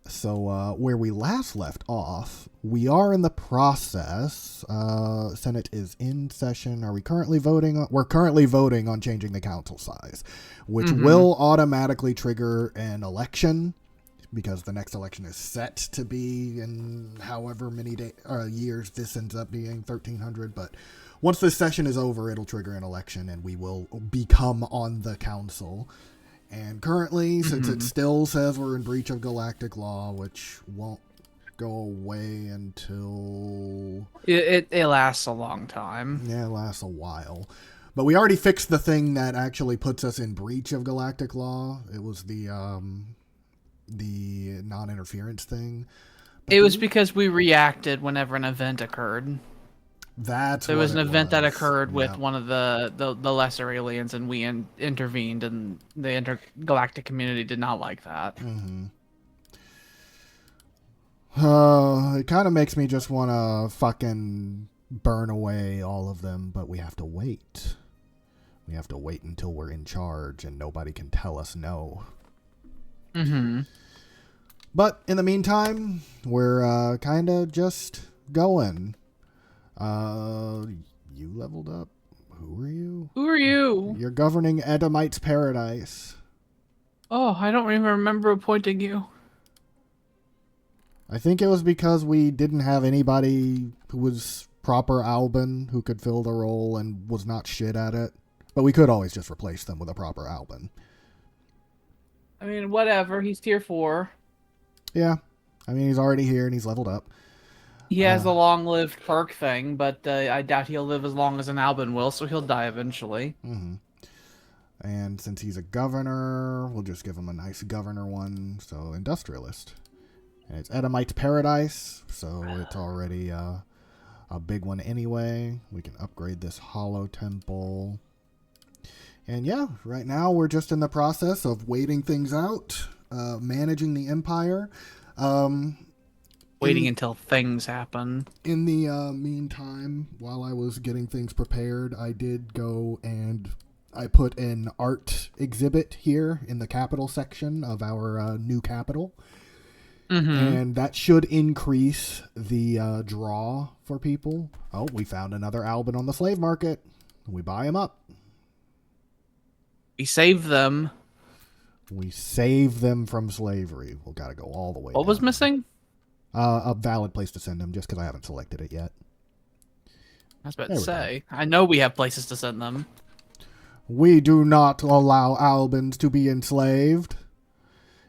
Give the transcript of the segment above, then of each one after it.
So where we last left off, we are in the process. Senate is in session. Are we currently voting? We're currently voting on changing the council size, which will automatically trigger an election, because the next election is set to be in however many years this ends up being, 1300. But once this session is over, it'll trigger an election, and we will become on the council. And currently, since it still says we're in breach of galactic law, which won't go away until... It lasts a long time. Yeah, it lasts a while. But we already fixed the thing that actually puts us in breach of galactic law. It was the non-interference thing. But it was because we reacted whenever an event occurred. There was an event that occurred with one of the lesser aliens, and we intervened, and the intergalactic community did not like that. It kind of makes me just want to fucking burn away all of them, but we have to wait. We have to wait until we're in charge, and nobody can tell us no. But in the meantime, we're kind of just going. You leveled up. Who are you? Who are you? You're governing Edomite's paradise. Oh, I don't even remember appointing you. I think it was because we didn't have anybody who was proper Alban who could fill the role and was not shit at it. But we could always just replace them with a proper Alban. I mean, whatever. He's tier 4. Yeah. I mean, he's already here and he's leveled up. He has the long-lived perk thing, but I doubt he'll live as long as an Alban will, so he'll die eventually. And since he's a governor, we'll just give him a nice governor one. So, industrialist. And it's Edomite's paradise, so it's already a big one anyway. We can upgrade this hollow temple. And yeah, right now we're just in the process of waiting things out, managing the empire. Waiting until things happen. In the meantime, while I was getting things prepared, I did go and I put an art exhibit here in the capital section of our new capital. And that should increase the draw for people. Oh, we found another Alban on the slave market. We buy him up. We save them. We save them from slavery. We've got to go all the way What was missing? A valid place to send them, just because I haven't selected it yet. I was about to say. I know we have places to send them. We do not allow Albans to be enslaved.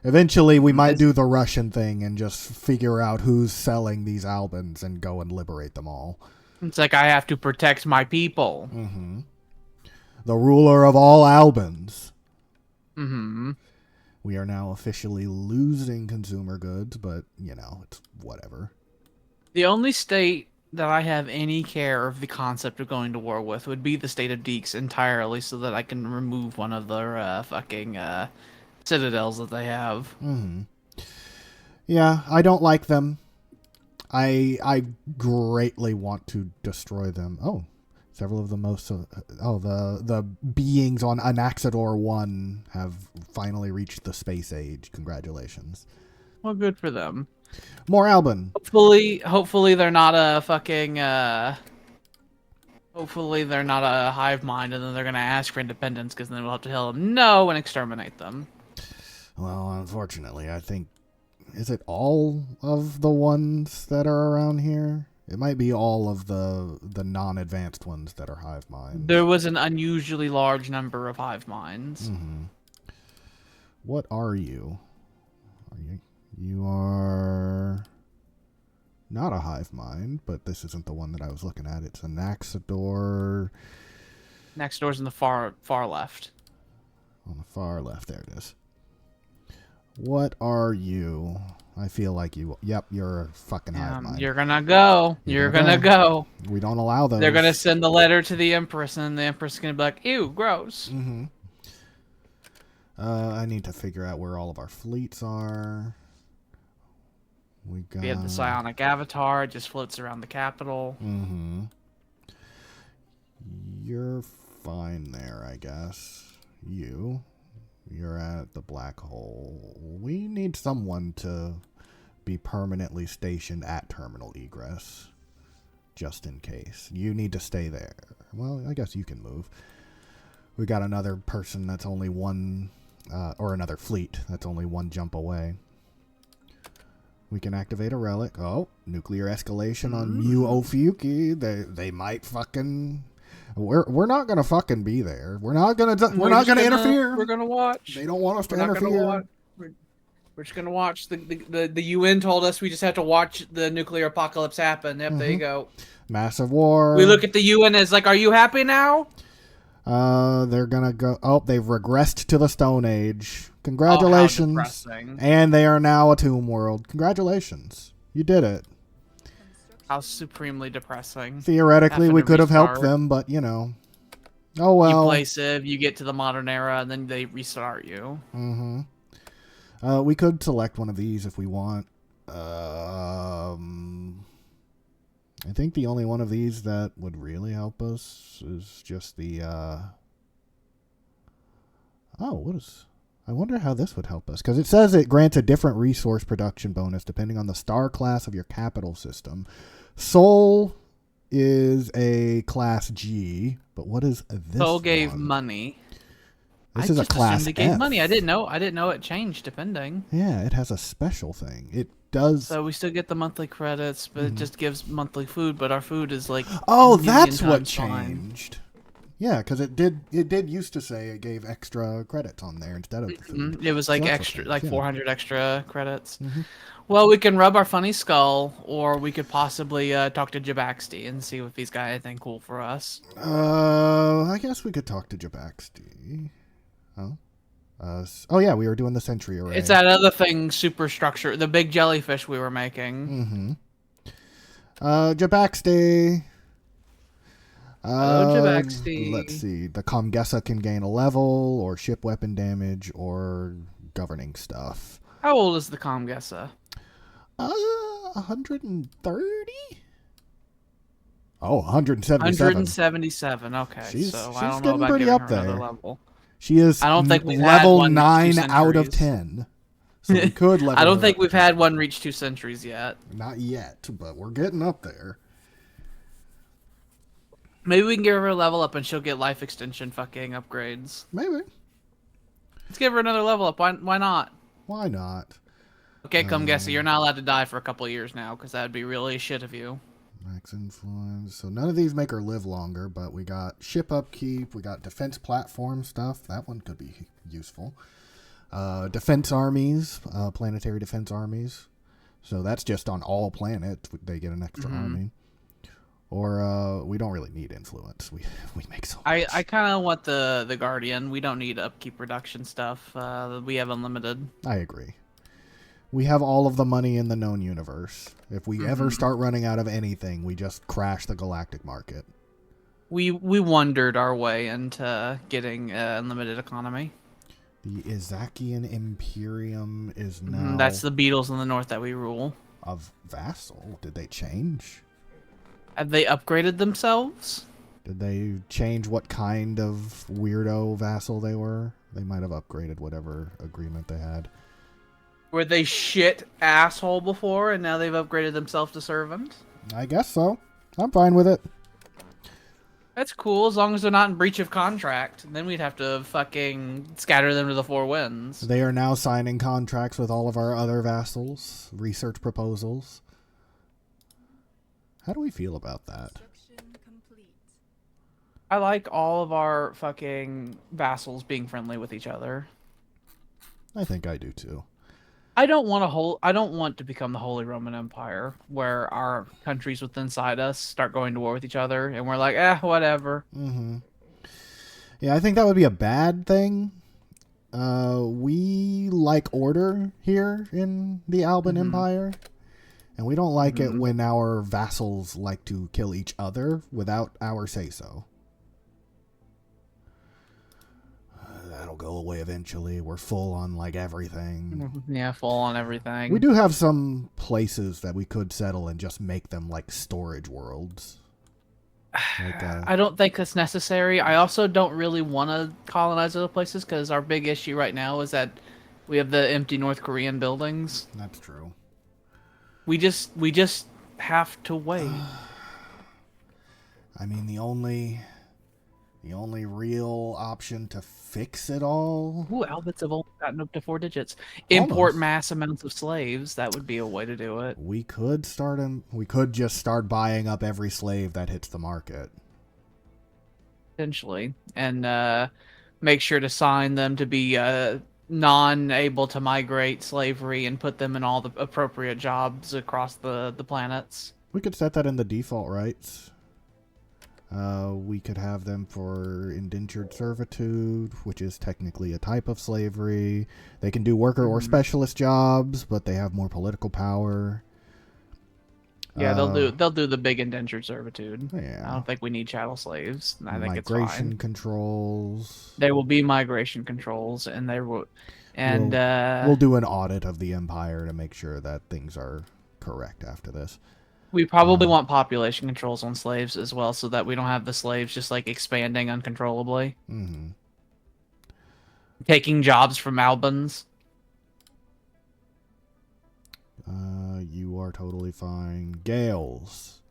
Eventually, we might do the Russian thing and just figure out who's selling these Albans and go and liberate them all. It's like I have to protect my people. The ruler of all Albans. We are now officially losing consumer goods, but, you know, it's whatever. The only state that I have any care of the concept of going to war with would be the state of Deeks entirely, so that I can remove one of their fucking citadels that they have. Yeah, I don't like them. I greatly want to destroy them. Oh, several of the most... the beings on Anaxador 1 have finally reached the space age. Congratulations. Well, good for them. More Alban. Hopefully they're not a fucking... hopefully they're not a hive mind, and then they're going to ask for independence, because then we'll have to tell them no and exterminate them. Well, unfortunately, I think... Is it all of the ones that are around here? It might be all of the non-advanced ones that are hive minds. There was an unusually large number of hive minds. What are you? You are not a hive mind, but this isn't the one that I was looking at. It's a Naxador. Naxador's in the far left. On the far left, there it is. What are you? I feel like you... Yep, you're a fucking hive mind. You're gonna go. You're gonna go. We don't allow those. They're gonna send the letter to the Empress, and the Empress is gonna be like, ew, gross. I need to figure out where all of our fleets are. We have the psionic avatar. It just floats around the capital. You're fine there, I guess. You're at the black hole. We need someone to be permanently stationed at terminal egress, just in case. You need to stay there. Well, I guess you can move. We got another person that's only one, or another fleet that's only one jump away. We can activate a relic. Oh, nuclear escalation on Mu Ophiuchi. They might fucking. We're not gonna fucking be there. We're not gonna interfere. We're gonna watch. They don't want us to interfere. We're just gonna watch. The UN told us we just have to watch the nuclear apocalypse happen. Yep, there you go. Massive war. We look at the UN as like, are you happy now? They're gonna go. Oh, they've regressed to the Stone Age. Congratulations. Oh, and they are now a tomb world. Congratulations. You did it. How supremely depressing. Theoretically, we could have helped them, but you know. Oh well. You play Civ, you get to the modern era, and then they restart you. We could select one of these if we want. I think the only one of these that would really help us is just the. I wonder how this would help us, because it says it grants a different resource production bonus depending on the star class of your capital system. Sol is a class G, but what is this? Sol gave money. This is a class F. Gave money. I didn't know it changed depending. Yeah, it has a special thing. It does. So we still get the monthly credits, but it just gives monthly food. But our food is like. Oh, that's what changed. Yeah, because it did used to say it gave extra credits on there instead of the food. It was like extra, like 400 extra credits. Well, we can rub our funny skull, or we could possibly talk to Jabaxty and see if he's got anything cool for us. I guess we could talk to Jabaxty. Oh. Oh yeah, we were doing the Sentry Array. It's that other thing, superstructure, the big jellyfish we were making. Jabaxty. Hello, Jabaxty. Let's see. The Comgessa can gain a level, or ship weapon damage, or governing stuff. How old is the Comgessa? 130? Oh, 177. 177. Okay, she's I don't know about pretty giving up her there. another level. She is. I don't think we've level had 9 out of 10. So we could level. I don't think we've had one reach 2 centuries yet. Not yet, but we're getting up there. Maybe we can give her a level up and she'll get life extension fucking upgrades. Maybe. Let's give her another level up. Why not? Why not? Okay, Comgessa, you're not allowed to die for a couple of years now, because that'd be really shit of you. Max influence. So none of these make her live longer, but we got ship upkeep, we got defense platform stuff. That one could be useful. Defense armies, planetary defense armies. So that's just on all planets. They get an extra army. Or we don't really need influence. We make so much. I kind of want the Guardian. We don't need upkeep reduction stuff. We have unlimited. I agree. We have all of the money in the known universe. If we ever start running out of anything, we just crash the galactic market. We wandered our way into getting unlimited economy. The Izakian Imperium is now... That's the Beatles in the north that we rule. Of vassal? Did they change? Have they upgraded themselves? Did they change what kind of weirdo vassal they were? They might have upgraded whatever agreement they had. Were they shit asshole before, and now they've upgraded themselves to servant? I guess so. I'm fine with it. That's cool, as long as they're not in breach of contract. Then we'd have to fucking scatter them to the four winds. They are now signing contracts with all of our other vassals. Research proposals. How do we feel about that? I like all of our fucking vassals being friendly with each other. I think I do too. I don't want to become the Holy Roman Empire, where our countries within inside us start going to war with each other, and we're like, whatever. Yeah, I think that would be a bad thing. We like order here in the Alban Empire, and we don't like it when our vassals like to kill each other without our say-so. That'll go away eventually. We're full on like everything. Yeah, full on everything. We do have some places that we could settle and just make them like storage worlds. I don't think it's necessary. I also don't really want to colonize other places because our big issue right now is that we have the empty North Korean buildings. That's true. We just have to wait. I mean, the only real option to fix it all. Ooh, Albits have only gotten up to 4 digits. Import mass amounts of slaves. That would be a way to do it. We could just start buying up every slave that hits the market. Potentially. And make sure to sign them to be non-able to migrate slavery and put them in all the appropriate jobs across the planets. We could set that in the default rights. We could have them for indentured servitude, which is technically a type of slavery. They can do worker or specialist jobs, but they have more political power. Yeah, they'll do the big indentured servitude. Yeah. I don't think we need chattel slaves. I think it's migration fine. Controls. There will be migration controls, and there will, and we'll do an audit of the empire to make sure that things are correct after this. We probably want population controls on slaves as well, so that we don't have the slaves just like expanding uncontrollably, taking jobs from Albans. You are totally fine. Gales.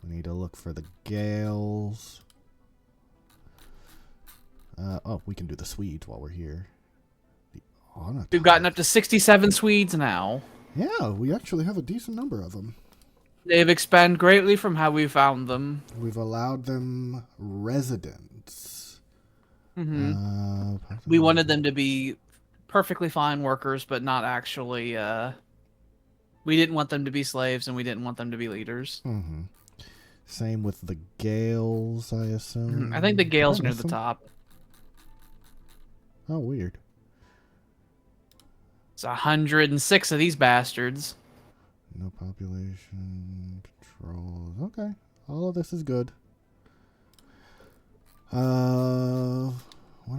We need to look for the Gales. We can do the Swedes while we're here. We've gotten up to 67 Swedes now. Yeah, we actually have a decent number of them. They've expanded greatly from how we found them. We've allowed them residence. We wanted them to be perfectly fine workers, but not actually... we didn't want them to be slaves, and we didn't want them to be leaders. Same with the Gales, I assume. I think the Gales are near the top. Oh, weird. It's 106 of these bastards. No population controls. Okay. All of this is good. What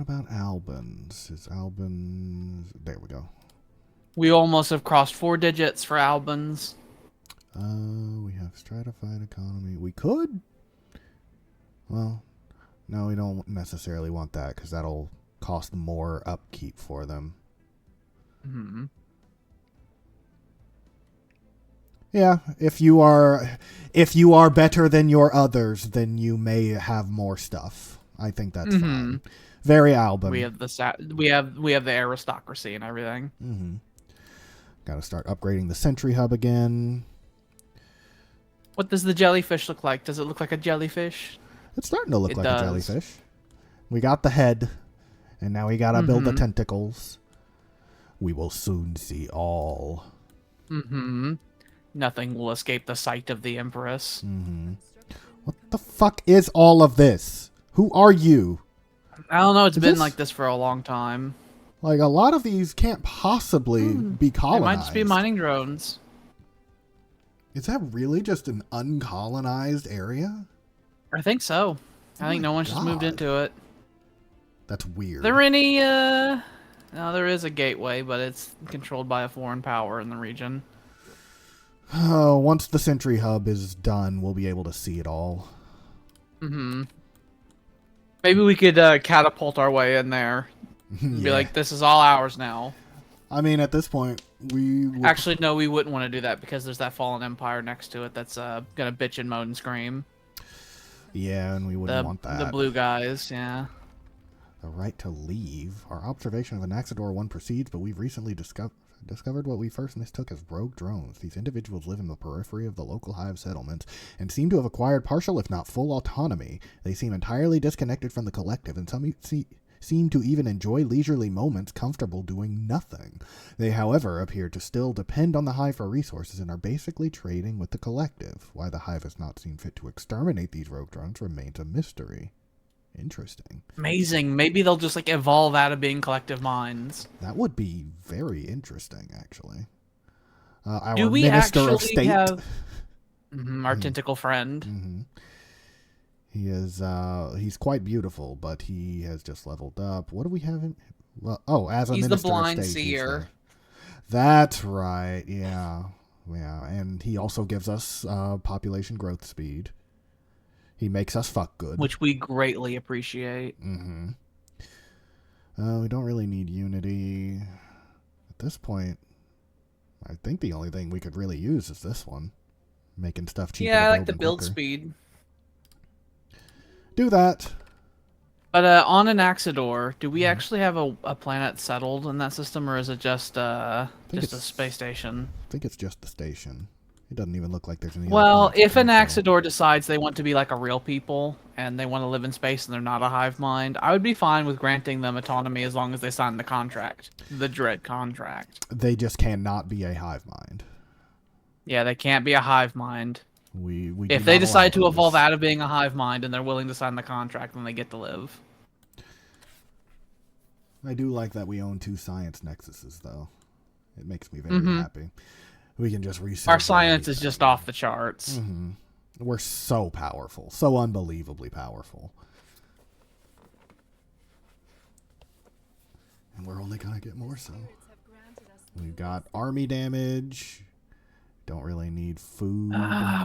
about Albans? Is Albans... There we go. We almost have crossed 4 digits for Albans. We have stratified economy. We could. Well, no, we don't necessarily want that because that'll cost more upkeep for them. Yeah, if you are better than your others, then you may have more stuff. I think that's fine. Very Alban. We have the aristocracy and everything. Got to start upgrading the Sentry Hub again. What does the jellyfish look like? Does it look like a jellyfish? It's starting to look like a jellyfish. We got the head, and now we gotta build the tentacles. We will soon see all. Nothing will escape the sight of the Empress. What the fuck is all of this? Who are you? I don't know. It's been like this for a long time. Like, a lot of these can't possibly be colonized. It might just be mining drones. Is that really just an uncolonized area? I think so. I think no one's just moved into it. That's weird. Is there any, no, there is a gateway, but it's controlled by a foreign power in the region. Oh, once the Sentry Hub is done, we'll be able to see it all. Maybe we could catapult our way in there. Be like, this is all ours now. I mean, at this point, Actually, no, we wouldn't want to do that because there's that fallen empire next to it that's gonna bitch and moan and scream. Yeah, and we wouldn't want that. The blue guys, yeah. The right to leave. Our observation of Anaxador 1 proceeds, but we've recently discovered what we first mistook as rogue drones. These individuals live in the periphery of the local hive settlements and seem to have acquired partial, if not full, autonomy. They seem entirely disconnected from the collective, and some seem to even enjoy leisurely moments comfortable doing nothing. They, however, appear to still depend on the hive for resources and are basically trading with the collective. Why the hive has not seen fit to exterminate these rogue drones remains a mystery. Interesting. Amazing. Maybe they'll just like evolve out of being collective minds. That would be very interesting, actually. Our Do we Minister actually of State have our tentacle friend? He is he's quite beautiful, but he has just leveled up. What do we have him? Well, as a he's Minister the blind of State, seer. That's right. Yeah, and he also gives us population growth speed. He makes us fuck good. Which we greatly appreciate. Mm-hmm. We don't really need Unity. At this point, I think the only thing we could really use is this one. Making stuff cheaper. Yeah, I like the build speed. Do that. But on Anaxidor, do we actually have a planet settled in that system, or is it just a space station? I think it's just the station. It doesn't even look like there's any. Well, if Anaxidor decides they want to be like a real people and they want to live in space and they're not a hive mind, I would be fine with granting them autonomy as long as they sign the contract, the Dread contract. They just cannot be a hive mind. Yeah, they can't be a hive mind. We if they decide to evolve out of being a hive mind and they're willing to sign the contract, then they get to live. I do like that we own 2 science nexuses, though. It makes me very happy. We can just research. Our science is just off the charts. Mm-hmm. We're so powerful. So unbelievably powerful. And we're only going to get more so. We've got army damage. Don't really need food.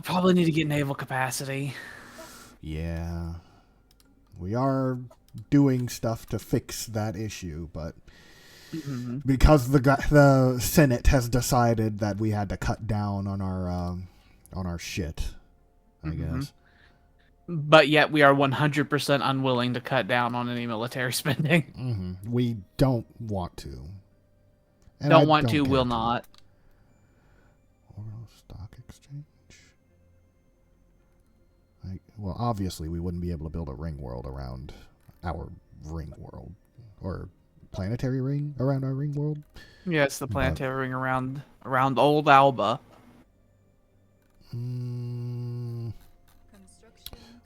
Probably need to get naval capacity. Yeah. We are doing stuff to fix that issue, but because the Senate has decided that we had to cut down on our shit, I guess. But yet we are 100% unwilling to cut down on any military spending. We don't want to. And will not. Orbital stock exchange. Well, obviously we wouldn't be able to build a ring world around our ring world, or planetary ring around our ring world. Yes, the planetary ring around old Alba.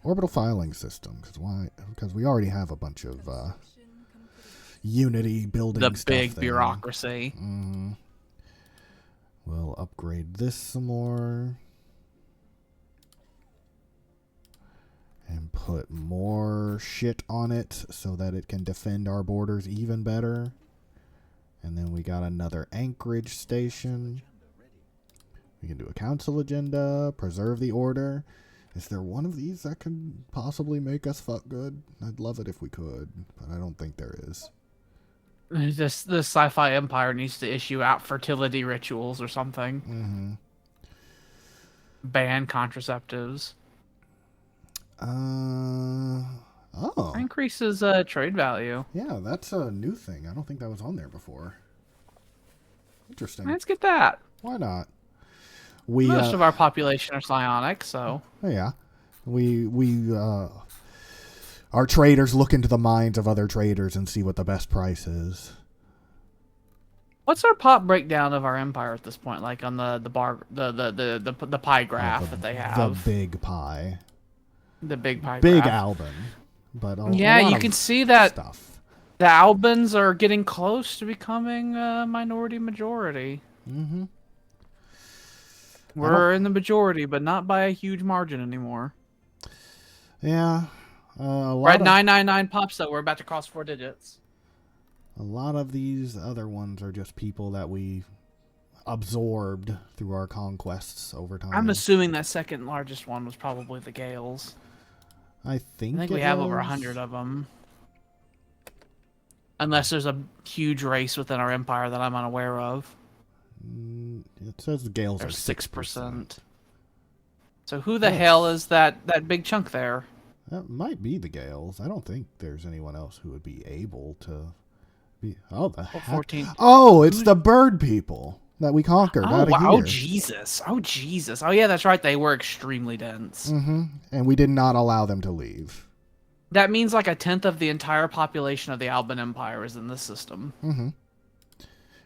Orbital filing system, because we already have a bunch of Unity building the stuff big there. Bureaucracy. We'll upgrade this some more. And put more shit on it so that it can defend our borders even better. And then we got another anchorage station. We can do a council agenda, preserve the order. Is there one of these that can possibly make us fuck good? I'd love it if we could, but I don't think there is. The sci-fi empire needs to issue out fertility rituals or something. Ban contraceptives. Increases trade value. Yeah, that's a new thing. I don't think that was on there before. Interesting. Let's get that. Why not? Most of our population are psionic, so. Yeah. Our traders look into the minds of other traders and see what the best price is. What's our pop breakdown of our empire at this point? Like on the pie graph that they have. The big pie. The big pie big graph. Alban. But you can see that stuff. The Albans are getting close to becoming a minority majority. We're in the majority, but not by a huge margin anymore. Yeah. We're at 999 pops, though. We're about to cross 4 digits. A lot of these other ones are just people that we absorbed through our conquests over time. I'm assuming that second largest one was probably the Gales. I think we have over 100 of them. Unless there's a huge race within our empire that I'm unaware of. It says the Gales are 6%. So who the hell is that big chunk there? That might be the Gales. I don't think there's anyone else who would be able to be. Oh, the heck? 14. Oh, it's the bird people that we conquered out of here. Oh, Jesus. Oh, Jesus. Oh, yeah, that's right. They were extremely dense. And we did not allow them to leave. That means like 1/10 of the entire population of the Alban Empire is in this system.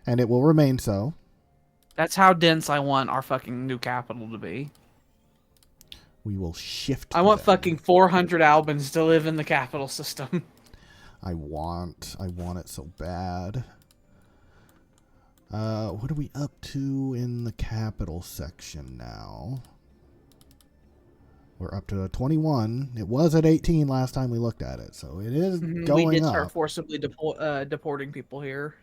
And it will remain so. That's how dense I want our fucking new capital to be. We will shift. I want fucking 400 Albans to live in the capital system. I want it so bad. What are we up to in the capital section now? We're up to 21. It was at 18 last time we looked at it, so it is going up. We did start forcibly deporting people here.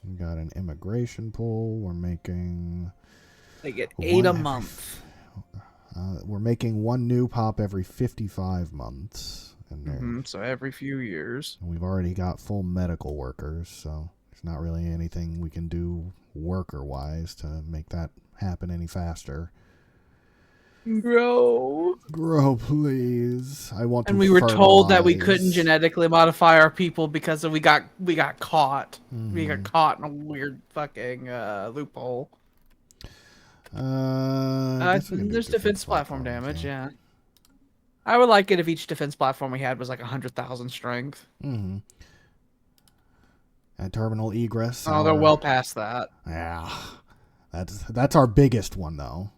We got an immigration pool. We're making... They get 8 a month. We're making one new pop every 55 months. And so every few years. We've already got full medical workers, so there's not really anything we can do worker-wise to make that happen any faster. Grow, please. I want to. And we were told that we couldn't genetically modify our people because we got caught. Mm-hmm. We got caught in a weird fucking loophole. There's defense platform damage. Yeah. I would like it if each defense platform we had was like 100,000 strength. Mm-hmm. And terminal egress. Oh, they're well past that. Yeah, that's our biggest one though.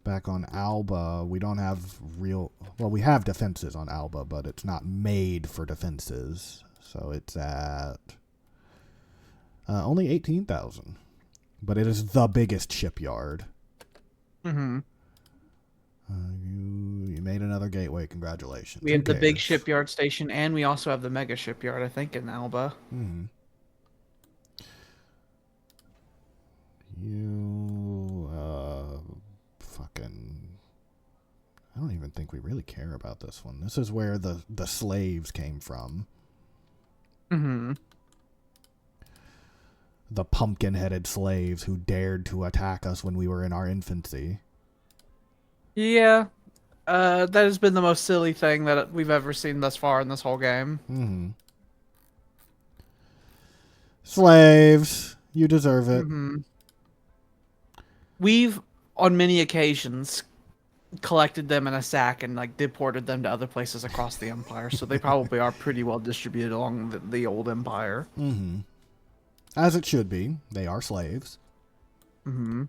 Back on Alba, we don't have we have defenses on Alba, but it's not made for defenses. So it's at only 18,000. But it is the biggest shipyard. Mm-hmm. You made another gateway. Congratulations. We have the big shipyard station, and we also have the mega shipyard, I think, in Alba. Mm-hmm. I don't even think we really care about this one. This is where the slaves came from. Mm-hmm. The pumpkin-headed slaves who dared to attack us when we were in our infancy. Yeah. That has been the most silly thing that we've ever seen thus far in this whole game. Mm-hmm. Slaves. You deserve it. Mm-hmm. We've, on many occasions, collected them in a sack and like deported them to other places across the empire, so they probably are pretty well distributed along the old empire. Mm-hmm. As it should be. They are slaves. Mm-hmm.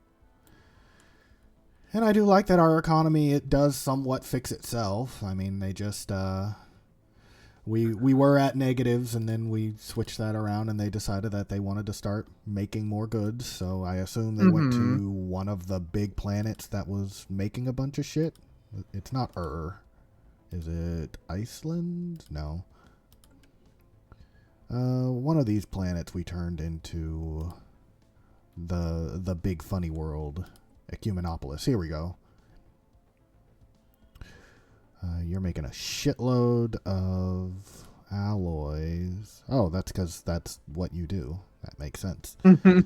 And I do like that our economy, it does somewhat fix itself. I mean, they just we were at negatives, and then we switched that around, and they decided that they wanted to start making more goods. So I assume they went to one of the big planets that was making a bunch of shit. It's not Is it Iceland? No. One of these planets we turned into the big funny world, Ecumenopolis. Here we go. You're making a shitload of alloys. Oh, that's because that's what you do. That makes sense. I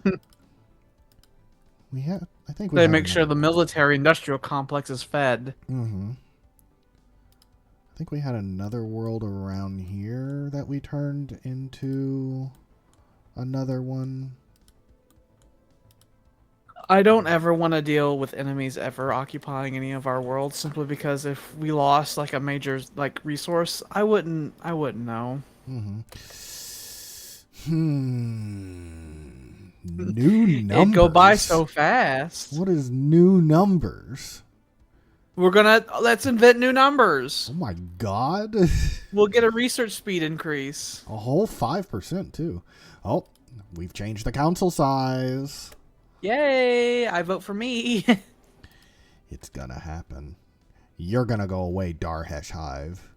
think they make sure the military-industrial complex is fed. Mm-hmm. I think we had another world around here that we turned into another one. I don't ever want to deal with enemies ever occupying any of our worlds, simply because if we lost like a major like resource, I wouldn't know. Mm-hmm. New numbers. It'd go by so fast. What is new numbers? Let's invent new numbers. Oh my god. We'll get a research speed increase. A whole 5% too. Oh, we've changed the council size. Yay! I vote for me. It's gonna happen. You're gonna go away, Darhesh Hive.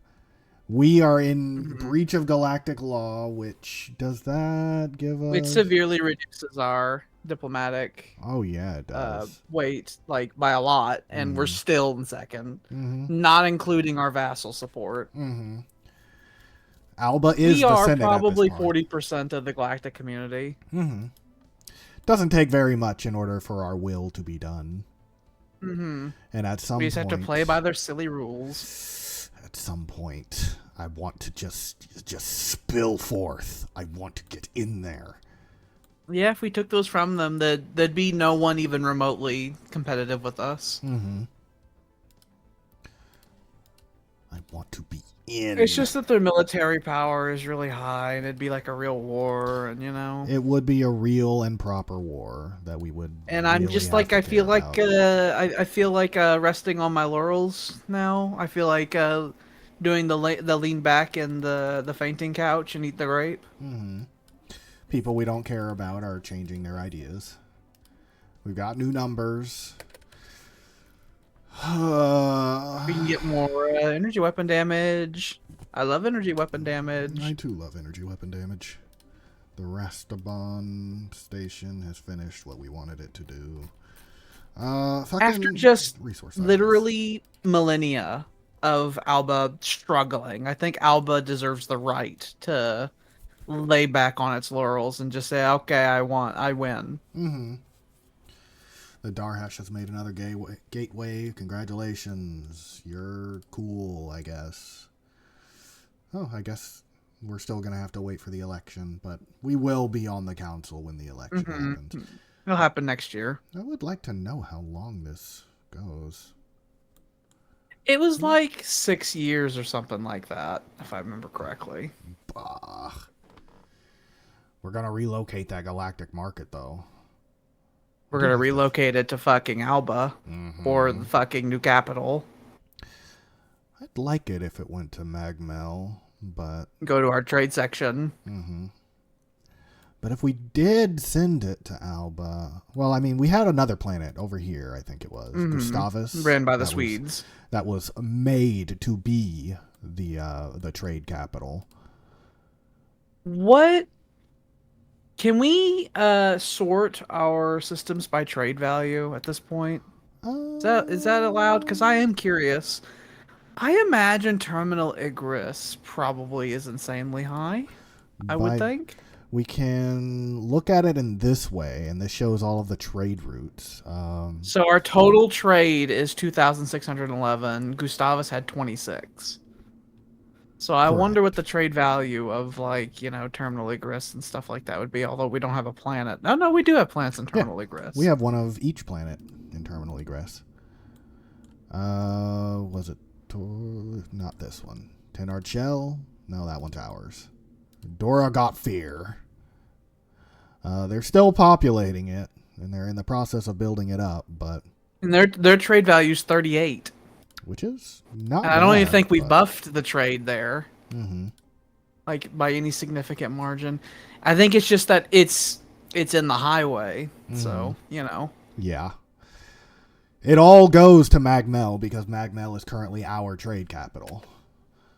We are in breach of galactic law, which does that give us... It severely reduces our diplomatic... Oh, yeah, it does. Weight, like, by a lot, and we're still in second. Not including our vassal support. Alba is the Senate. We are probably 40% of the galactic community. Doesn't take very much in order for our will to be done. And at some point... We just have to play by their silly rules. At some point, I want to just spill forth. I want to get in there. Yeah, if we took those from them, there'd be no one even remotely competitive with us. I want to be in. It's just that their military power is really high, and it'd be like a real war, and you know. It would be a real and proper war that we would. And I'm just like, I feel like resting on my laurels now. I feel like doing the lean back and the fainting couch and eat the grape. People we don't care about are changing their ideas. We've got new numbers. We can get more energy weapon damage. I love energy weapon damage. I too love energy weapon damage. The Rastaban station has finished what we wanted it to do. After just literally millennia of Alba struggling, I think Alba deserves the right to lay back on its laurels and just say, okay, I win. Mm-hmm. The Darhash has made another gateway. Congratulations. You're cool, I guess. Oh, I guess we're still going to have to wait for the election, but we will be on the council when the election happens. It'll happen next year. I would like to know how long this goes. It was like 6 years or something like that, if I remember correctly. Bah. We're going to relocate that galactic market, though. We're going to relocate it to fucking Alba or the fucking new capital. I'd like it if it went to Magmel, but... Go to our trade section. Mm-hmm. But if we did send it to Alba... Well, I mean, we had another planet over here, I think it was. Gustavus. Ran by the Swedes. That was made to be the trade capital. What... Can we sort our systems by trade value at this point? Is that allowed? Because I am curious. I imagine terminal egress probably is insanely high. I would think. We can look at it in this way, and this shows all of the trade routes. So our total trade is 2,611. Gustavus had 26. So I wonder what the trade value of, like, you know, terminal egress and stuff like that would be, although we don't have a planet. No, we do have planets in terminal egress. We have one of each planet in terminal egress. Was it... Not this one. Tenard Shell? No, that one's ours. Dora Got Fear. They're still populating it, and they're in the process of building it up, but... And their trade value is 38. Which is not I don't even think we buffed the trade there. Mm-hmm. Like, by any significant margin. I think it's just that it's in the highway, so, you know. Yeah. It all goes to Magmel, because Magmel is currently our trade capital.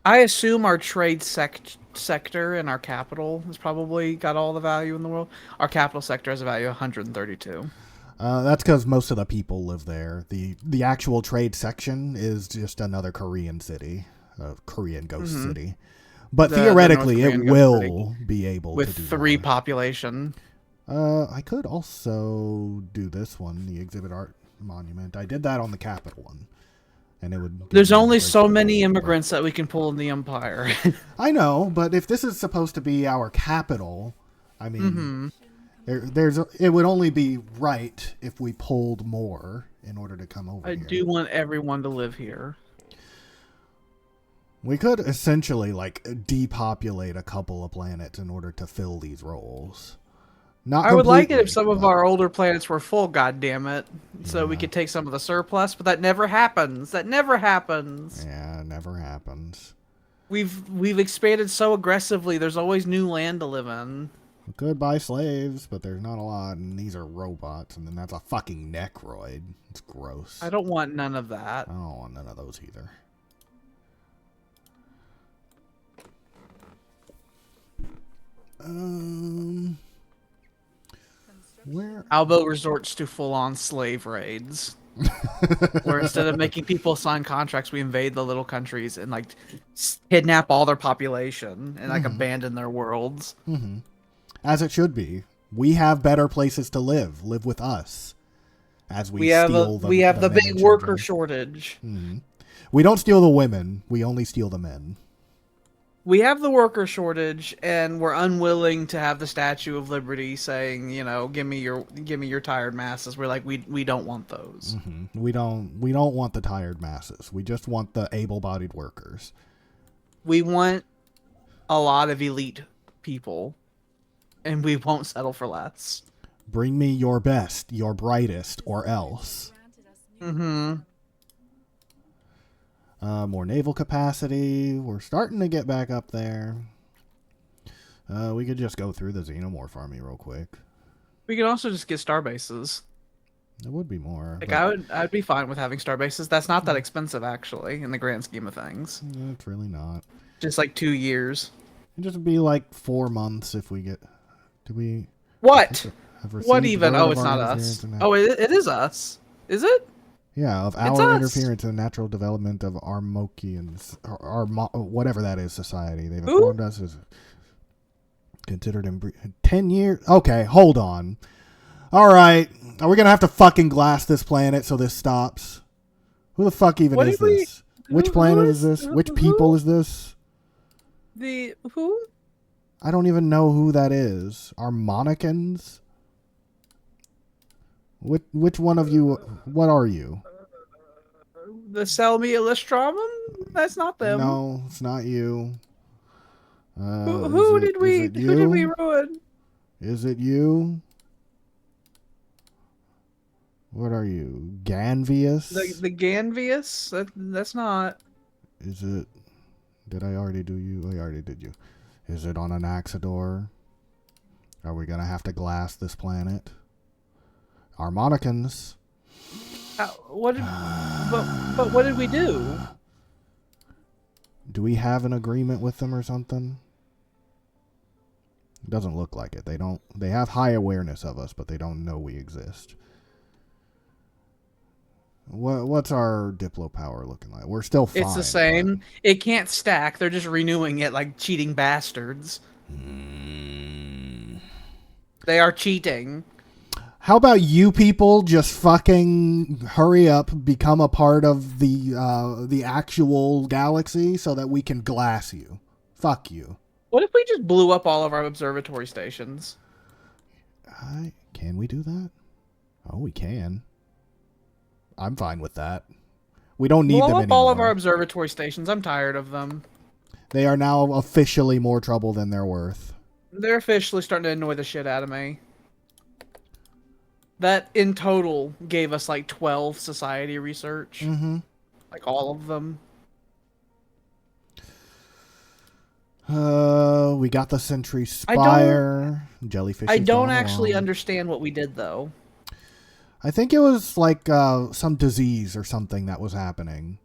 I assume our trade sector and our capital has probably got all the value in the world. Our capital sector has a value of 132. That's because most of the people live there. The actual trade section is just another Korean city, a Korean ghost city. But theoretically, it will be able to do with 3 more. Population. I could also do this one, the Exhibit Art Monument. I did that on the capital one. And it would. There's only so many immigrants that we can pull in the Empire. I know, but if this is supposed to be our capital, I mean... it would only be right if we pulled more in order to come over here. I do want everyone to live here. We could essentially, like, depopulate a couple of planets in order to fill these roles. I would like it if some of our older planets were full, goddammit, so we could take some of the surplus, but that never happens. That never happens. Yeah, it never happens. We've expanded so aggressively, there's always new land to live in. We could buy slaves, but there's not a lot, and these are robots, and then that's a fucking necroid. It's gross. I don't want none of that. I don't want none of those either. Where? Alba resorts to full-on slave raids. Where instead of making people sign contracts, we invade the little countries and, like, kidnap all their population and, like, abandon their worlds. Mm-hmm. As it should be. We have better places to live. Live with us. As we steal we have the big worker shortage. Mm-hmm. We don't steal the women. We only steal the men. We have the worker shortage, and we're unwilling to have the Statue of Liberty saying, you know, give me your tired masses. We're like, we don't want those. Mm-hmm. We don't want the tired masses. We just want the able-bodied workers. We want a lot of elite people. And we won't settle for less. Bring me your best, your brightest, or else. Mm-hmm. More naval capacity. We're starting to get back up there. We could just go through the Xenomorph army real quick. We could also just get star bases. It would be more. Like, I'd be fine with having star bases. That's not that expensive, actually, in the grand scheme of things. It's really not. Just like 2 years. It'd just be like 4 months if we get... Do we... What? What even? Oh, it's not us. Oh, it is us. Is it? Yeah, of our interference in the natural development of Armokians, or whatever that is, society. They've informed us as considered in 10 years. Okay, hold on. All right, are we gonna have to fucking glass this planet so this stops? Who the fuck even is this? Which planet is this? Which people is this? The who? I don't even know who that is. Armonicans? Which one of you? What are you? The Selmi Illustramum? That's not them. No, it's not you. Who did we ruin? Is it you? What are you? Ganvius? The Ganvius? That's not. Is it? Did I already do you? I already did you. Is it on an Axidor? Are we gonna have to glass this planet? Harmonicans. But what did we do? Do we have an agreement with them or something? It doesn't look like it. They have high awareness of us, but they don't know we exist. What's our Diplo power looking like? We're still fine. It's the same. But it can't stack. They're just renewing it like cheating bastards. They are cheating. How about you people just fucking hurry up, become a part of the actual galaxy so that we can glass you? Fuck you. What if we just blew up all of our observatory stations? Can we do that? Oh, we can. I'm fine with that. We don't need them anymore. Blow up all of our observatory stations. I'm tired of them. They are now officially more trouble than they're worth. They're officially starting to annoy the shit out of me. That, in total, gave us, like, 12 society research. Mm-hmm. Like, all of them. We got the Sentry Spire. Jellyfish. I don't actually understand what we did, though. I think it was, like, some disease or something that was happening.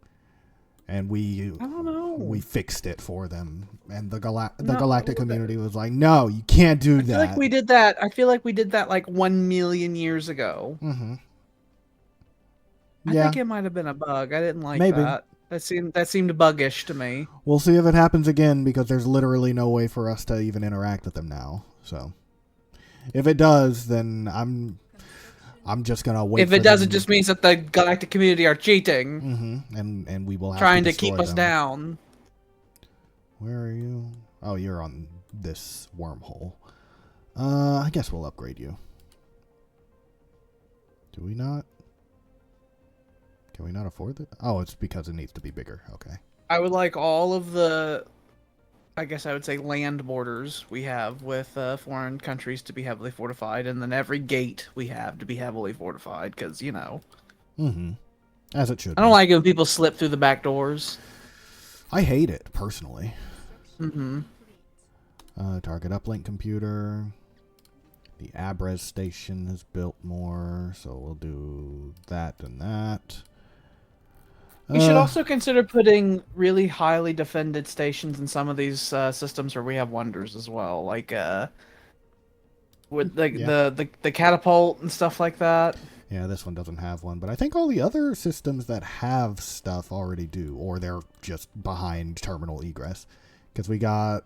And I don't know. We fixed it for them. And the galactic community was like, no, you can't do that. I feel like we did that. I feel like we did that like 1 million years ago. Mm-hmm. I think it might have been a bug. I didn't like that. That seemed buggish to me. We'll see if it happens again, because there's literally no way for us to even interact with them now. So if it does, then I'm just gonna wait. If it does, it just means that the galactic community are cheating. Mm-hmm. And we will have trying to keep us down. Where are you? Oh, you're on this wormhole. I guess we'll upgrade you. Do we not? Can we not afford it? Oh, it's because it needs to be bigger. Okay. I would like all of the, I guess I would say, land borders we have with foreign countries to be heavily fortified, and then every gate we have to be heavily fortified, because, you know. Mm-hmm. As it should be. I don't like it when people slip through the back doors. I hate it, personally. Mm-hmm. Target uplink computer. The Abres station is built more, so we'll do that and that. We should also consider putting really highly defended stations in some of these systems where we have wonders as well, like with the catapult and stuff like that. Yeah, this one doesn't have one, but I think all the other systems that have stuff already do, or they're just behind terminal egress. Because we got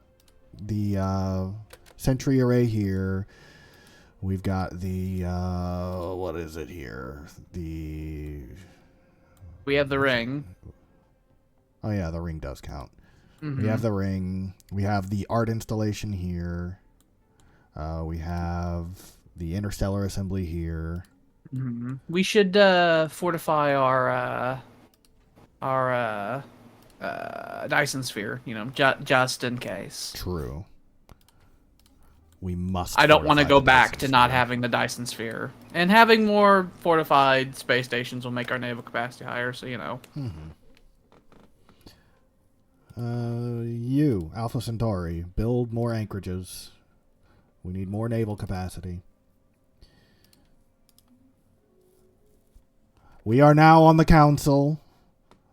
the Sentry Array here. We've got the what is it here? We have the ring. Oh yeah, the ring does count. Mm-hmm. We have the ring. We have the art installation here. We have the interstellar assembly here. Mm-hmm. We should fortify our Dyson sphere, you know, just in case. True. We must. I don't want to go back to not having the Dyson sphere, and having more fortified space stations will make our naval capacity higher. So you know. You Alpha Centauri, build more anchorages. We need more naval capacity. We are now on the council.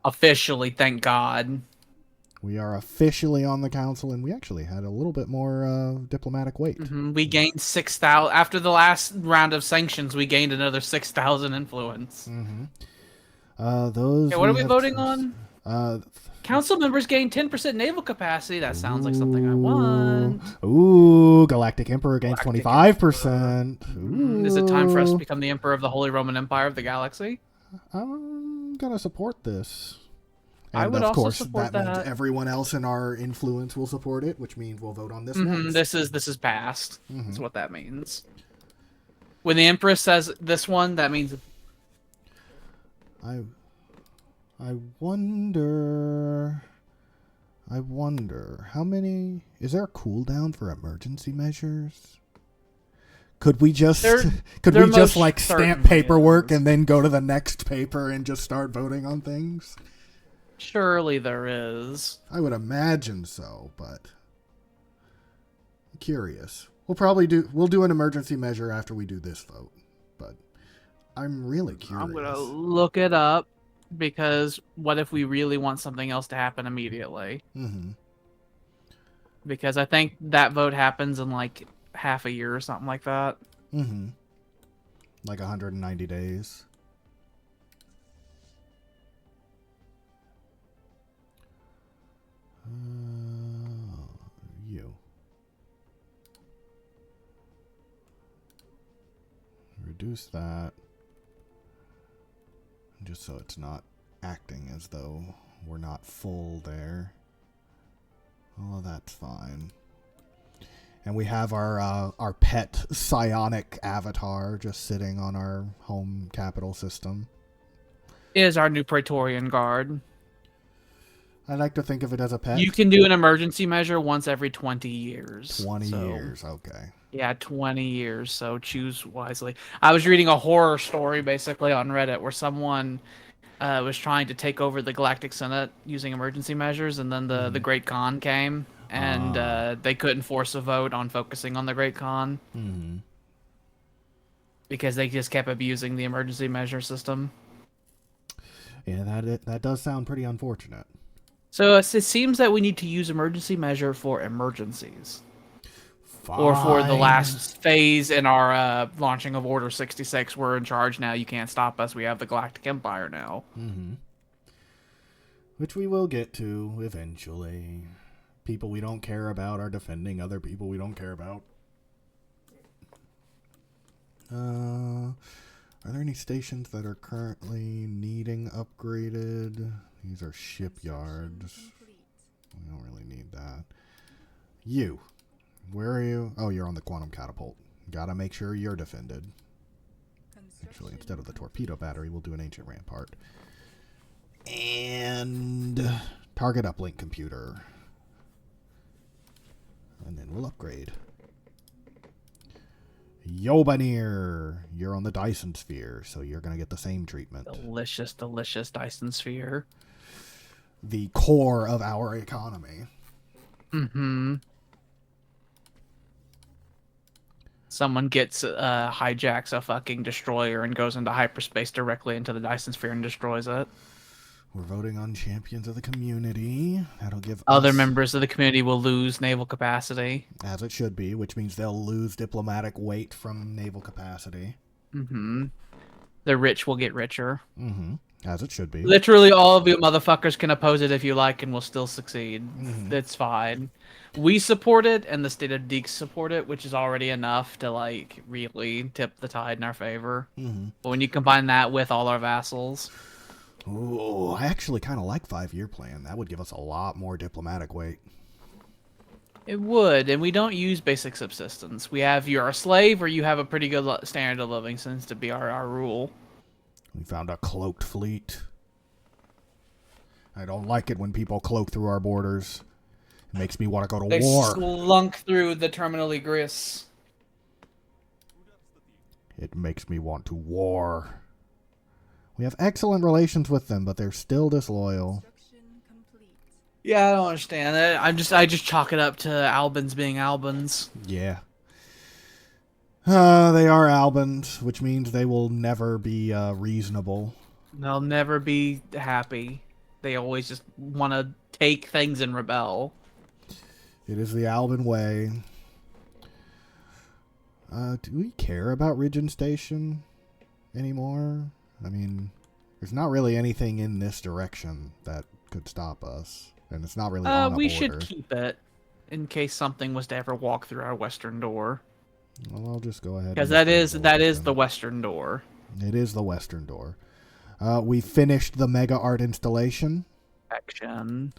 Officially, thank God. We are officially on the council, and we actually had a little bit more diplomatic weight. We gained 6,000 after the last round of sanctions. We gained another 6,000 influence. Those. Okay, what are we voting on? Council members gain 10% naval capacity. That sounds like something I want. Ooh, Galactic Emperor gains 25%. Is it time for us to become the Emperor of the Holy Roman Empire of the galaxy? I'm gonna support this. And I would of also course, support that means everyone else in our influence will support it, which means we'll vote on this next. This is passed. That's what that means. When the Empress says this one, that means. I wonder how many. Is there a cooldown for emergency measures? Could we just like stamp paperwork and then go to the next paper and just start voting on things? Surely there is. I would imagine so, but I'm curious. We'll do an emergency measure after we do this vote, but I'm really curious. I'm gonna look it up because what if we really want something else to happen immediately? Because I think that vote happens in like half a year or something like that. Like 190 days. You. Reduce that. Just so it's not acting as though we're not full there. Oh, that's fine. And we have our pet psionic avatar just sitting on our home capital system. Is our new Praetorian Guard. I like to think of it as a pet. You can do an emergency measure once every 20 years. 20 years, okay. Yeah, 20 years, so choose wisely. I was reading a horror story, basically, on Reddit, where someone was trying to take over the Galactic Senate using emergency measures, and then the Great Khan came, and they couldn't force a vote on focusing on the Great Khan. Because they just kept abusing the emergency measure system. Yeah, that does sound pretty unfortunate. So it seems that we need to use emergency measure for emergencies. Fine. Or for the last phase in our launching of Order 66. We're in charge now. You can't stop us. We have the Galactic Empire now. Which we will get to eventually. People we don't care about are defending other people we don't care about. Are there any stations that are currently needing upgraded? These are shipyards. We don't really need that. You. Where are you? Oh, you're on the quantum catapult. Gotta make sure you're defended. Actually, instead of the torpedo battery, we'll do an ancient rampart. And target uplink computer. And then we'll upgrade. Yobanir, you're on the Dyson Sphere, so you're going to get the same treatment. Delicious, delicious Dyson Sphere. The core of our economy. Someone hijacks a fucking destroyer and goes into hyperspace directly into the Dyson Sphere and destroys it. We're voting on champions of the community. That'll give other members of the community will lose naval capacity. As it should be, which means they'll lose diplomatic weight from naval capacity. The rich will get richer. As it should be. Literally all of you motherfuckers can oppose it if you like and we'll still succeed. It's fine. We support it and the state of Deeks support it, which is already enough to like really tip the tide in our favor. But when you combine that with all our vassals... Oh, I actually kind of like 5-year plan. That would give us a lot more diplomatic weight. It would, and we don't use basic subsistence. We have you're a slave or you have a pretty good standard of living seems to be our rule. We found a cloaked fleet. I don't like it when people cloak through our borders. It makes me want to go to war. They slunk through the Terminal Gris. It makes me want to war. We have excellent relations with them, but they're still disloyal. Yeah, I don't understand that. I just chalk it up to Albans being Albans. Yeah. They are Albans, which means they will never be reasonable. They'll never be happy. They always just want to take things and rebel. It is the Alban way. Do we care about Ridgeon Station anymore? I mean, there's not really anything in this direction that could stop us. And it's not really on a border. We should keep it in case something was to ever walk through our western door. Well, I'll just go ahead. Because that is the western door. It is the western door. We finished the mega art installation. Action.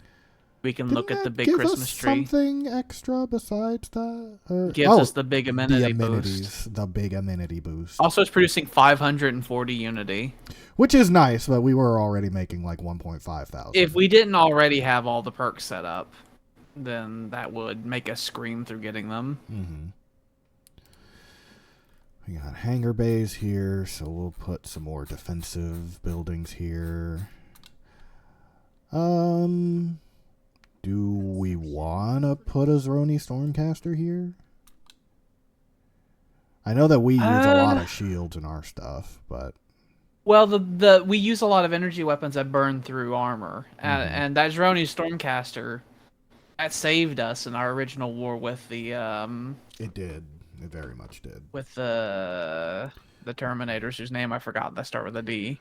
We can look at the big Christmas tree. Something extra besides that? Gives us the big amenity boost. The big amenity boost. Also, it's producing 540 unity. Which is nice, but we were already making like 1.5 thousand. If we didn't already have all the perks set up, then that would make us scream through getting them. Mm-hmm. We got hangar bays here, so we'll put some more defensive buildings here. Do we want to put a Zroni Stormcaster here? I know that we use a lot of shields in our stuff, but... Well, we use a lot of energy weapons that burn through armor, and that Zroni Stormcaster, that saved us in our original war with the... It did. It very much did. With the Terminators, whose name I forgot, that start with a D.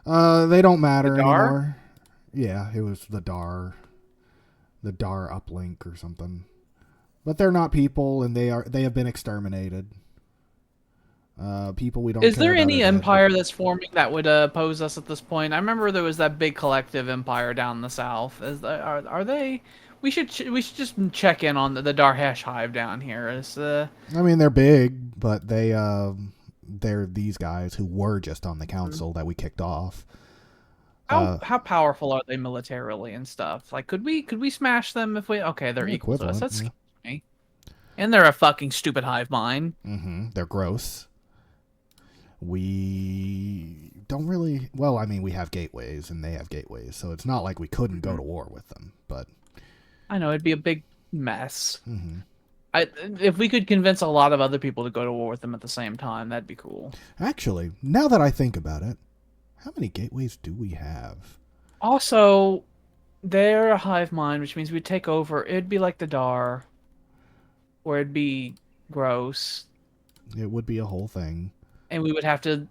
They don't matter anymore. Yeah, it was the Dar uplink or something. But they're not people, and they have been exterminated. People we don't. Is there any empire that's forming that would oppose us at this point? I remember there was that big collective empire down in the south. Are they? We should just check in on the Darhesh Hive down here. I mean, they're big, but they're these guys who were just on the council that we kicked off. How powerful are they militarily and stuff? Like, could we smash them if we? Okay, they're equal to us. That's scary. And they're a fucking stupid hive mind. Mm-hmm. They're gross. We don't really. Well, I mean, we have gateways and they have gateways, so it's not like we couldn't go to war with them. But I know it'd be a big mess. Mm-hmm. If we could convince a lot of other people to go to war with them at the same time, that'd be cool. Actually, now that I think about it, how many gateways do we have? Also, they're a hive mind, which means we'd take over. It'd be like the Dar, where it'd be gross. It would be a whole thing. And we would have to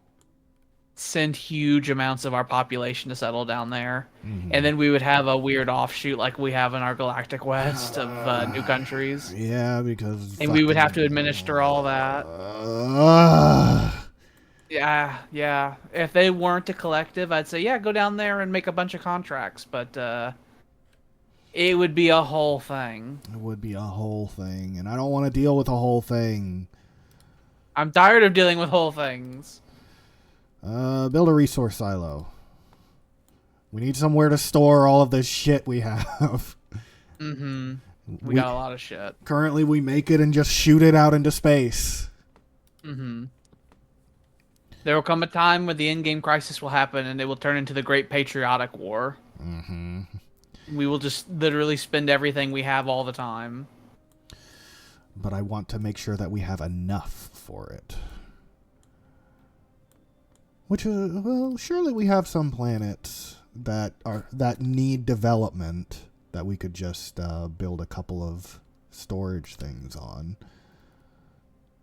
send huge amounts of our population to settle down there. Mm-hmm. And then we would have a weird offshoot like we have in our Galactic West of new countries. Yeah, because... And we would have to administer all that. Yeah. If they weren't a collective, I'd say, yeah, go down there and make a bunch of contracts. But it would be a whole thing. It would be a whole thing. And I don't want to deal with a whole thing. I'm tired of dealing with whole things. Build a resource silo. We need somewhere to store all of this shit we have. Mm-hmm. We got a lot of shit. Currently, we make it and just shoot it out into space. Mm-hmm. There will come a time when the in-game crisis will happen and it will turn into the Great Patriotic War. Mm-hmm. We will just literally spend everything we have all the time. But I want to make sure that we have enough for it. Which, well, surely we have some planets that need development that we could just build a couple of storage things on.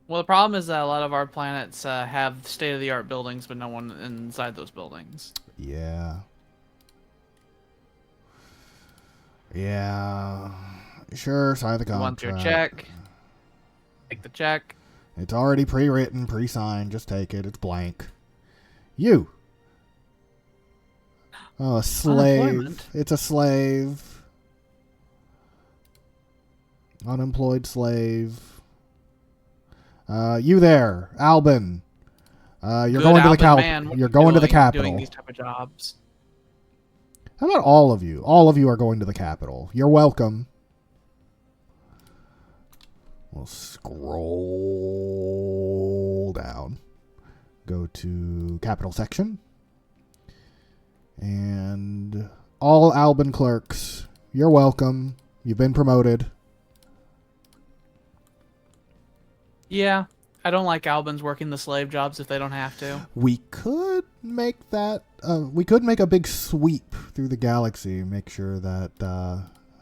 Well, the problem is that a lot of our planets have state-of-the-art buildings, but no one inside those buildings. Yeah. Yeah. Sure, sign the contract. Want your check? Take the check. It's already pre-written, pre-signed. Just take it. It's blank. You. Oh, a slave. It's a slave. Unemployed slave. You there, Alban. You're going to the capital. You're going to the capital. Doing these type of jobs. How about all of you? All of you are going to the capital. You're welcome. We'll scroll down. Go to capital section. And all Alban clerks, you're welcome. You've been promoted. Yeah. I don't like Albans working the slave jobs if they don't have to. We could make that. We could make a big sweep through the galaxy. Make sure that.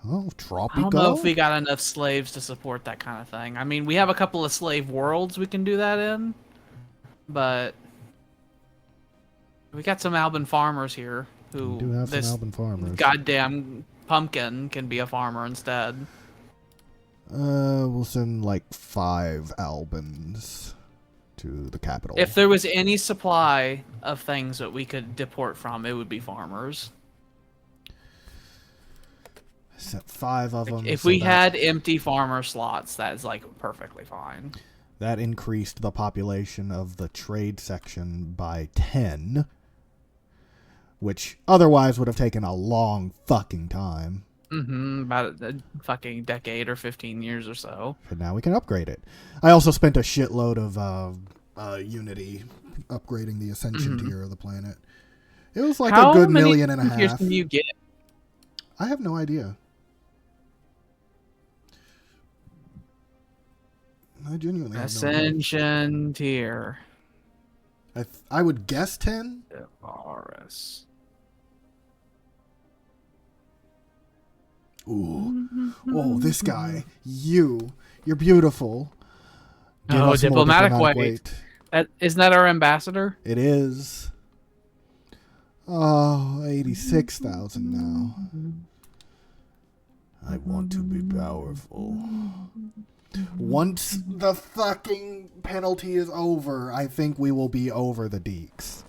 Tropico? I don't know if we got enough slaves to support that kind of thing. I mean, we have a couple of slave worlds we can do that in, but we got some Alban farmers here who. We do have some Alban farmers. Goddamn pumpkin can be a farmer instead. We'll send like 5 Albans to the capital. If there was any supply of things that we could deport from, it would be farmers. Sent 5 of them. If we had empty farmer slots, that is like perfectly fine. That increased the population of the trade section by 10, which otherwise would have taken a long fucking time. About a fucking decade or 15 years or so. And now we can upgrade it. I also spent a shitload of Unity upgrading the Ascension tier of the planet. It was like a good 1.5 million. How many tiers can you get? I have no idea. I genuinely have no idea. Ascension tier. I would guess 10. Stellaris. Ooh. Oh, this guy. You're beautiful. Give diplomatic weight. Isn't that our ambassador? It is. Oh, 86,000 now. I want to be powerful. Once the fucking penalty is over, I think we will be over the deeks.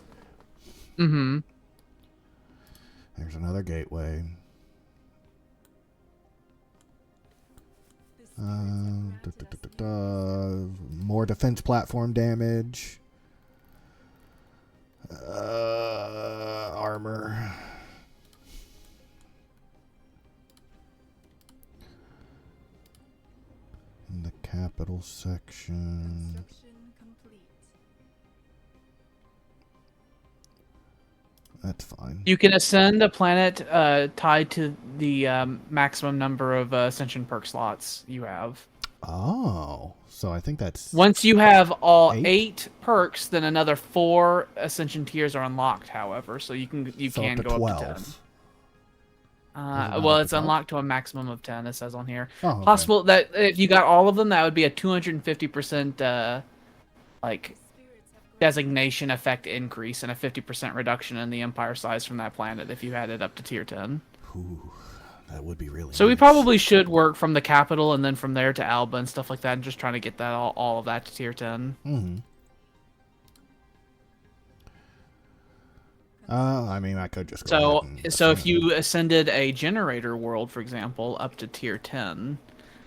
There's another gateway. More defense platform damage. Armor. In the capital section. That's fine. You can ascend a planet tied to the maximum number of ascension perk slots you have. Oh, so I think that's... Once you have all 8 perks, then another 4 ascension tiers are unlocked, however, so you can go 12. up to 10. Well, it's unlocked to a maximum of 10, it says on here. Oh, okay. Possible that if you got all of them, that would be a 250% like designation effect increase and a 50% reduction in the empire size from that planet if you had it up to tier 10. Ooh, that would be really So nice. we probably should work from the capital and then from there to Alba and stuff like that, and just trying to get that all of that to tier 10. I mean, I could just go So if you ascended a generator world, for example, up to tier 10,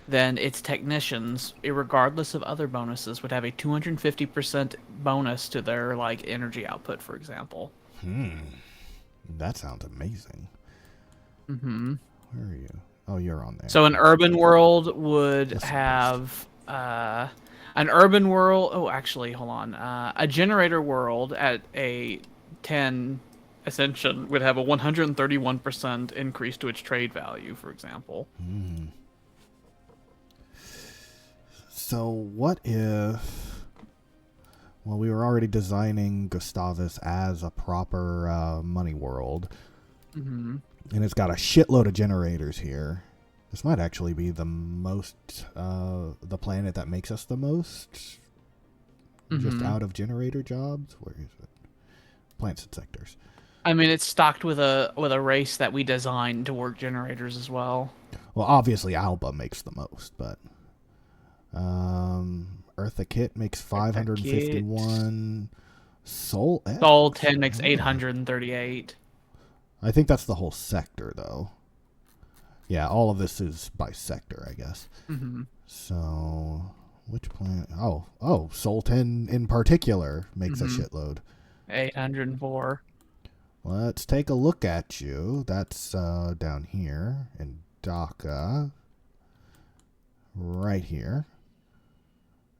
then its technicians, regardless of other bonuses, would have a 250% bonus to their like energy output, for example. That sounds amazing. Where are you? Oh, you're on there. So an urban world would have an urban world. Oh, actually, hold on. A generator world at a 10 ascension would have a 131% increase to its trade value, for example. So what if... Well, we were already designing Gustavus as a proper money world. And it's got a shitload of generators here. This might actually be the most... the planet that makes us the most... just out of generator jobs. Where is it? Plants and sectors. I mean, it's stocked with a race that we designed to work generators as well. Well, obviously Alba makes the most, but... Eartha Kit makes 551. Sol 10 makes 838. I think that's the whole sector, though. Yeah, all of this is by sector, I guess. So, which planet? Oh, Sol 10 in particular makes a shitload. 804. Let's take a look at you. That's down here in Dhaka. Right here.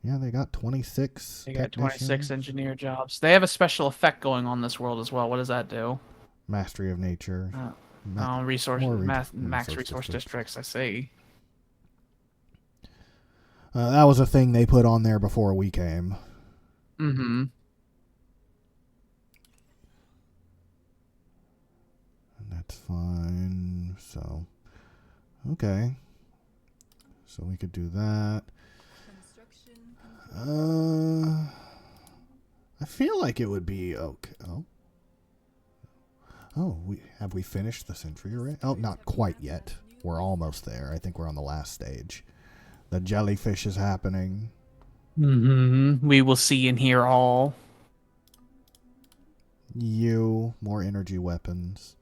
Yeah, they got 26. They got 26 engineer jobs. They have a special effect going on this world as well. What does that do? Mastery of nature. Max resource districts, I see. That was a thing they put on there before we came. Mm-hmm. And that's fine. So, okay. So we could do that. I feel like it would be okay. Oh, we finished the sentry array? Oh, not quite yet. We're almost there. I think we're on the last stage. The jellyfish is happening. Mm-hmm. We will see and hear all. More energy weapons.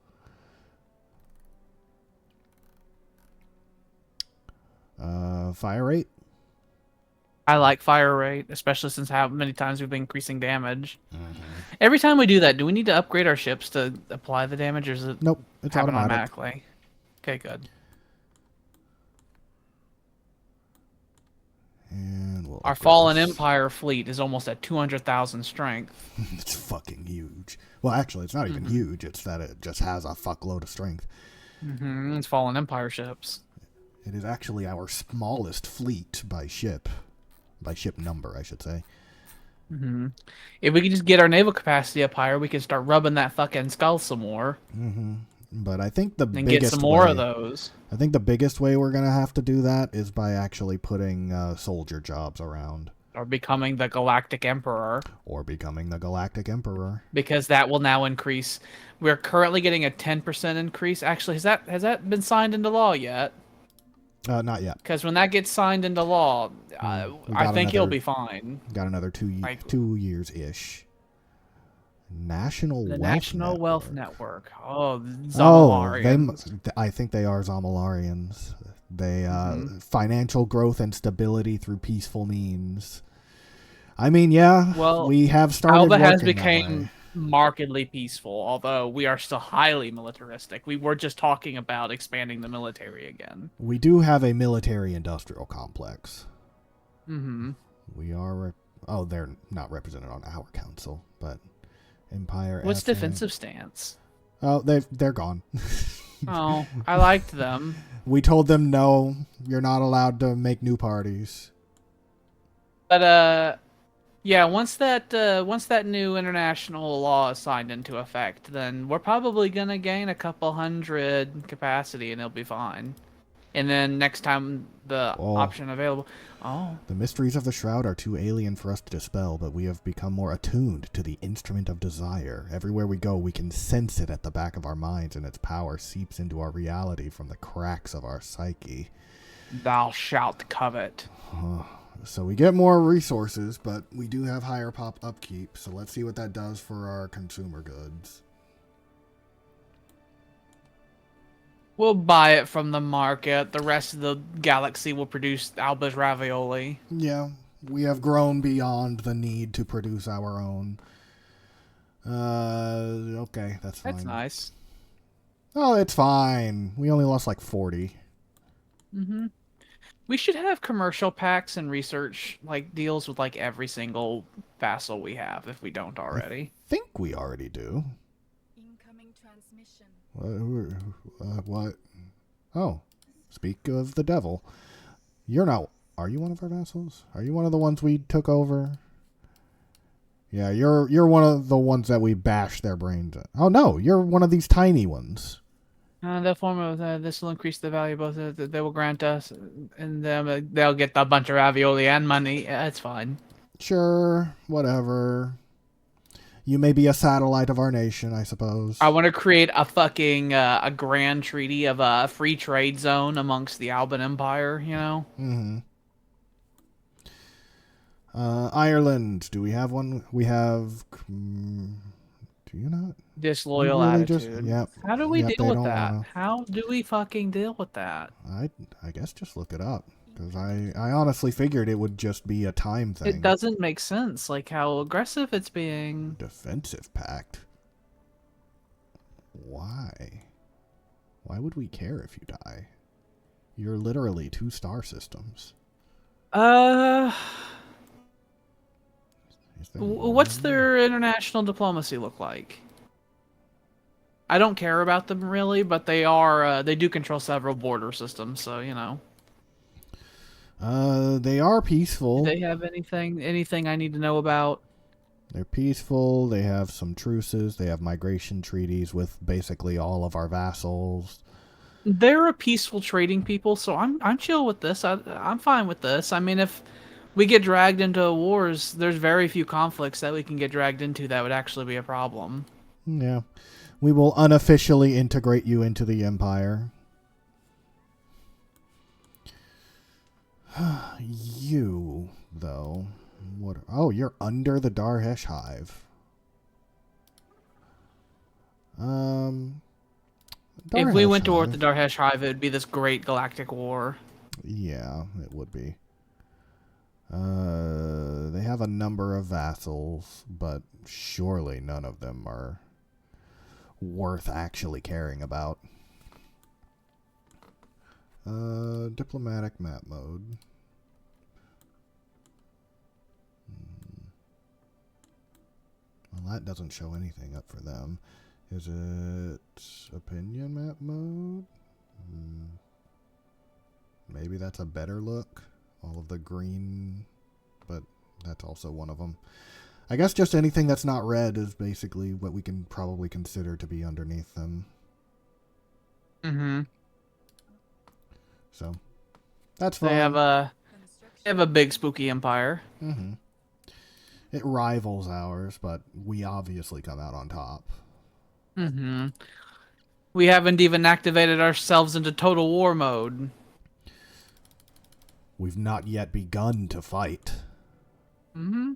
Fire rate? I like fire rate, especially since how many times we've been increasing damage. Mm-hmm. Every time we do that, do we need to upgrade our ships to apply the damage, or is it nope, it's happen automatic. automatically? Okay, good. And our Fallen Empire fleet is almost at 200,000 strength. It's fucking huge. Well, actually, it's not even huge. It's that it just has a fuckload of strength. Mm-hmm. It's Fallen Empire ships. It is actually our smallest fleet by ship. By ship number, I should say. Mm-hmm. If we could just get our naval capacity up higher, we can start rubbing that fucking skull some more. Mm-hmm. But I think the biggest get some more of those. I think the biggest way we're gonna have to do that is by actually putting soldier jobs around. Or becoming the Galactic Emperor. Because that will now increase. We're currently getting a 10% increase. Actually, has that been signed into law yet? Not yet. Because when that gets signed into law, I think it'll be fine. Got another 2 years-ish. National Wealth Network. Oh, Zomilarians. I think they are Zomilarians. They financial growth and stability through peaceful means. I mean, yeah, well, we have started. Alba has become markedly peaceful, although we are still highly militaristic. We were just talking about expanding the military again. We do have a military-industrial complex. Mm-hmm. We are. They're not represented on our council, but Empire. What's defensive stance? Oh, they're gone. Oh, I liked them. We told them no, you're not allowed to make new parties. But yeah, once that new international law is signed into effect, then we're probably gonna gain a couple hundred capacity, and it'll be fine. And then next time the option available. Oh. The mysteries of the Shroud are too alien for us to dispel, but we have become more attuned to the instrument of desire. Everywhere we go, we can sense it at the back of our minds, and its power seeps into our reality from the cracks of our psyche. Thou shalt covet. So we get more resources, but we do have higher pop upkeep, so let's see what that does for our consumer goods. We'll buy it from the market. The rest of the galaxy will produce Alba's ravioli. Yeah, we have grown beyond the need to produce our own. Okay, that's fine. That's nice. Oh, it's fine. We only lost like 40. Mm-hmm. We should have commercial packs and research deals with every single vassal we have if we don't already. I think we already do. Incoming transmission. What? Oh, speak of the devil. Are you one of our vassals? Are you one of the ones we took over? Yeah, you're one of the ones that we bashed their brains at. Oh no, you're one of these tiny ones. The form of this will increase the value both that they will grant us, and they'll get a bunch of ravioli and money. Yeah, it's fine. Sure, whatever. You may be a satellite of our nation, I suppose. I want to create a fucking a grand treaty of a free trade zone amongst the Alban Empire. You know. Mm-hmm. Ireland. Do we have one? We have. Do you not? Disloyal attitude. Yep. How do we deal with that? How do we fucking deal with that? I guess just look it up. Because I honestly figured it would just be a time thing. It doesn't make sense, how aggressive it's being. Defensive pact. Why? Why would we care if you die? You're literally 2 star systems. What's their international diplomacy look like? I don't care about them really, but they do control several border systems, so you know. They are peaceful. Do they have anything I need to know about? They're peaceful. They have some truces. They have migration treaties with basically all of our vassals. They're a peaceful trading people, so I'm chill with this. I'm fine with this. I mean, if we get dragged into wars, there's very few conflicts that we can get dragged into that would actually be a problem. Yeah. We will unofficially integrate you into the Empire. You, though. What? Oh, you're under the Darhesh Hive. If we went to war with the Darhesh Hive, it would be this great galactic war. Yeah, it would be. They have a number of vassals, but surely none of them are worth actually caring about. Diplomatic map mode. Well, that doesn't show anything up for them. Is it opinion map mode? Maybe that's a better look. All of the green, but that's also one of them. I guess just anything that's not red is basically what we can probably consider to be underneath them. Mm-hmm. So, that's fine. They have a big spooky empire. Mm-hmm. It rivals ours, but we obviously come out on top. Mm-hmm. We haven't even activated ourselves into total war mode. We've not yet begun to fight. Mm-hmm.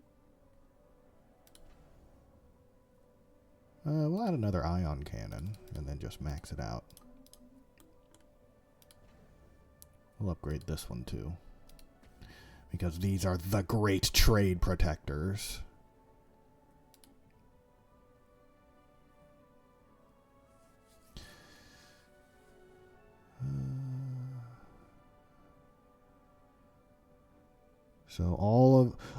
We'll add another ion cannon, and then just max it out. We'll upgrade this one, too. Because these are the great trade protectors. So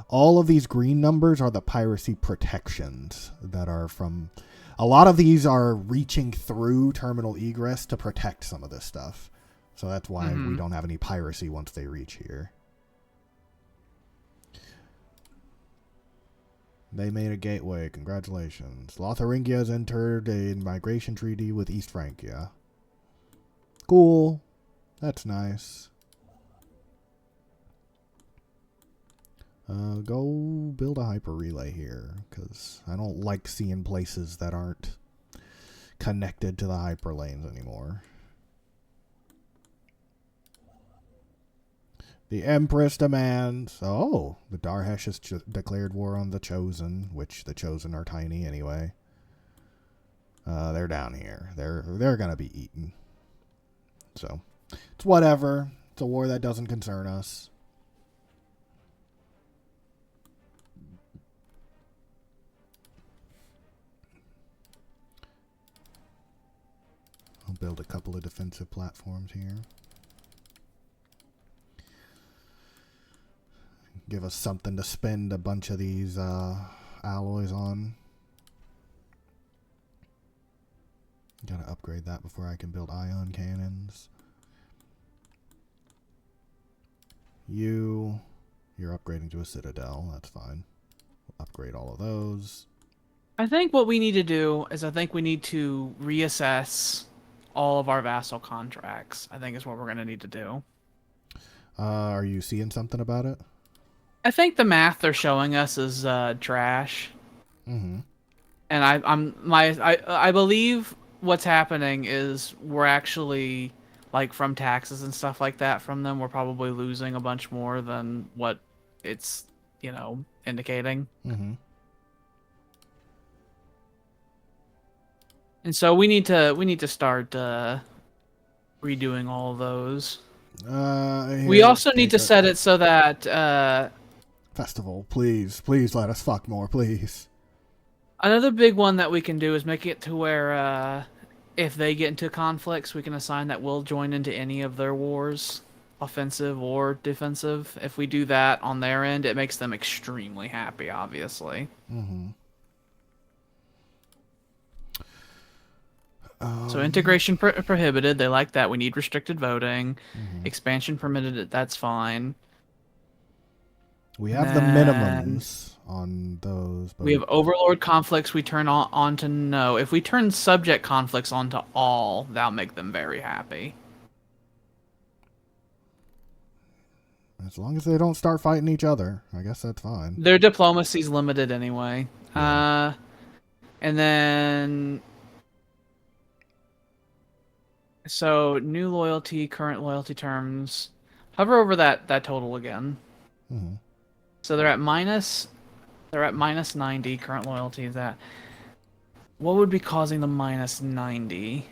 all of these green numbers are the piracy protections that are from... A lot of these are reaching through terminal egress to protect some of this stuff. So that's why we don't have any piracy once they reach here. They made a gateway. Congratulations. Lotharingia has entered a migration treaty with East Francia. Cool. That's nice. Go build a hyper relay here, because I don't like seeing places that aren't connected to the hyperlanes anymore. The Empress demands... Oh, the Darhesh has declared war on the Chosen, which the Chosen are tiny anyway. They're down here. They're gonna be eaten. So, it's whatever. It's a war that doesn't concern us. I'll build a couple of defensive platforms here. Give us something to spend a bunch of these alloys on. Gotta upgrade that before I can build ion cannons. You're upgrading to a citadel. That's fine. We'll upgrade all of those. I think what we need to do is I think we need to reassess all of our vassal contracts. I think is what we're going to need to do. Are you seeing something about it? I think the math they're showing us is trash. Mm-hmm. And I believe what's happening is we're actually, like, from taxes and stuff like that from them, we're probably losing a bunch more than what it's, indicating. Mm-hmm. And so we need to start redoing all of those. We also need to set it so that Festival, please let us fuck more, please. Another big one that we can do is make it to where if they get into conflicts, we can assign that we'll join into any of their wars, offensive or defensive. If we do that on their end, it makes them extremely happy, obviously. Mm-hmm. So integration prohibited. They like that. We need restricted voting. Mm-hmm. Expansion permitted. That's fine. We have the minimums on those. But we have overlord conflicts we turn on to no. If we turn subject conflicts on to all, that'll make them very happy. As long as they don't start fighting each other, I guess that's fine. Their diplomacy's limited anyway. Yeah. And then... So, new loyalty, current loyalty terms. Hover over that total again. Mm-hmm. So they're at minus 90, current loyalty is that. What would be causing the minus 90?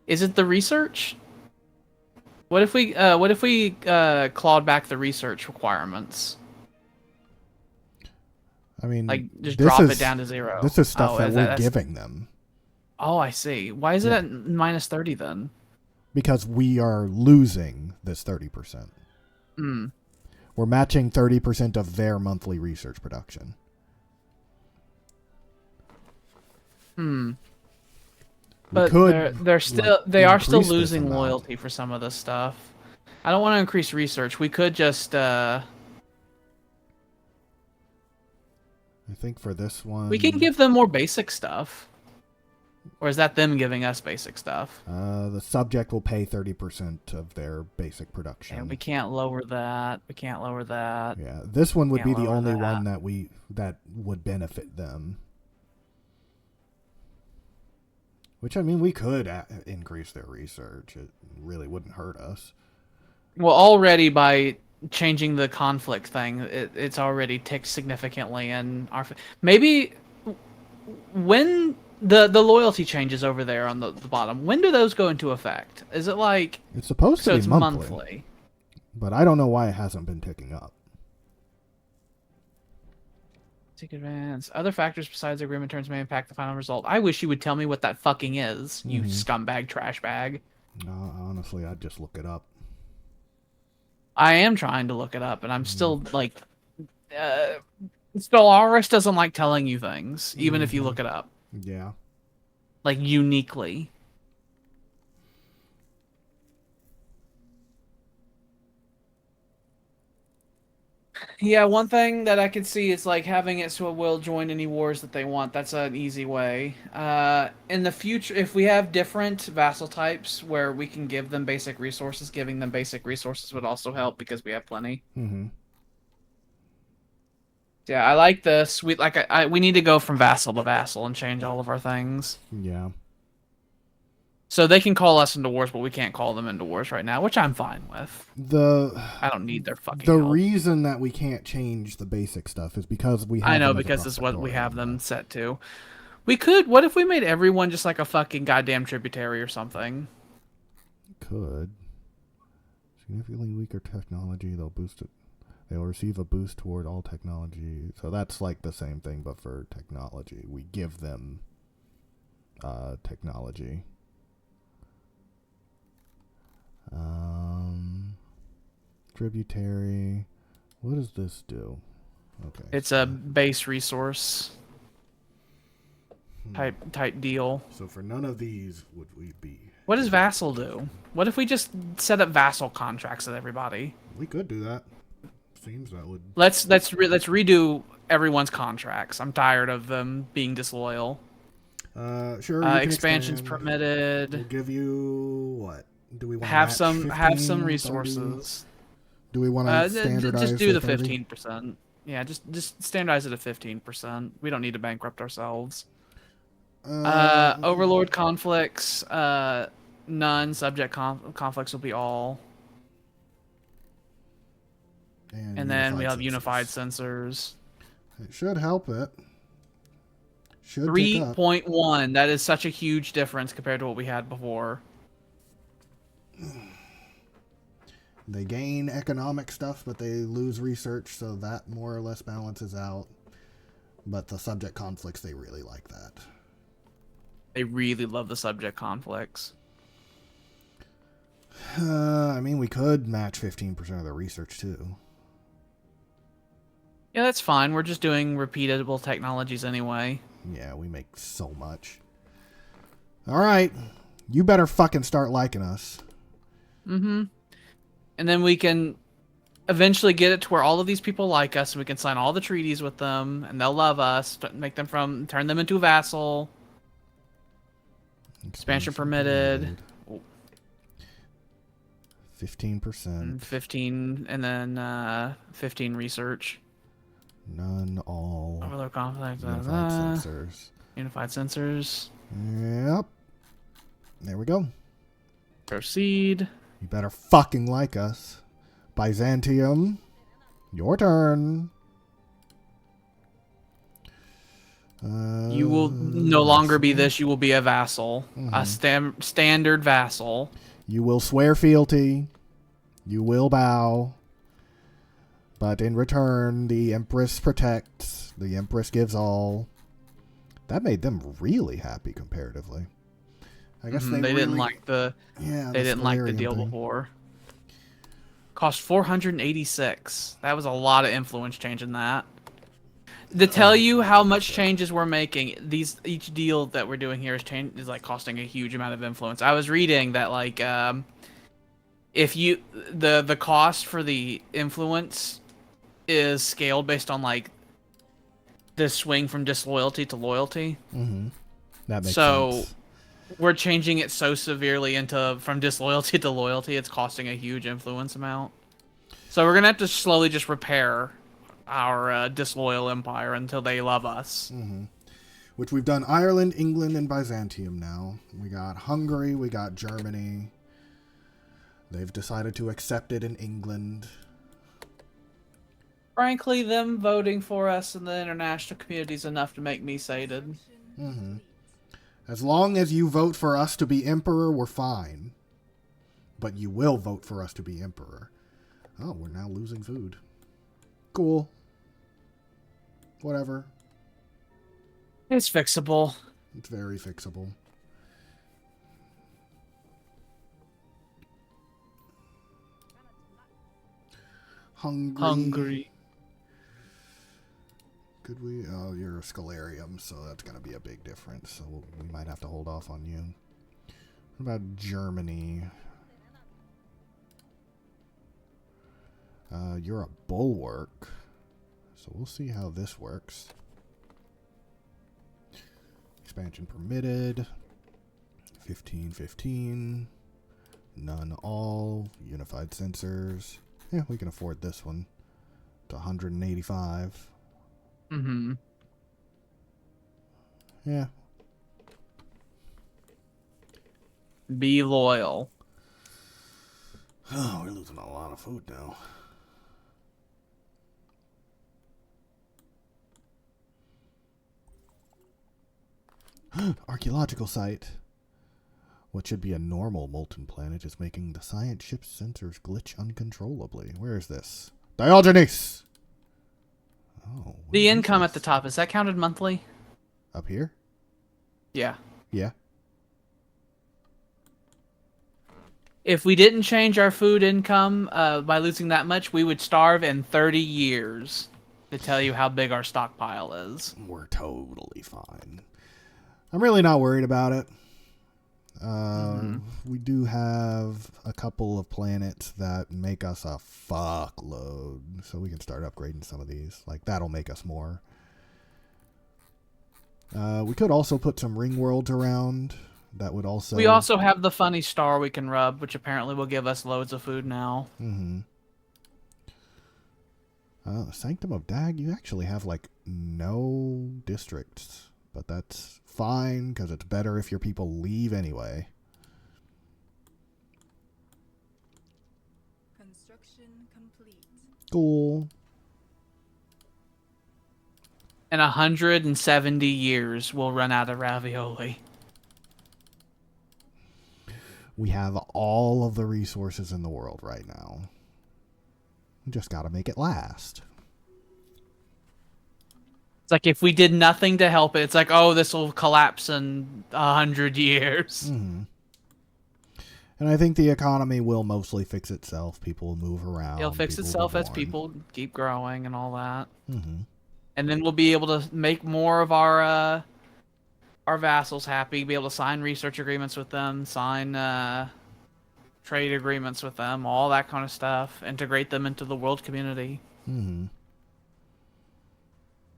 Is it the research? What if we clawed back the research requirements? I mean, like just drop it down to 0. This is stuff that we're giving them. Oh, I see. Why is it at minus 30 then? Because we are losing this 30%. We're matching 30% of their monthly research production. But they're still are still losing loyalty for some of this stuff. I don't want to increase research. We could just I think for this one we can give them more basic stuff. Or is that them giving us basic stuff? The subject will pay 30% of their basic production. And we can't lower that. We can't lower that. Yeah, this one would be the only one that would benefit them. Which, I mean, we could increase their research. It really wouldn't hurt us. Well, already by changing the conflict thing, it's already ticked significantly in our... Maybe when the loyalty changes over there on the bottom, when do those go into effect? Is it like... It's supposed to be monthly. monthly. But I don't know why it hasn't been ticking up. Take advance. Other factors besides agreement terms may impact the final result. I wish you would tell me what that fucking is, you scumbag trash bag. Honestly, I'd just look it up. I am trying to look it up, and I'm still, like... Stellaris doesn't like telling you things, even if you look it up. Yeah. Like, uniquely. Yeah, one thing that I could see is like having it so it will join any wars that they want. That's an easy way. In the future, if we have different vassal types where we can give them basic resources, giving them basic resources would also help because we have plenty. Yeah, I like this. We need to go from vassal to vassal and change all of our things. Yeah. So they can call us into wars, but we can't call them into wars right now, which I'm fine with. I don't need their fucking help. Reason that we can't change the basic stuff is because we have I know, because this is what we have them set to. We could... What if we made everyone just like a fucking goddamn tributary or something? Could. Significantly weaker technology, they'll boost it. They'll receive a boost toward all technology. So that's like the same thing, but for technology. We give them technology. Tributary. What does this do? Okay. It's a base resource type deal. So for none of these would we be... What does vassal do? What if we just set up vassal contracts with everybody? We could do that. Seems that would... Let's redo everyone's contracts. I'm tired of them being disloyal. Sure. Expansions permitted. We'll give you what? Do we want to have some resources? 30? Do we want to standardize? Just do the 15%. Yeah, just standardize it at 15%. We don't need to bankrupt ourselves. Overlord conflicts, none. Subject conflicts will be all. And then we have unified sensors. It should help it. 3.1. That is such a huge difference compared to what we had before. They gain economic stuff, but they lose research, so that more or less balances out. But the subject conflicts, they really like that. They really love the subject conflicts. I mean, we could match 15% of the research, too. Yeah, that's fine. We're just doing repeatable technologies anyway. Yeah, we make so much. Alright. You better fucking start liking us. And then we can... eventually get it to where all of these people like us, and we can sign all the treaties with them, and they'll love us, turn them into a vassal. Expansion permitted. 15%. 15, and then 15 research. None, all. Overload conflict. Unified sensors. Unified sensors. Yep. There we go. Proceed. You better fucking like us. Byzantium. Your turn. You will no longer be this. You will be a vassal. A standard vassal. You will swear fealty. You will bow. But in return, the Empress protects. The Empress gives all. That made them really happy comparatively. I guess they didn't like the deal thing. before. Cost 486. That was a lot of influence changing that. To tell you how much changes we're making, each deal that we're doing here is like costing a huge amount of influence. I was reading that like if you the cost for the influence is scaled based on like the swing from disloyalty to loyalty. That makes sense. We're changing it so severely into from disloyalty to loyalty, it's costing a huge influence amount. So we're gonna have to slowly just repair our disloyal empire until they love us. Which we've done Ireland, England, and Byzantium now. We got Hungary, we got Germany. They've decided to accept it in England. Frankly, them voting for us in the international community is enough to make me sated. As long as you vote for us to be emperor, we're fine. But you will vote for us to be emperor. Oh, we're now losing food. Cool. Whatever. It's fixable. It's very fixable. Hungry. Could we? Oh, you're a Scholarium, so that's going to be a big difference. So we might have to hold off on you. What about Germany? You're a bulwark. So we'll see how this works. Expansion permitted. 15. None all. Unified sensors. Yeah, we can afford this one. To 185. Yeah. Be loyal. Oh, we're losing a lot of food now. Archaeological site. What should be a normal molten planet is making the science ship's sensors glitch uncontrollably. Where is this? Diogenes! Oh. The income at the top, is that counted monthly? Up here? Yeah. Yeah. If we didn't change our food income by losing that much, we would starve in 30 years. To tell you how big our stockpile is. We're totally fine. I'm really not worried about it. We do have a couple of planets that make us a fuckload, so we can start upgrading some of these. Like, that'll make us more. We could also put some ring worlds around. That would also... We also have the funny star we can rub, which apparently will give us loads of food now. Sanctum of Dag, you actually have, like, no districts. But that's fine, because it's better if your people leave anyway. Construction complete. Cool. In 170 years, we'll run out of ravioli. We have all of the resources in the world right now. We just gotta make it last. It's like if we did nothing to help it, it's like, oh, this will collapse in 100 years. And I think the economy will mostly fix itself. People will move around. It'll fix itself as people keep growing and all that. And then we'll be able to make more of our vassals happy, be able to sign research agreements with them, sign trade agreements with them, all that kind of stuff. Integrate them into the world community. Mm-hmm.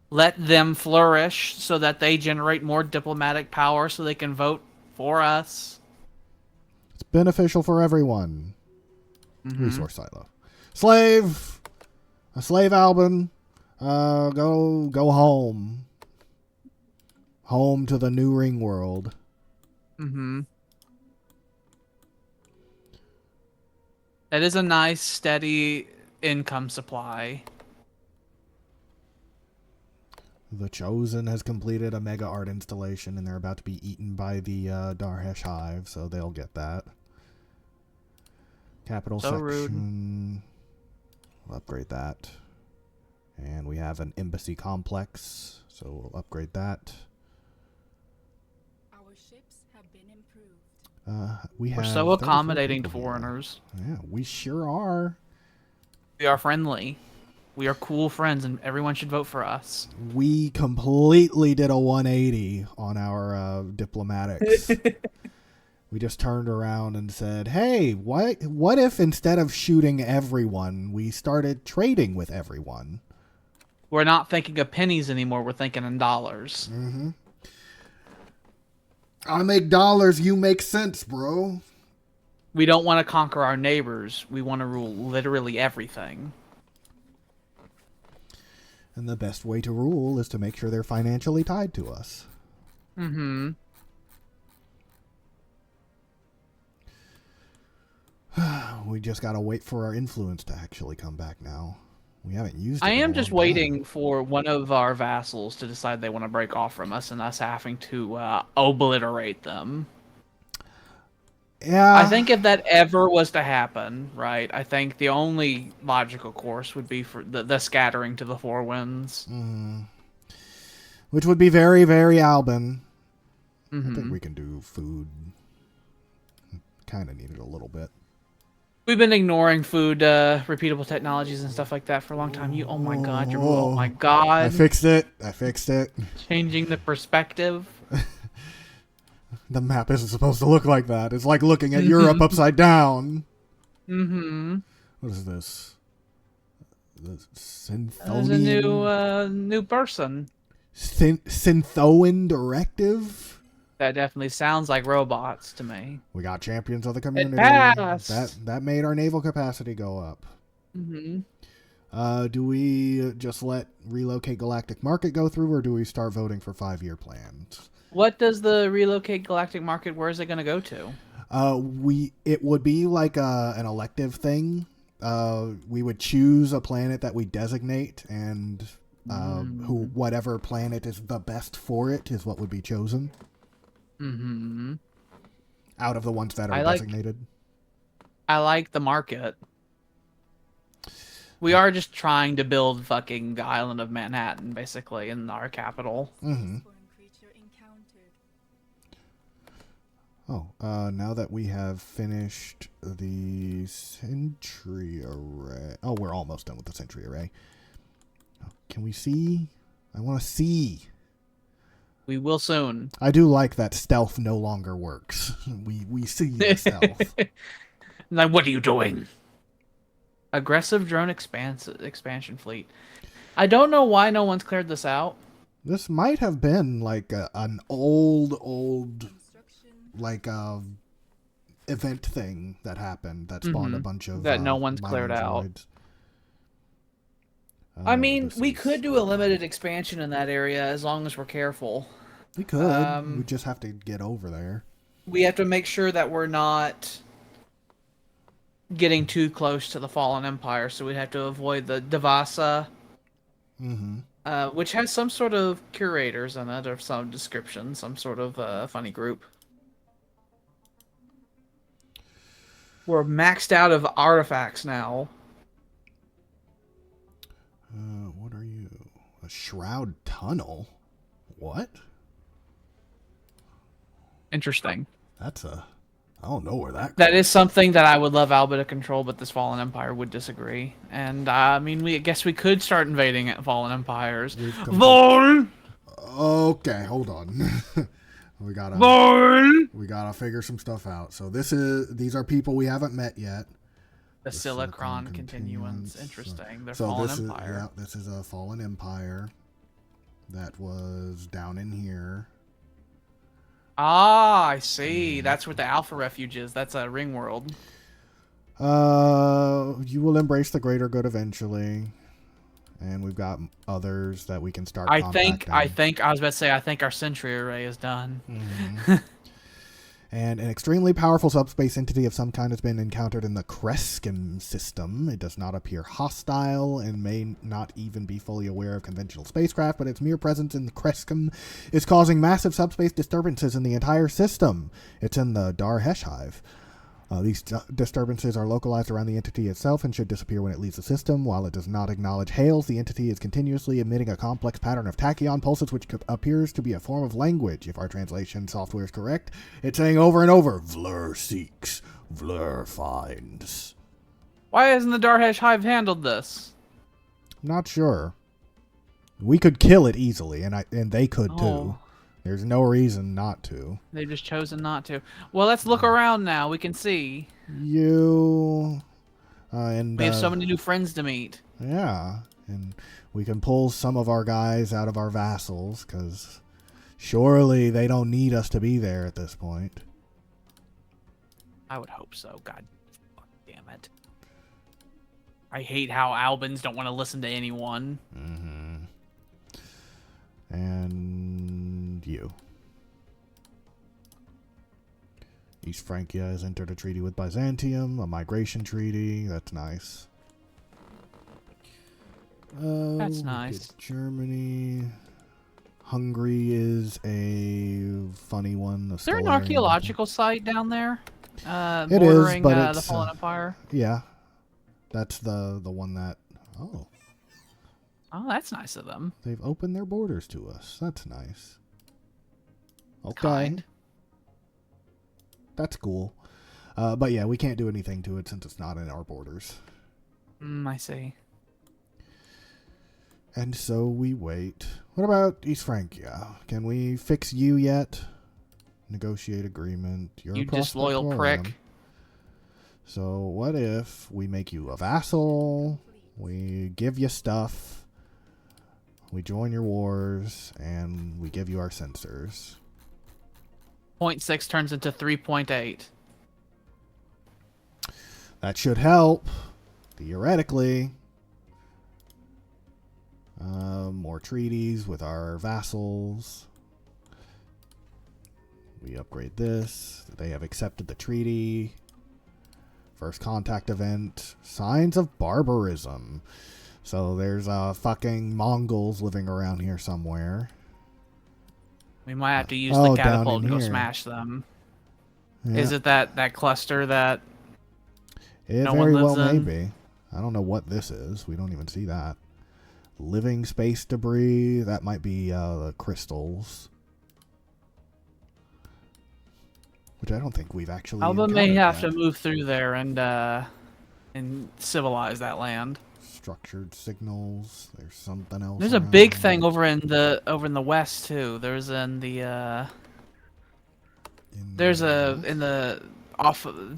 Let them flourish so that they generate more diplomatic power so they can vote for us. It's beneficial for everyone. Mm-hmm. Resource silo. Slave! A slave Alban. Go home. Home to the new ring world. Mm-hmm. That is a nice, steady income supply. The Chosen has completed a mega art installation, and they're about to be eaten by the Darhesh Hive, so they'll get that. Capital so section. Rude. We'll upgrade that. And we have an embassy complex, so we'll upgrade that. Our ships have been improved. We're so accommodating to foreigners. Yeah, we sure are. We are friendly. We are cool friends, and everyone should vote for us. We completely did a 180 on our diplomatics. We just turned around and said, hey, what if instead of shooting everyone, we started trading with everyone? We're not thinking of pennies anymore. We're thinking in dollars. Mm-hmm. I make dollars, you make sense, bro. We don't want to conquer our neighbors. We want to rule literally everything. And the best way to rule is to make sure they're financially tied to us. Mm-hmm. We just gotta wait for our influence to actually come back now. We haven't used it. I in a am just long waiting time. for one of our vassals to decide they want to break off from us and us having to obliterate them. Yeah. I think if that ever was to happen, right, I think the only logical course would be for the scattering to the four winds. Mm. Which would be very, very Alban. Mm-hmm. I think we can do food. Kind of need it a little bit. We've been ignoring food, repeatable technologies and stuff like that for a long time. Oh my god, oh my god. I fixed it. Changing the perspective. The map isn't supposed to look like that. It's like looking at Europe upside down. Mm-hmm. What is this? The There's a new person. Synthoan directive? That definitely sounds like robots to me. We got champions of the community. That made our naval capacity go up. Mm-hmm. Do we just let Relocate Galactic Market go through, or do we start voting for 5-year plans? What does the Relocate Galactic Market, where is it going to go to? It would be like an elective thing. We would choose a planet that we designate, and whatever planet is the best for it is what would be chosen. Mm-hmm. Out of the ones that are designated. I like the market. We are just trying to build fucking the island of Manhattan, basically, in our capital. Mm-hmm. Oh, now that we have finished the sentry array... Oh, we're almost done with the sentry array. Can we see? I want to see. We will soon. I do like that stealth no longer works. We see the stealth. Like, what are you doing? Aggressive drone expansion fleet. I don't know why no one's cleared this out. This might have been like an old like event thing that happened that spawned a bunch of that no one's cleared out. Droids. I mean, we could do a limited expansion in that area as long as we're careful. We could. We just have to get over there. We have to make sure that we're not getting too close to the Fallen Empire, so we'd have to avoid the Devasa, which has some sort of curators in it, or some description, some sort of funny group. We're maxed out of artifacts now. What are you? A shroud tunnel? What? Interesting. That's a... I don't know where that That is something that I would love Alba to control, but this Fallen Empire would disagree. And, I mean, I guess we could start invading Fallen Empires. Okay, hold on. We gotta figure some stuff out. So these are people we haven't met yet. The Silicon continuance. Interesting. They're so fallen this empire. This is a fallen empire that was down in here. Ah, I see. That's where the Alpha Refuge is. That's a ring world. You will embrace the greater good eventually. And we've got others that we can start contacting. I was about to say, I think our Sentry Array is done. Mm-hmm. And an extremely powerful subspace entity of some kind has been encountered in the Kreskim system. It does not appear hostile and may not even be fully aware of conventional spacecraft, but its mere presence in the Kreskim is causing massive subspace disturbances in the entire system. It's in the Dar-Hesh Hive. These disturbances are localized around the entity itself and should disappear when it leaves the system. While it does not acknowledge hails, the entity is continuously emitting a complex pattern of tachyon pulses, which appears to be a form of language. If our translation software is correct, it's saying over and over, Vlur seeks, Vlur finds. Why hasn't the Dar-Hesh Hive handled this? Not sure. We could kill it easily, and they could too. There's no reason not to. They've just chosen not to. Well, let's look around now. We can see. And we have so many new friends to meet. Yeah, and we can pull some of our guys out of our vassals, because surely they don't need us to be there at this point. I would hope so. God damn it. I hate how Albans don't want to listen to anyone. Mm-hmm. And you. East Francia has entered a treaty with Byzantium, a migration treaty. That's nice. That's nice. Germany. Hungary is a funny one. Is there an archaeological site down there? It is, but the Fallen Empire? Yeah. That's the one that... Oh. Oh, that's nice of them. They've opened their borders to us. That's nice. Okay. Kind. That's cool. But yeah, we can't do anything to it since it's not in our borders. I see. And so we wait. What about East Francia? Can we fix you yet? Negotiate agreement. You're you disloyal prick. So what if we make you a vassal? We give you stuff. We join your wars, and we give you our sensors. 0.6 turns into 3.8. That should help, theoretically. More treaties with our vassals. We upgrade this. They have accepted the treaty. First contact event. Signs of barbarism. So there's fucking Mongols living around here somewhere. We might have to use the catapult and go smash them. Yeah. Is it that cluster that no one lives in? Maybe. I don't know what this is. We don't even see that. Living space debris. That might be the crystals. Which I don't think we've actually Alba may have to move through there and civilize that land. Structured signals. There's something else. There's a big thing over in the west too. There's in the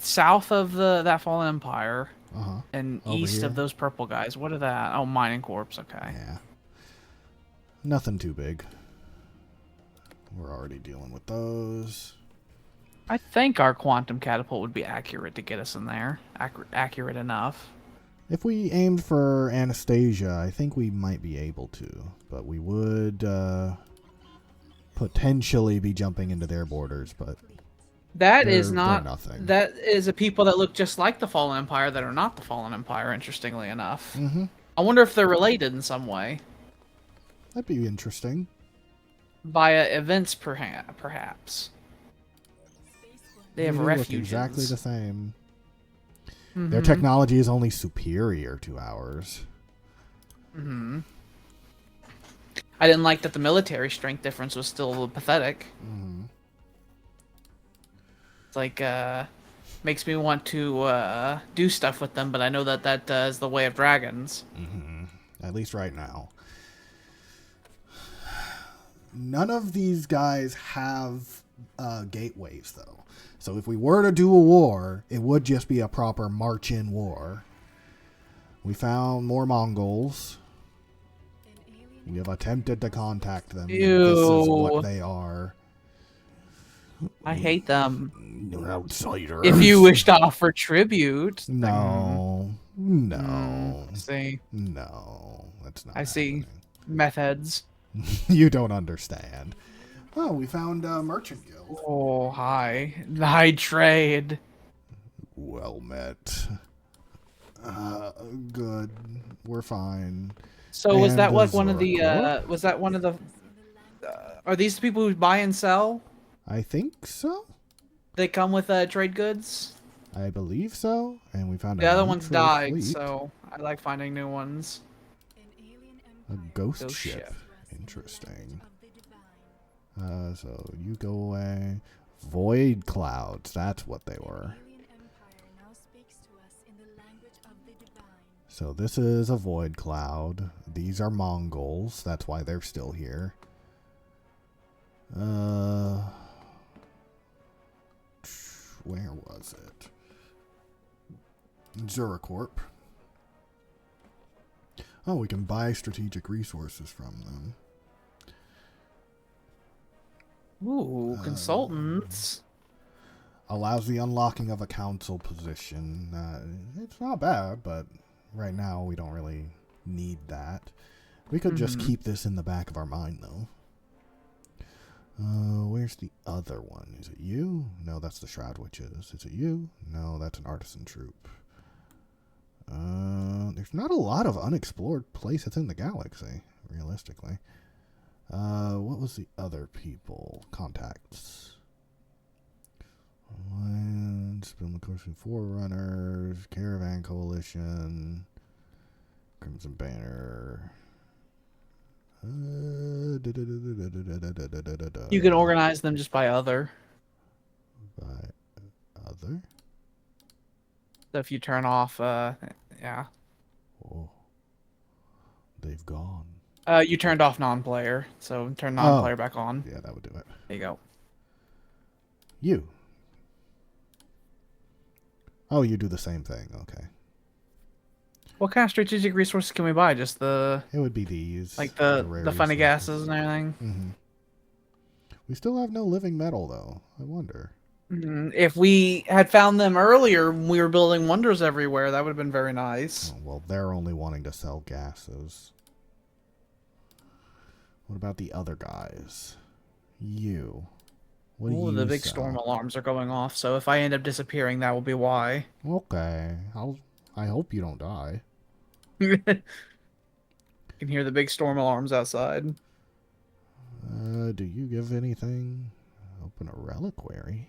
south of that fallen empire, and over east here? Of those purple guys. What are that? Oh, mining corps. Okay. Yeah. Nothing too big. We're already dealing with those. I think our quantum catapult would be accurate to get us in there. Accurate enough. If we aimed for Anastasia, I think we might be able to, but we would potentially be jumping into their borders, but that is not nothing. That is a people that look just like the Fallen Empire that are not the Fallen Empire, interestingly enough. Mm-hmm. I wonder if they're related in some way. That'd be interesting. Via events, perhaps. They have refuges. Exactly the same. Mm-hmm. Their technology is only superior to ours. Mm-hmm. I didn't like that the military strength difference was still pathetic. Mm-hmm. It's like, makes me want to do stuff with them, but I know that is the way of dragons. Mm-hmm. At least right now. none of these guys have gateways, though. So if we were to do a war, it would just be a proper march-in war. We found more Mongols. We have attempted to contact them. Ew. This is what they are. I hate them. You're outsiders. If you wish to offer tribute. No. No. See. No. That's not I see. happening. Meth heads. You don't understand. Oh, we found a merchant guild. Oh, hi. High trade. Well met. Good. We're fine. So was And that like the one of the, Zoracorp? was that one of the, are these the people who buy and sell? I think so. They come with trade goods? I believe so. And we found The a other ones neutral died, fleet. so I like finding new ones. A ghost Ghost ship. ship. Interesting. So you go away. Void clouds. That's what they were. So this is a void cloud. These are Mongols. That's why they're still here. Where was it? Zoracorp. Oh, we can buy strategic resources from them. Ooh, consultants. Allows the unlocking of a council position. It's not bad, but right now we don't really need that. We could just keep this in the back of our mind, though. Where's the other one? Is it you? No, that's the Shroud Witches. Is it you? No, that's an artisan troop. There's not a lot of unexplored places in the galaxy, realistically. What was the other people? Contacts. Alliance, Bill McCoy, Forerunners, Caravan Coalition, Crimson Banner. You can organize them just by other. By other? So if you turn off, yeah. Oh, they've gone. You turned off non-player, so turn non-player back on. Yeah, that would do it. There you go. You. Oh, you do the same thing. Okay. What kind of strategic resources can we buy? Just the... It would be these. Like the rare funny resources. gases and everything? Mm-hmm. We still have no living metal, though. I wonder. If we had found them earlier when we were building wonders everywhere, that would have been very nice. Oh, well, they're only wanting to sell gases. What about the other guys? You. What do Oh, you the big sell? storm alarms are going off, so if I end up disappearing, that will be why. Okay. I hope you don't die. You can hear the big storm alarms outside. Do you give anything? Open a reliquary.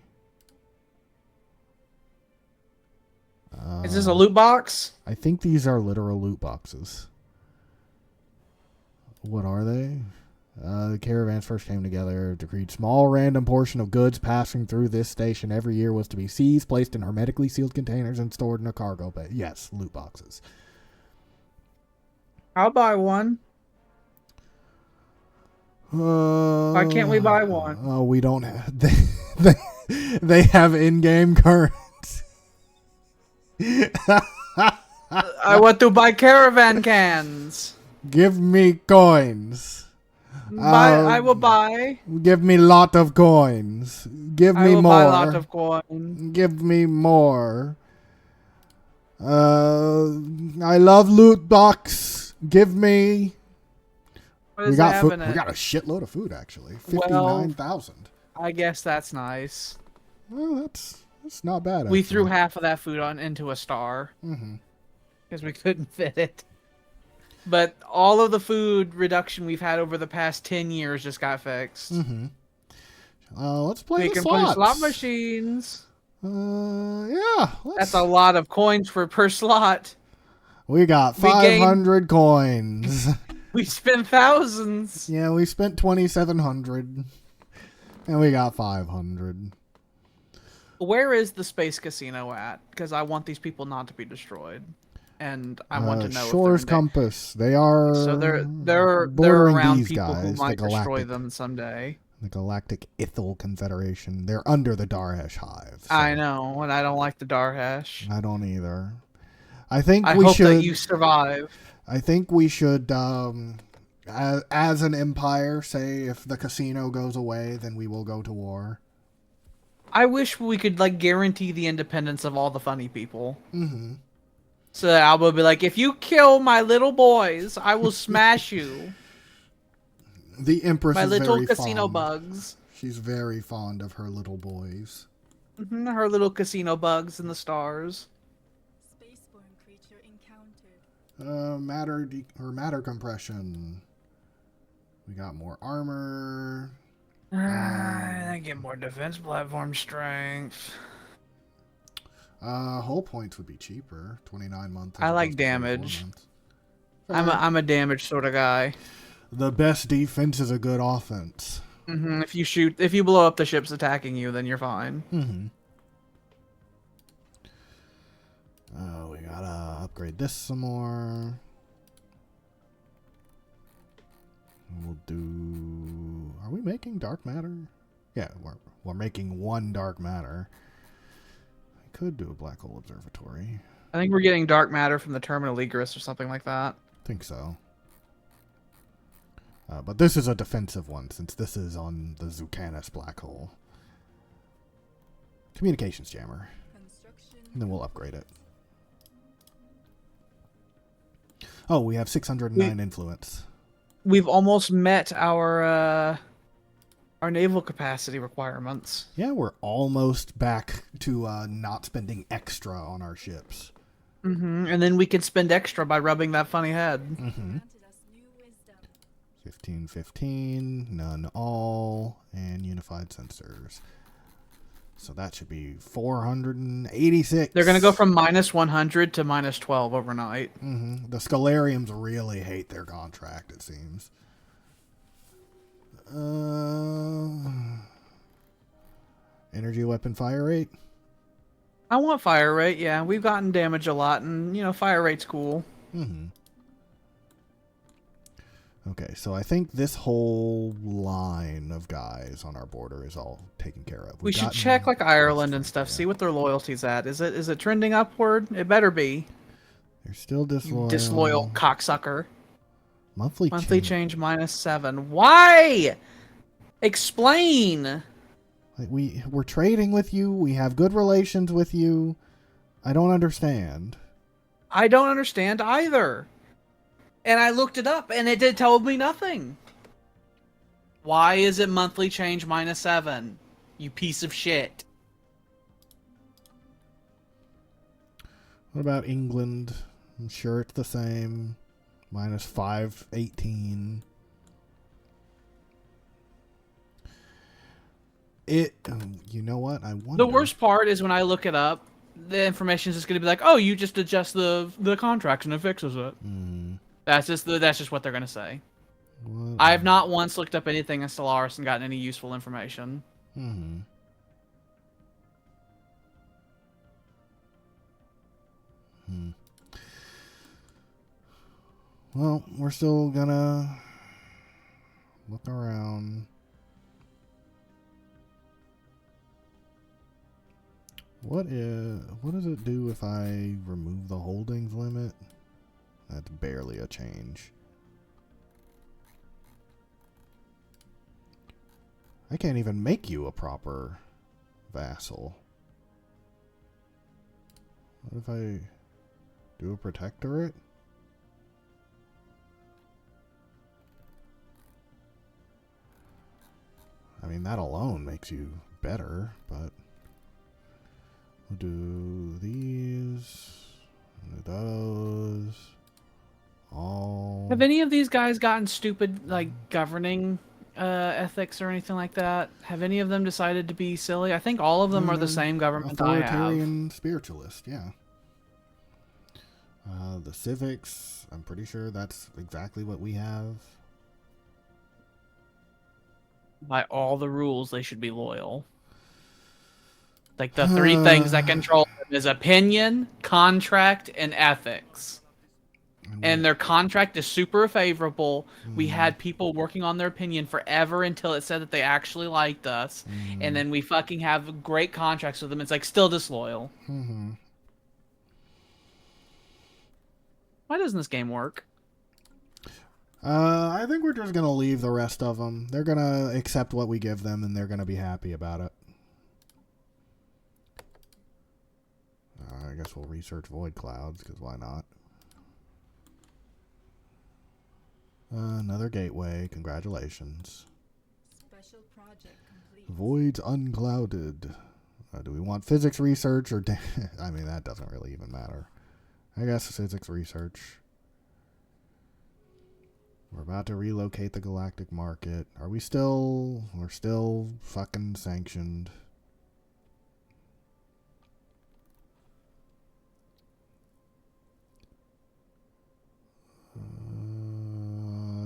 Is this a loot box? I think these are literal loot boxes. What are they? The caravans first came together, decreed small random portion of goods passing through this station every year was to be seized, placed in hermetically sealed containers, and stored in a cargo bay. Yes, loot boxes. I'll buy one. Why can't we buy one? Oh, we don't have... They have in-game currency. I want to buy caravan cans. Give me coins. I will buy. Give me lot of coins. Give me I will more. buy a lot of coins. Give me more. I love loot box. Give me. What We does it got have food. in We it? got a shitload of food actually. Well, 59,000. I guess that's nice. Well, that's not bad. We actually. threw half of that food into a star because we couldn't fit it. But all of the food reduction we've had over the past 10 years just got fixed. Let's play We the can slots. play slot machines. Yeah. That's a lot of coins per slot. We got We gained- 500 coins. We spent thousands. Yeah, we spent 2,700. And we got 500. Where is the space casino at? Because I want these people not to be destroyed. and I want to know Shores if Compass. They are so they're bordering around these people who guys, might destroy them someday. The Galactic Ithil Confederation. They're under the Darhesh Hive. So I know, and I don't like the Darhesh. I don't either. I think I we hope should. that you survive. I think we should, as an empire, say if the casino goes away, then we will go to war. I wish we could like guarantee the independence of all the funny people. Mm-hmm. So that Alba would be like, if you kill my little boys, I will smash you. The Empress my is little very casino fond. bugs. She's very fond of her little boys. Mm-hmm, her little casino bugs in the stars. Spaceborne creature encountered. Matter compression. We got more armor. I get more defense platform strength. Hull points would be cheaper. 29 months. I like damage. I'm a damage sort of guy. The best defense is a good offense. Mm-hmm. If you blow up the ships attacking you, then you're fine. Mm-hmm. We gotta upgrade this some more. We'll do. Are we making dark matter? Yeah, we're making one dark matter. I could do a black hole observatory. I think we're getting dark matter from the Terminal Egress or something like that. I think so. But this is a defensive one, since this is on the Zucanis black hole. Communications jammer. And then we'll upgrade it. Oh, we have 609 influence. We've almost met our naval capacity requirements. Yeah, we're almost back to not spending extra on our ships. Mm-hmm. And then we can spend extra by rubbing that funny head. Mm-hmm. 15, none all, and unified sensors. So that should be 486. They're going to go from -100 to -12 overnight. Mm-hmm. The Scalariums really hate their contract, it seems. Energy weapon fire rate? I want fire rate, yeah. We've gotten damage a lot, and, fire rate's cool. Mm-hmm. Okay, so I think this whole line of guys on our border is all taken care of. We should check like Ireland and stuff, see what their loyalty's at. Is it trending upward? It better be. They're still disloyal. You disloyal cocksucker. Monthly change -7. Why? Explain. Like we're trading with you. We have good relations with you. I don't understand. I don't understand either. And I looked it up, and it told me nothing. Why is it monthly change -7? You piece of shit. What about England? I'm sure it's the same. -518. You know what? I wonder. The worst part is when I look it up, the information is just going to be like, "Oh, you just adjust the contract and it fixes it." Mm. That's just what they're going to say. What? I have not once looked up anything in Stellaris and gotten any useful information. Mm-hmm. Well, we're still gonna look around. What does it do if I remove the holdings limit? That's barely a change. I can't even make you a proper vassal. What if I do a protectorate? I mean, that alone makes you better, but we'll do these, do those, all. Have any of these guys gotten stupid, like, governing ethics or anything like that? Have any of them decided to be silly? I think all of them are the same government I have. Authoritarian spiritualist, yeah. The civics, I'm pretty sure that's exactly what we have. By all the rules, they should be loyal. Like the three things that control them is opinion, contract, and ethics. And their contract is super favorable. We had people working on their opinion forever until it said that they actually liked us. And then we fucking have great contracts with them. It's like still disloyal. Why doesn't this game work? I think we're just going to leave the rest of them. They're going to accept what we give them, and they're going to be happy about it. I guess we'll research void clouds, because why not? Another gateway. Congratulations. Special project complete. Voids unclouded. Do we want physics research or... I mean, that doesn't really even matter. I guess physics research. We're about to relocate the galactic market. Are we still... We're still fucking sanctioned.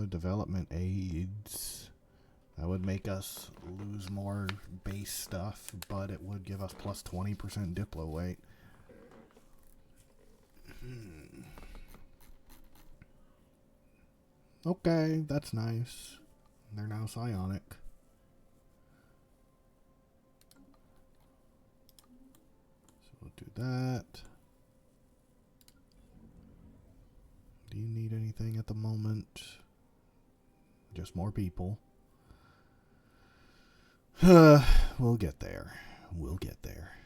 Development aids. That would make us lose more base stuff, but it would give us plus 20% diplo weight. Okay, that's nice. They're now psionic. So we'll do that. Do you need anything at the moment? Just more people. We'll get there. We'll get there.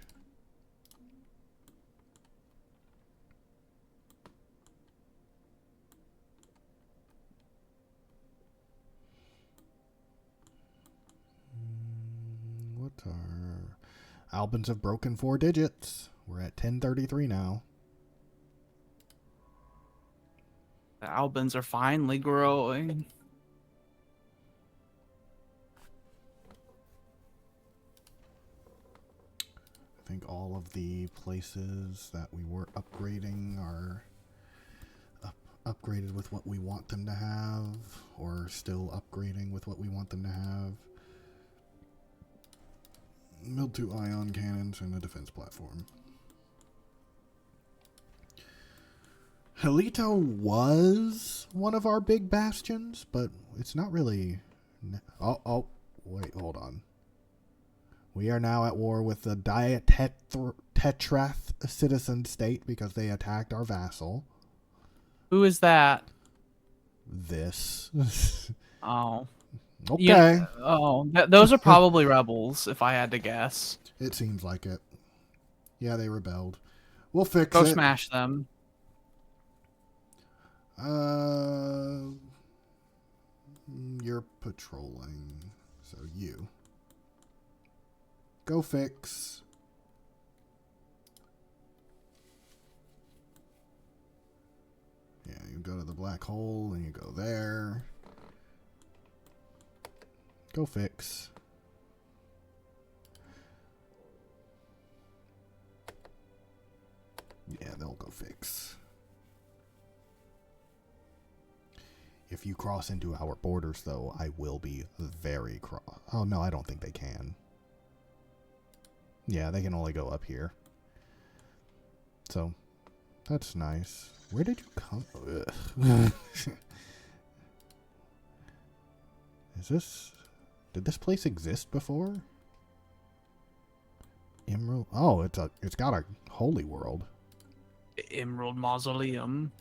What are... Albans have broken 4 digits. We're at 1033 now. The Albans are finally growing. I think all of the places that we were upgrading are upgraded with what we want them to have, or still upgrading with what we want them to have. Mill-2 ion cannons and a defense platform. Helito was one of our big bastions, but it's not really... Oh, wait, hold on. We are now at war with the Tetrath citizen state because they attacked our vassal. Who is that? This. Oh. Okay. Those are probably rebels, if I had to guess. It seems like it. Yeah, they rebelled. We'll fix Go it. smash them. You're patrolling, so you. Go fix. Yeah, you go to the black hole and you go there. Go fix. Yeah, they'll go fix. If you cross into our borders, though, I will be very cross. Oh, no, I don't think they can. Yeah, they can only go up here. So, that's nice. Where did you come? Is this... Did this place exist before? Emerald? Oh, it's got a holy world. Emerald Mausoleum.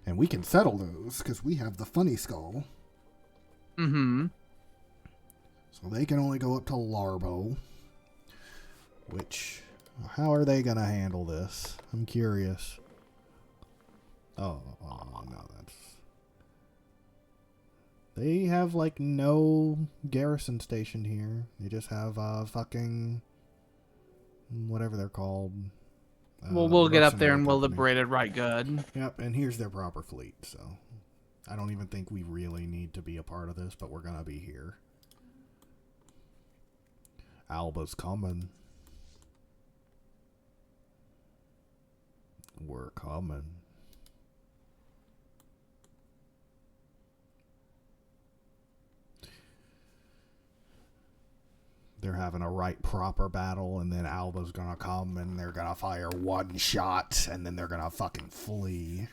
And we can settle those, because we have the funny skull. Mm-hmm. So they can only go up to Larbo. Which, how are they going to handle this? I'm curious. Oh, no, that's... They have, like, no garrison station here. They just have, fucking... whatever they're called. Well, we'll get up there and we'll liberate it right good. Yep, and here's their proper fleet, so... I don't even think we really need to be a part of this, but we're going to be here. Alba's coming. We're coming. They're having a right proper battle, and then Alba's gonna come, and they're gonna fire one shot, and then they're gonna fucking flee.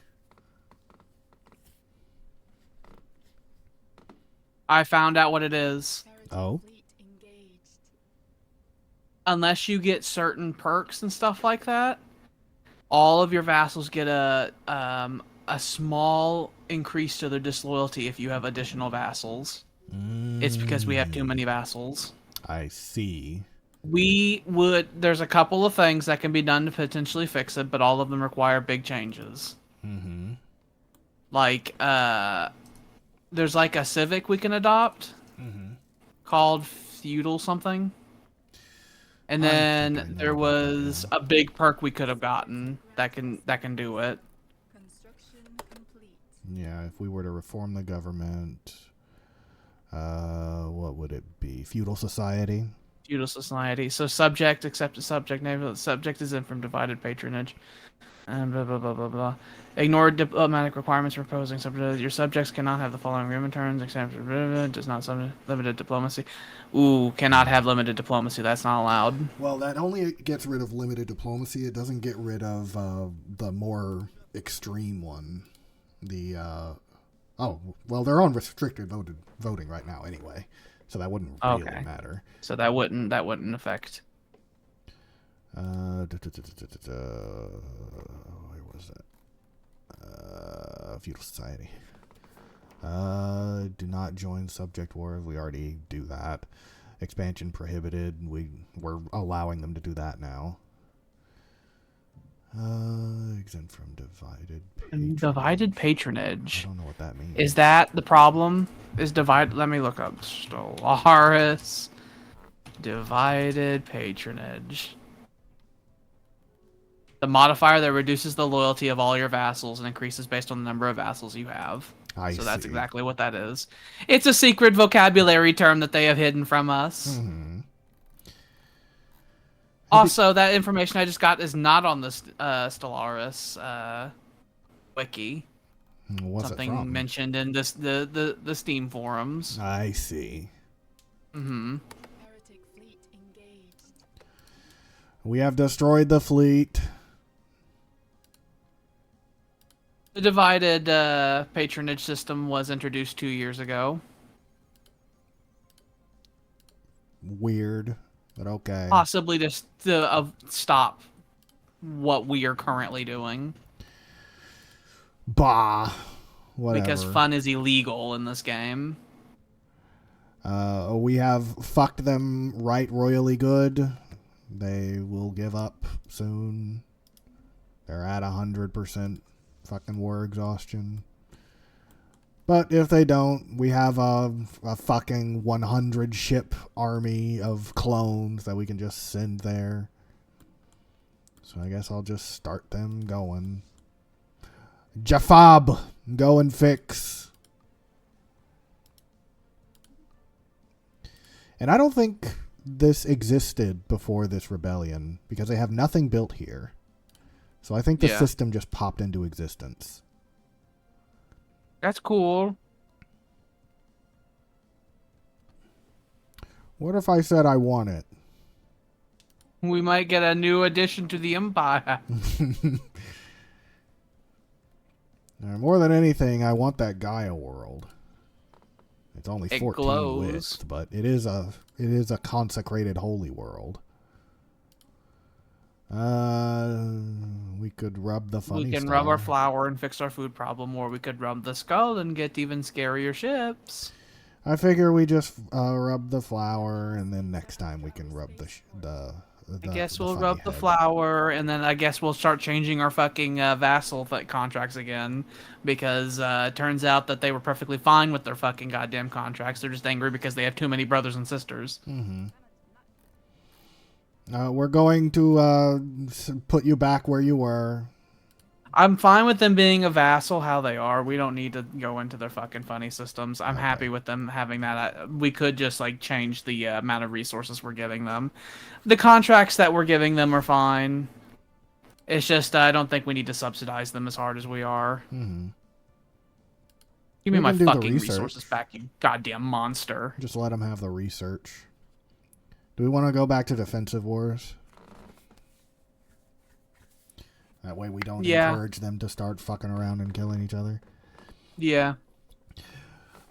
I found out what it is. Oh? Unless you get certain perks and stuff like that, all of your vassals get a small increase to their disloyalty if you have additional vassals. It's because we have too many vassals. I see. There's a couple of things that can be done to potentially fix it, but all of them require big changes. Mm-hmm. Like, there's like a civic we can adopt called feudal something. And then there was a big perk we could have gotten that can do it. Construction complete. Yeah, if we were to reform the government, what would it be? Feudal society? Feudal society. So subject, accept a subject name. Subject is in from divided patronage. And blah, blah, blah, blah, blah. Ignore diplomatic requirements for opposing subjects. Your subjects cannot have the following agreement terms, except does not limited diplomacy. Ooh, cannot have limited diplomacy. That's not allowed. Well, that only gets rid of limited diplomacy. It doesn't get rid of the more extreme one. They're on restricted voting right now anyway, so that wouldn't really matter. So that wouldn't affect. Where was it? Feudal society. Do not join subject wars. We already do that. Expansion prohibited. We're allowing them to do that now. Exempt from divided patronage. Divided patronage. I don't know what that means. Is that the problem? Is divided? Let me look up Stellaris. Divided patronage. The modifier that reduces the loyalty of all your vassals and increases based on the number of vassals you have. So that's exactly what that is. It's a secret vocabulary term that they have hidden from us. Mm-hmm. Also, that information I just got is not on the Stellaris wiki. What's Something it from? mentioned in the Steam forums. I see. Mm-hmm. Heretic fleet engaged. We have destroyed the fleet. The divided patronage system was introduced 2 years ago. Weird, but okay. Possibly just to stop what we are currently doing. Bah. Whatever. Because fun is illegal in this game. We have fucked them right royally good. They will give up soon. They're at 100% fucking war exhaustion. But if they don't, we have a fucking 100 ship army of clones that we can just send there. So I guess I'll just start them going. Jafab, go and fix. And I don't think this existed before this rebellion because they have nothing built here. So I think the system just popped into existence. That's cool. What if I said I want it? We might get a new addition to the Empire. More than anything, I want that Gaia world. It's only 14 glows. width, but it is a consecrated holy world. We could rub the funny We can star. rub our flour and fix our food problem, or we could rub the skull and get even scarier ships. I figure we just rub the flour, and then next time we can rub I guess we'll rub the flour, and then I guess we'll start changing our fucking vassal contracts again, because it turns out that they were perfectly fine with their fucking goddamn contracts. They're just angry because they have too many brothers and sisters. Mm-hmm. We're going to put you back where you were. I'm fine with them being a vassal how they are. We don't need to go into their fucking funny systems. I'm happy with them having that. We could just like change the amount of resources we're giving them. The contracts that we're giving them are fine. It's just I don't think we need to subsidize them as hard as we are. Mm-hmm. Give me my fucking resources back, you goddamn monster. Just let them have the research. Do we want to go back to defensive wars? That way we don't encourage them to start fucking around and killing each other. Yeah.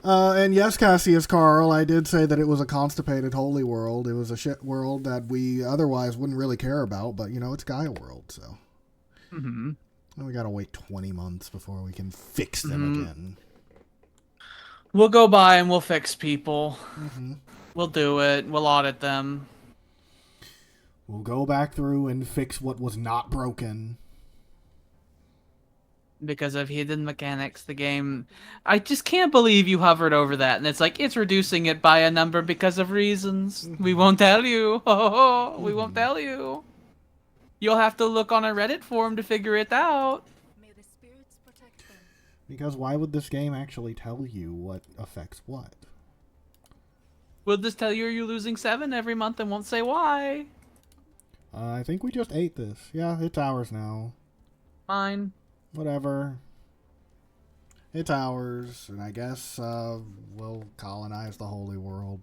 And yes, Cassius Carl, I did say that it was a constipated holy world. It was a shit world that we otherwise wouldn't really care about, but, you know, it's Gaia world, so. Mm-hmm. We gotta wait 20 months before we can fix them again. We'll go by and we'll fix people. Mm-hmm. We'll do it. We'll audit them. We'll go back through and fix what was not broken. Because of hidden mechanics, the game... I just can't believe you hovered over that. And it's like, it's reducing it by a number because of reasons. We won't tell you. We won't tell you. You'll have to look on a Reddit forum to figure it out. May the spirits protect them. Because why would this game actually tell you what affects what? We'll just tell you you're losing 7 every month and won't say why. I think we just ate this. Yeah, it's ours now. Fine. Whatever. It's ours, and I guess we'll colonize the Holy World.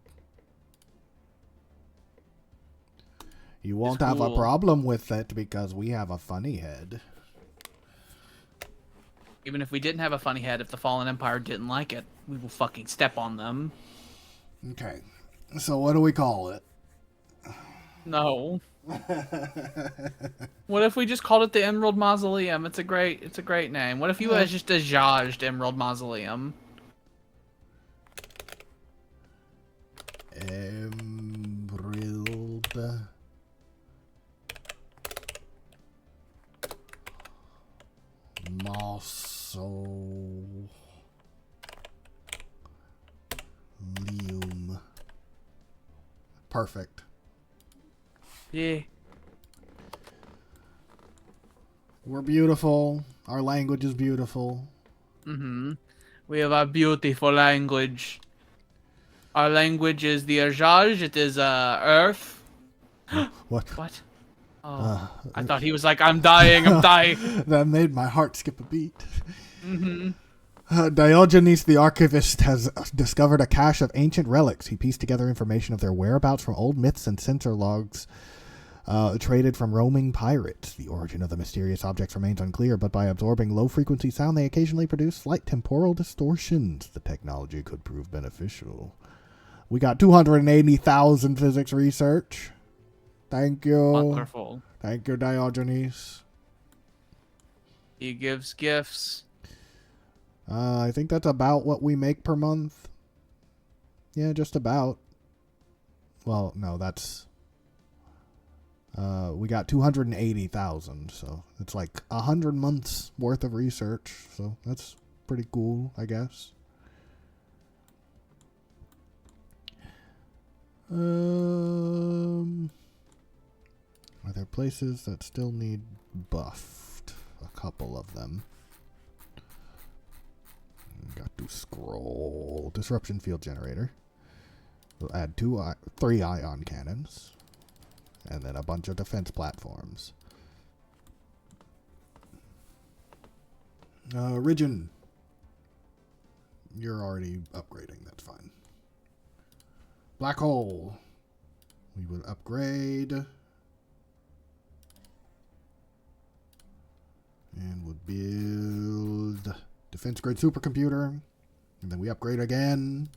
You won't have a problem with it because we have a funny head. Even if we didn't have a funny head, if the Fallen Empire didn't like it, we will fucking step on them. Okay. So what do we call it? No. What if we just called it the Emerald Mausoleum? It's a great name. What if you was just a Jajed Emerald Mausoleum? Emerald Mausoleum. Perfect. Yeah. We're beautiful. Our language is beautiful. Mm-hmm. We have a beautiful language. Our language is the Ajaj. It is Earth. What? What? Oh, I thought he was like, I'm dying, I'm dying. That made my heart skip a beat. Mm-hmm. Diogenes the Archivist has discovered a cache of ancient relics. He pieced together information of their whereabouts from old myths and sensor logs traded from roaming pirates. The origin of the mysterious objects remains unclear, but by absorbing low-frequency sound, they occasionally produce slight temporal distortions. The technology could prove beneficial. We got 280,000 physics research. Thank you. Wonderful. Thank you, Diogenes. He gives gifts. I think that's about what we make per month. Yeah, just about. Well, no, that's... we got 280,000, so it's like 100 months worth of research, so that's pretty cool, I guess. Are there places that still need buffed? A couple of them. Got to scroll. Disruption field generator. We'll add 3 ion cannons. And then a bunch of defense platforms. Ridgeon. You're already upgrading, that's fine. Black hole. We would upgrade. And would build defense grade supercomputer. And then we upgrade again.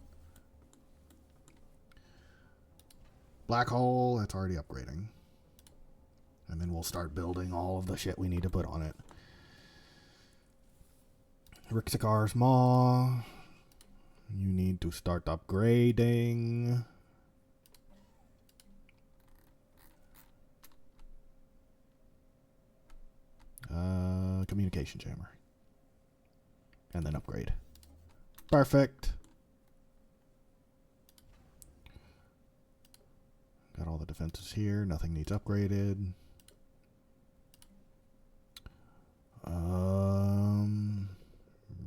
Black hole, that's already upgrading. And then we'll start building all of the shit we need to put on it. Rixicar's Maw. You need to start upgrading. Communication jammer. And then upgrade. Perfect. Got all the defenses here. Nothing needs upgraded.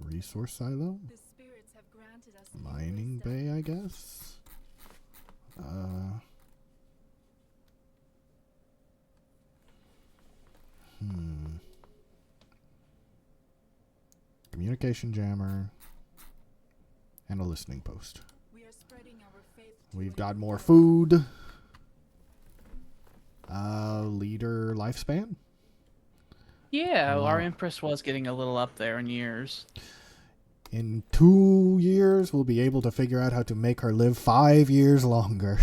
Resource silo? The spirits have granted us Mining bay, I guess. Communication jammer. And a listening post. We are spreading our faith. We've got more food. leader lifespan. Yeah, our Empress was getting a little up there in years. In 2 years, we'll be able to figure out how to make her live 5 years longer.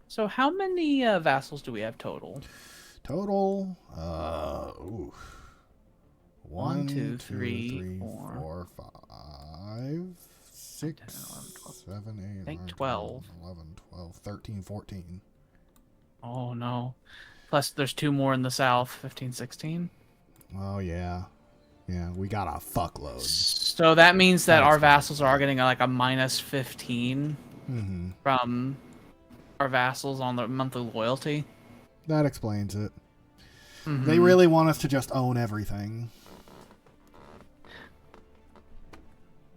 So how many vassals do we have total? Total, 1, 2, 3, 4, 5, 6, 7, 8, I think 9, 12. 11, 12, 13, 14. Oh, no. Plus, there's 2 more in the south, 15, 16. Oh, yeah. Yeah, we got a fuckload. So that means that our vassals are getting like a minus 15 from our vassals on the monthly loyalty. That explains it. They really want us to just own everything.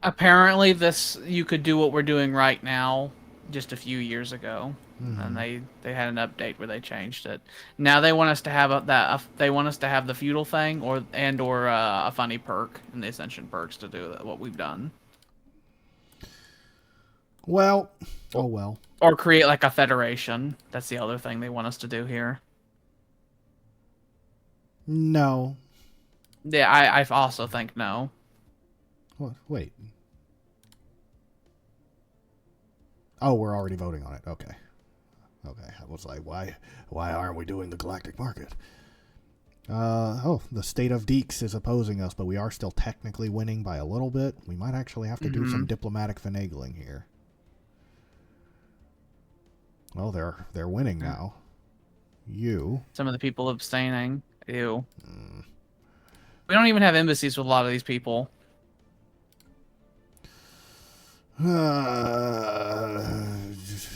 Apparently, you could do what we're doing right now just a few years ago, and they had an update where they changed it. Now they want us to have they want us to have the feudal thing or a funny perk in the Ascension perks to do what we've done. Well, oh well. Or create like a federation. That's the other thing they want us to do here. No. Yeah, I also think no. What? Wait. Oh, we're already voting on it. Okay. I was like, why aren't we doing the galactic market? The state of Deeks is opposing us, but we are still technically winning by a little bit. We might actually have to do some diplomatic finagling here. Well, they're winning now. Some of the people abstaining. Ew. We don't even have embassies with a lot of these people.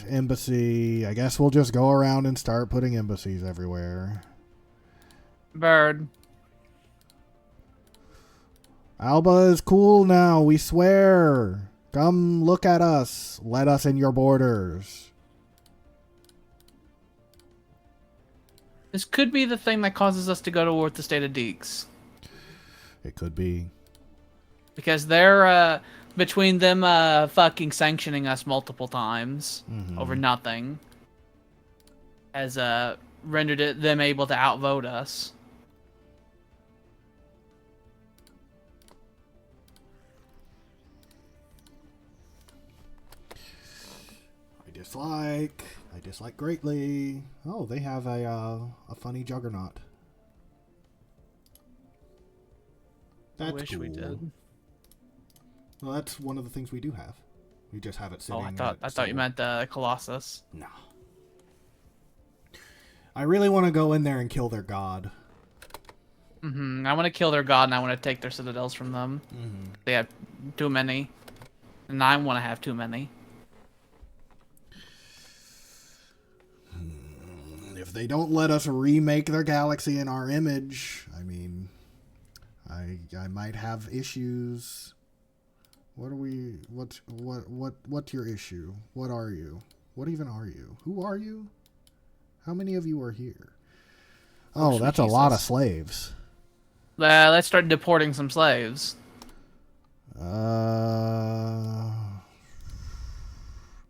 Embassy. I guess we'll just go around and start putting embassies everywhere. Bird. Alba is cool now, we swear. Come look at us. Let us in your borders. This could be the thing that causes us to go to war with the state of Deeks. It could be. Because they're, between them fucking sanctioning us multiple times over nothing, has rendered them able to outvote us. I dislike greatly. Oh, they have a funny juggernaut. That's I wish cool. we did. Well, that's one of the things we do have. We just have it sitting. Oh, I thought you meant Colossus. No. I really want to go in there and kill their god. I want to kill their god and I want to take their citadels from them. They have too many, and I want to have too many. If they don't let us remake their galaxy in our image, I mean, I might have issues. What's your issue? What are you? What even are you? Who are you? How many of you are here? Oh, that's a lot of slaves. Let's start deporting some slaves. I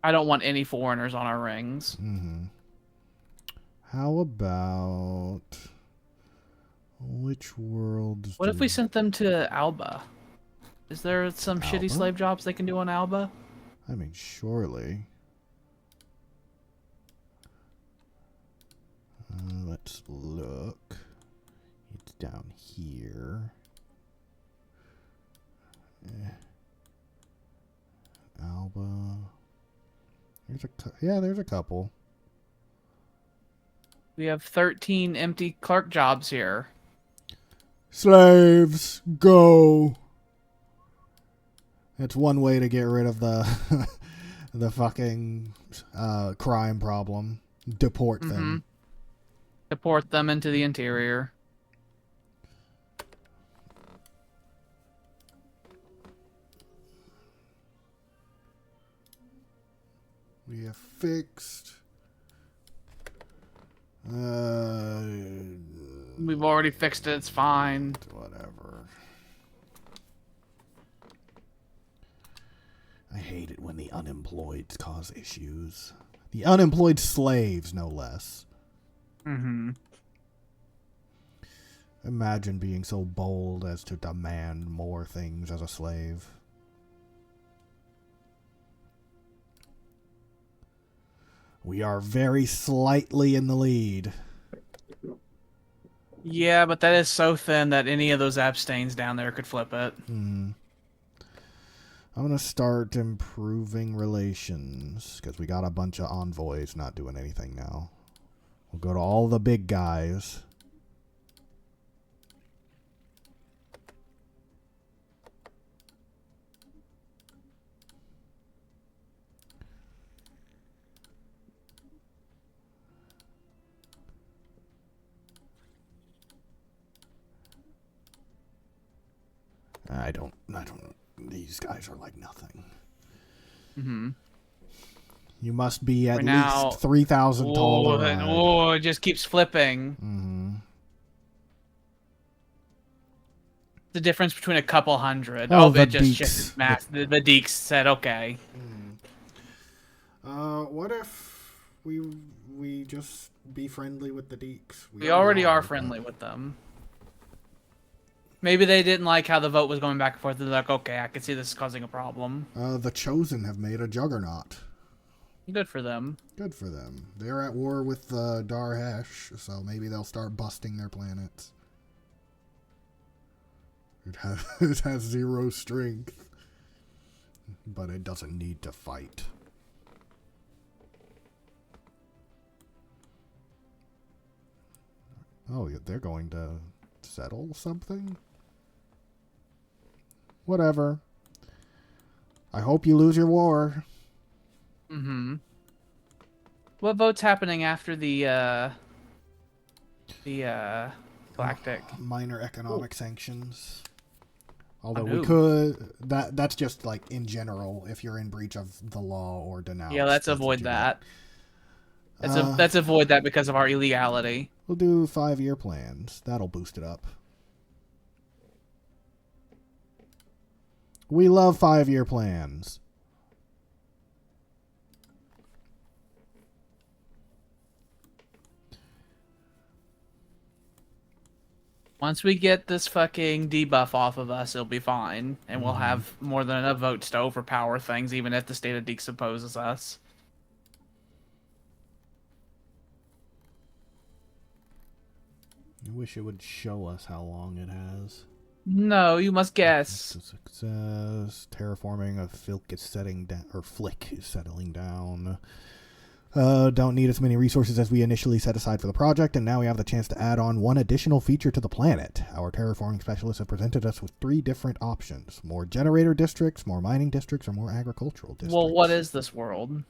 don't want any foreigners on our rings. How about which worlds? What if we sent them to Alba? Is there some Alba? shitty slave jobs they can do on Alba? I mean, surely. Let's look. It's down here. Alba. There's a couple. We have 13 empty clerk jobs here. Slaves, go. That's one way to get rid of the the fucking crime problem. Deport them. Deport them into the interior. We have fixed. We've already fixed it. It's fine. Whatever. I hate it when the unemployed cause issues. The unemployed slaves, no less. Imagine being so bold as to demand more things as a slave. We are very slightly in the lead. Yeah, but that is so thin that any of those abstains down there could flip it. I'm going to start improving relations, because we got a bunch of envoys not doing anything now. We'll go to all the big guys. I don't know. These guys are like nothing. Mm-hmm. You must be at least 3,000 tall. Oh, it just keeps flipping. Mm-hmm. The difference between a couple hundred. Oh, it just shifted mass. The Deeks said, okay. What if we just be friendly with the Deeks? We already are friendly with them. Maybe they didn't like how the vote was going back and forth. They're like, okay, I can see this is causing a problem. The Chosen have made a juggernaut. Good for them. Good for them. They're at war with Darhesh, so maybe they'll start busting their planets. It has 0 strength, but it doesn't need to fight. Oh, they're going to settle something? Whatever. I hope you lose your war. Mm-hmm. What vote's happening after the galactic? Minor economic sanctions. Although we could... That's just, like, in general, if you're in breach of the law or denounced. Yeah, let's avoid that. Let's avoid that because of our illegality. We'll do 5-year plans. That'll boost it up. We love 5-year plans. Once we get this fucking debuff off of us, it'll be fine. And we'll have more than enough votes to overpower things, even if the state of Deeks opposes us. I wish it would show us how long it has. No, you must guess. Success. Terraforming of Filk is setting down, or Flick is settling down. Don't need as many resources as we initially set aside for the project, and now we have the chance to add on one additional feature to the planet. Our terraforming specialists have presented us with 3 different options. More generator districts, more mining districts, or more agricultural districts. Well, what is this world?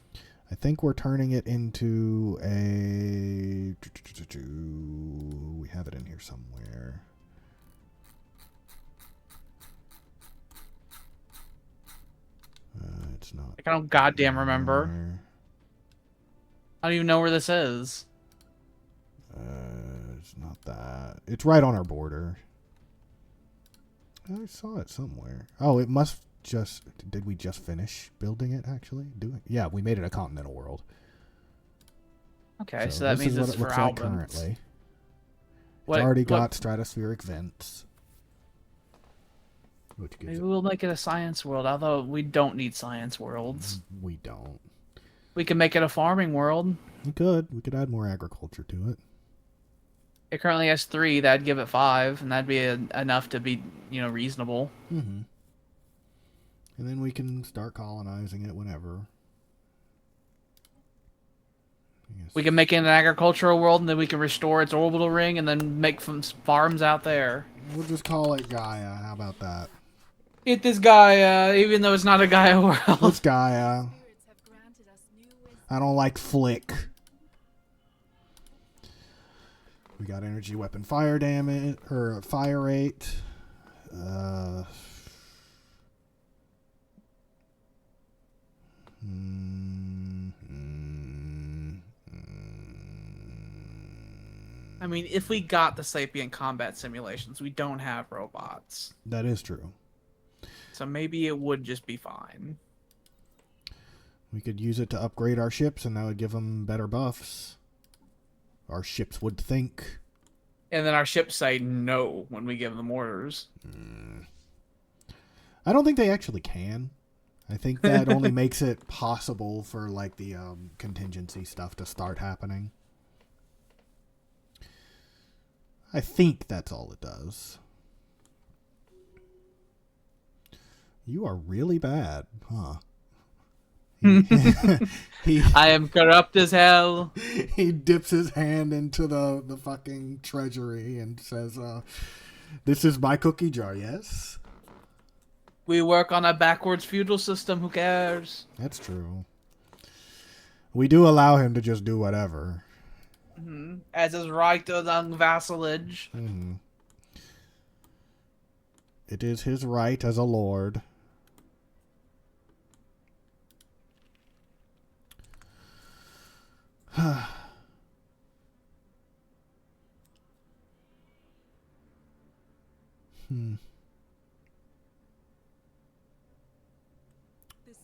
I think we're turning it into a... We have it in here somewhere. It's not... I don't goddamn remember. I don't even know where this is. It's not that. It's right on our border. I saw it somewhere. Oh, it must just... Did we just finish building it, actually? Yeah, we made it a continental world. Okay, so that means it's for Alba. Currently. It's already got stratospheric vents. Maybe we'll make it a science world, although we don't need science worlds. We don't. We can make it a farming world. We could. We could add more agriculture to it. It currently has 3. That'd give it 5, and that'd be enough to be, reasonable. Mm-hmm. And then we can start colonizing it whenever. We can make it an agricultural world, and then we can restore its orbital ring, and then make some farms out there. We'll just call it Gaia. How about that? It is Gaia, even though it's not a Gaia world. It's Gaia. I don't like Flick. We got energy weapon fire damage, or fire rate. I mean, if we got the sapient combat simulations, we don't have robots. That is true. So maybe it would just be fine. We could use it to upgrade our ships, and that would give them better buffs. Our ships would think. And then our ships say no when we give them orders. I don't think they actually can. I think that only makes it possible for like the contingency stuff to start happening. I think that's all it does. You are really bad, huh? I am corrupt as hell. He dips his hand into the fucking treasury and says, this is my cookie jar, yes? We work on a backwards feudal system, who cares? That's true. We do allow him to just do whatever. Mm-hmm. As his right among vassalage. Mm-hmm. It is his right as a lord.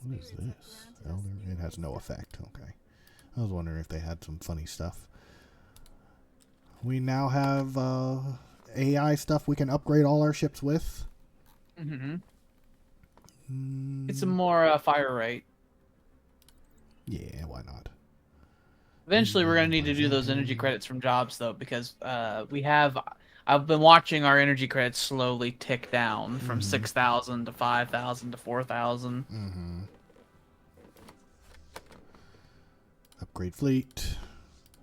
What is this? It has no effect. Okay. I was wondering if they had some funny stuff. We now have AI stuff we can upgrade all our ships with. Mm-hmm. It's a more fire rate. Yeah, why not? Eventually, we're going to need to do those energy credits from jobs, though, because I've been watching our energy credits slowly tick down from 6,000 to 5,000 to 4,000. Mm-hmm. Upgrade fleet.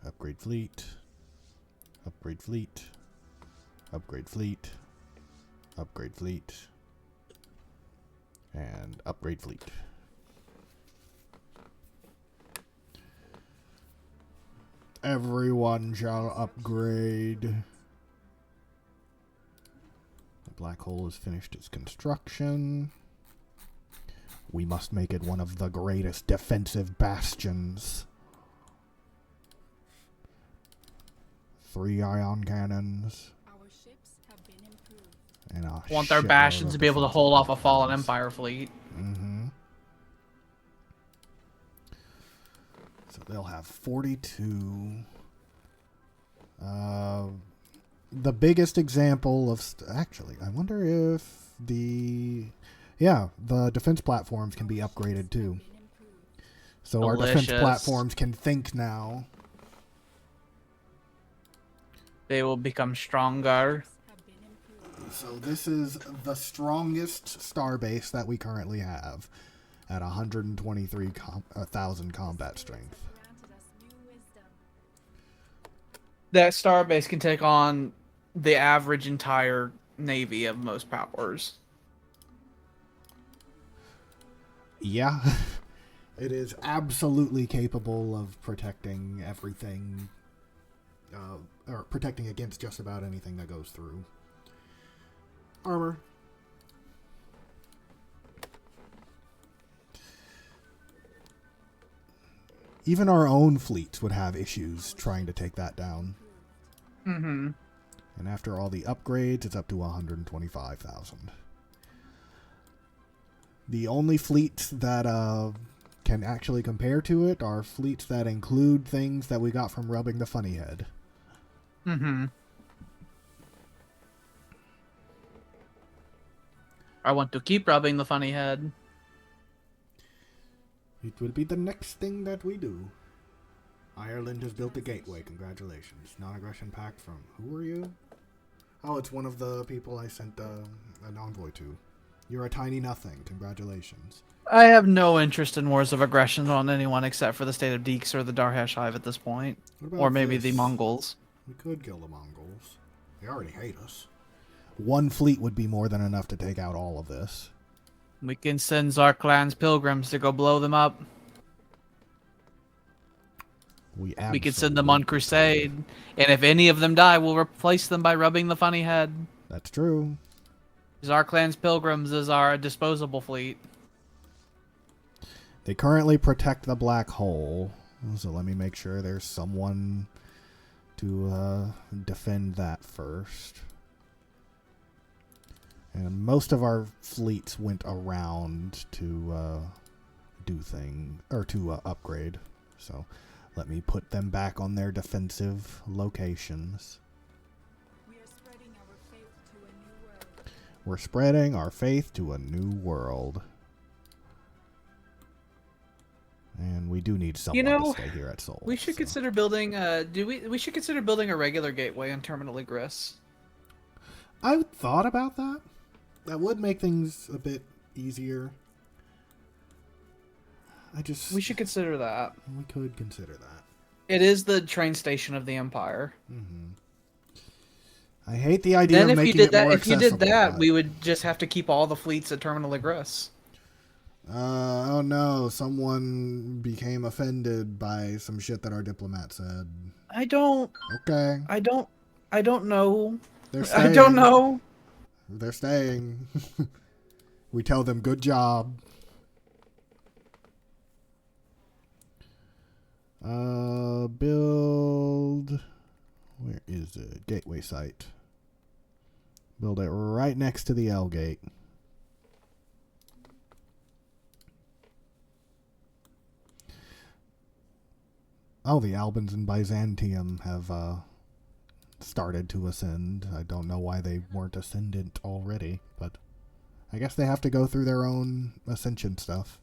Upgrade fleet. Upgrade fleet. Upgrade fleet. Upgrade fleet. And upgrade fleet. Everyone shall upgrade. The black hole has finished its construction. We must make it one of the greatest defensive bastions. 3 ion cannons. Our ships have been improved. And want their bastions to be able to hold off a fallen Empire fleet. Mm-hmm. So they'll have 42. The biggest example of... actually, I wonder if the defense platforms can be upgraded too. So our defense platforms can think now. They will become stronger. So this is the strongest starbase that we currently have at 123,000 combat strength. That starbase can take on the average entire navy of most powers. Yeah. It is absolutely capable of protecting everything, or protecting against just about anything that goes through. Armor. Even our own fleets would have issues trying to take that down. Mm-hmm. And after all the upgrades, it's up to 125,000. The only fleets that can actually compare to it are fleets that include things that we got from rubbing the funny head. Mm-hmm. I want to keep rubbing the funny head. It will be the next thing that we do. Ireland has built a gateway. Congratulations. Non-aggression pact from... who are you? Oh, it's one of the people I sent an envoy to. You're a tiny nothing. Congratulations. I have no interest in wars of aggression on anyone except for the state of Deeks or the Darhash Hive at this point. Or maybe the Mongols. We could kill the Mongols. They already hate us. One fleet would be more than enough to take out all of this. We can send Zarklan's pilgrims to go blow them up. We can send them on crusade. And if any of them die, we'll replace them by rubbing the funny head. That's true. Zarklan's pilgrims is our disposable fleet. They currently protect the black hole. So let me make sure there's someone to defend that first. And most of our fleets went around to do things, or to upgrade. So let me put them back on their defensive locations. We're spreading our faith to a new world. And we do need someone to stay here at Sol. We should consider building we should consider building a regular gateway on Terminal Igris. I thought about that. That would make things a bit easier. We should consider that. We could consider that. It is the train station of the Empire. Mm-hmm. I hate the idea of making it more accessible. If you did that, we would just have to keep all the fleets at Terminal Igris. Oh no, someone became offended by some shit that our diplomat said. I don't... Okay. I don't know. They're staying. I don't know. They're staying. We tell them good job. Build... Where is the gateway site? Build it right next to the L gate. Oh, the Albans in Byzantium have started to ascend. I don't know why they weren't ascendant already, but I guess they have to go through their own ascension stuff.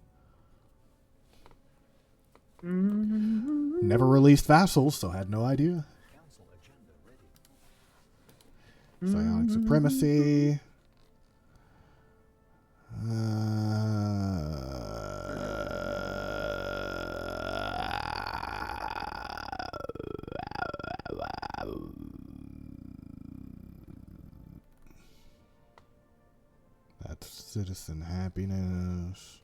Never released vassals, so had no idea. Psionic supremacy. That's citizen happiness.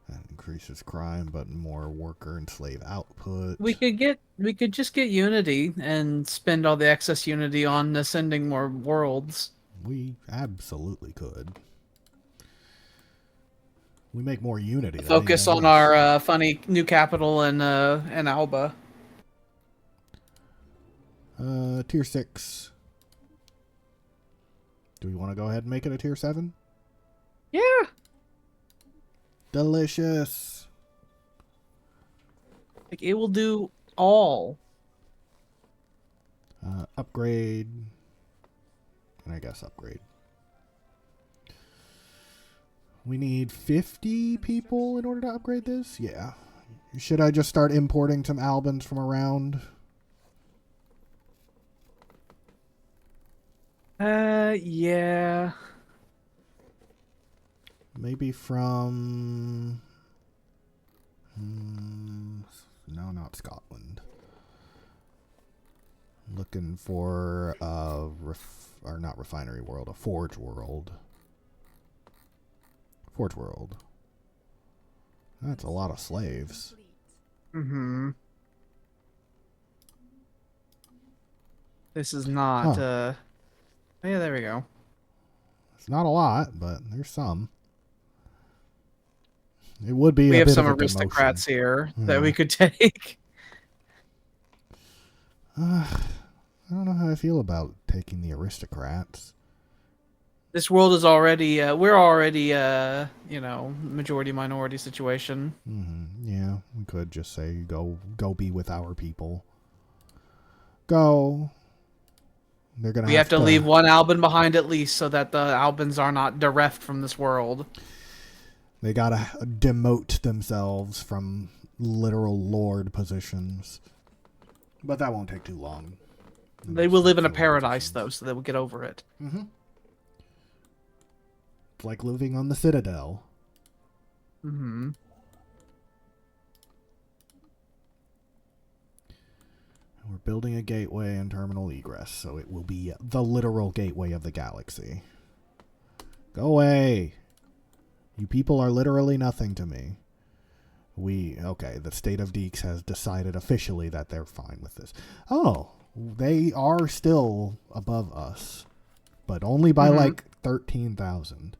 That increases crime, but more worker and slave output. We could just get unity and spend all the excess unity on ascending more worlds. We absolutely could. We make more unity. Focus on our funny new capital in Alba. Tier 6. Do we want to go ahead and make it a tier 7? Yeah. Delicious. Like, it will do all. Upgrade. And I guess upgrade. We need 50 people in order to upgrade this? Yeah. Should I just start importing some Albans from around? Yeah. Maybe from... no, not Scotland. Looking for or not refinery world, a forge world. Forge world. That's a lot of slaves. Mm-hmm. This is not, oh, yeah, there we go. It's not a lot, but there's some. It would be. We a have bit some of a aristocrats demotion here that we could take. I don't know how I feel about taking the aristocrats. This world is already, we're already, you know, majority-minority situation. Mm-hmm. Yeah, we could just say, go be with our people. Go. They're gonna. We have to leave one Alban behind at least, so that the Albans are not bereft from this world. They gotta demote themselves from literal lord positions. But that won't take too long. They will live in a paradise, though, so they will get over it. Mm-hmm. It's like living on the Citadel. Mm-hmm. We're building a gateway in Terminal Egress, so it will be the literal gateway of the galaxy. Go away! You people are literally nothing to me. Okay, the State of Deeks has decided officially that they're fine with this. Oh, they are still above us, but only by like 13,000.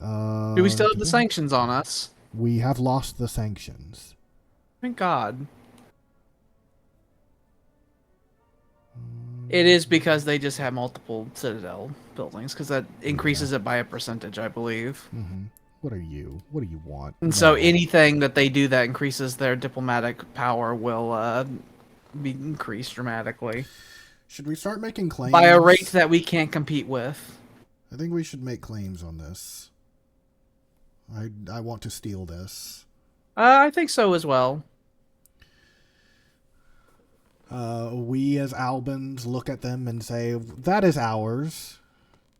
Do we still have the sanctions on us? We have lost the sanctions. Thank God. It is because they just have multiple Citadel buildings, because that increases it by a percentage, I believe. Mm-hmm. What are you? What do you want? And so anything that they do that increases their diplomatic power will be increased dramatically. Should we start making claims? By a rate that we can't compete with. I think we should make claims on this. I want to steal this. I think so as well. We as Albans look at them and say, that is ours.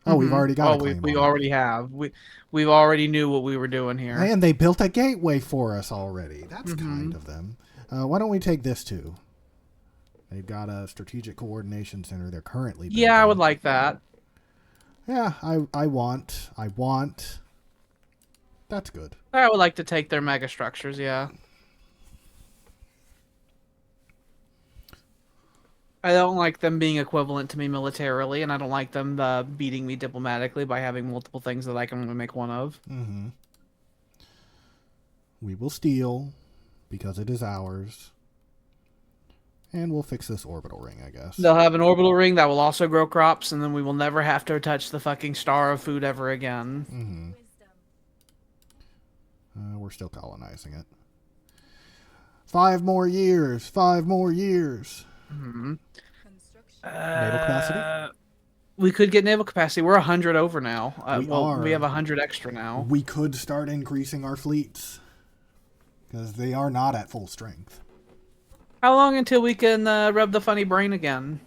Oh, we've already got a claim. We already have. We already knew what we were doing here. And they built a gateway for us already. That's kind of them. Why don't we take this too? They've got a strategic coordination center they're currently building. Yeah, I would like that. Yeah, I want. That's good. I would like to take their mega structures, yeah. I don't like them being equivalent to me militarily, and I don't like them beating me diplomatically by having multiple things that I can only make one of. Mm-hmm. We will steal, because it is ours. And we'll fix this orbital ring, I guess. They'll have an orbital ring that will also grow crops, and then we will never have to touch the fucking star of food ever again. Mm-hmm. We're still colonizing it. 5 more years. 5 more years. Mm-hmm. Naval capacity? We could get naval capacity. We're 100 over now. We have 100 extra now. We could start increasing our fleets. Because they are not at full strength. How long until we can rub the funny brain again?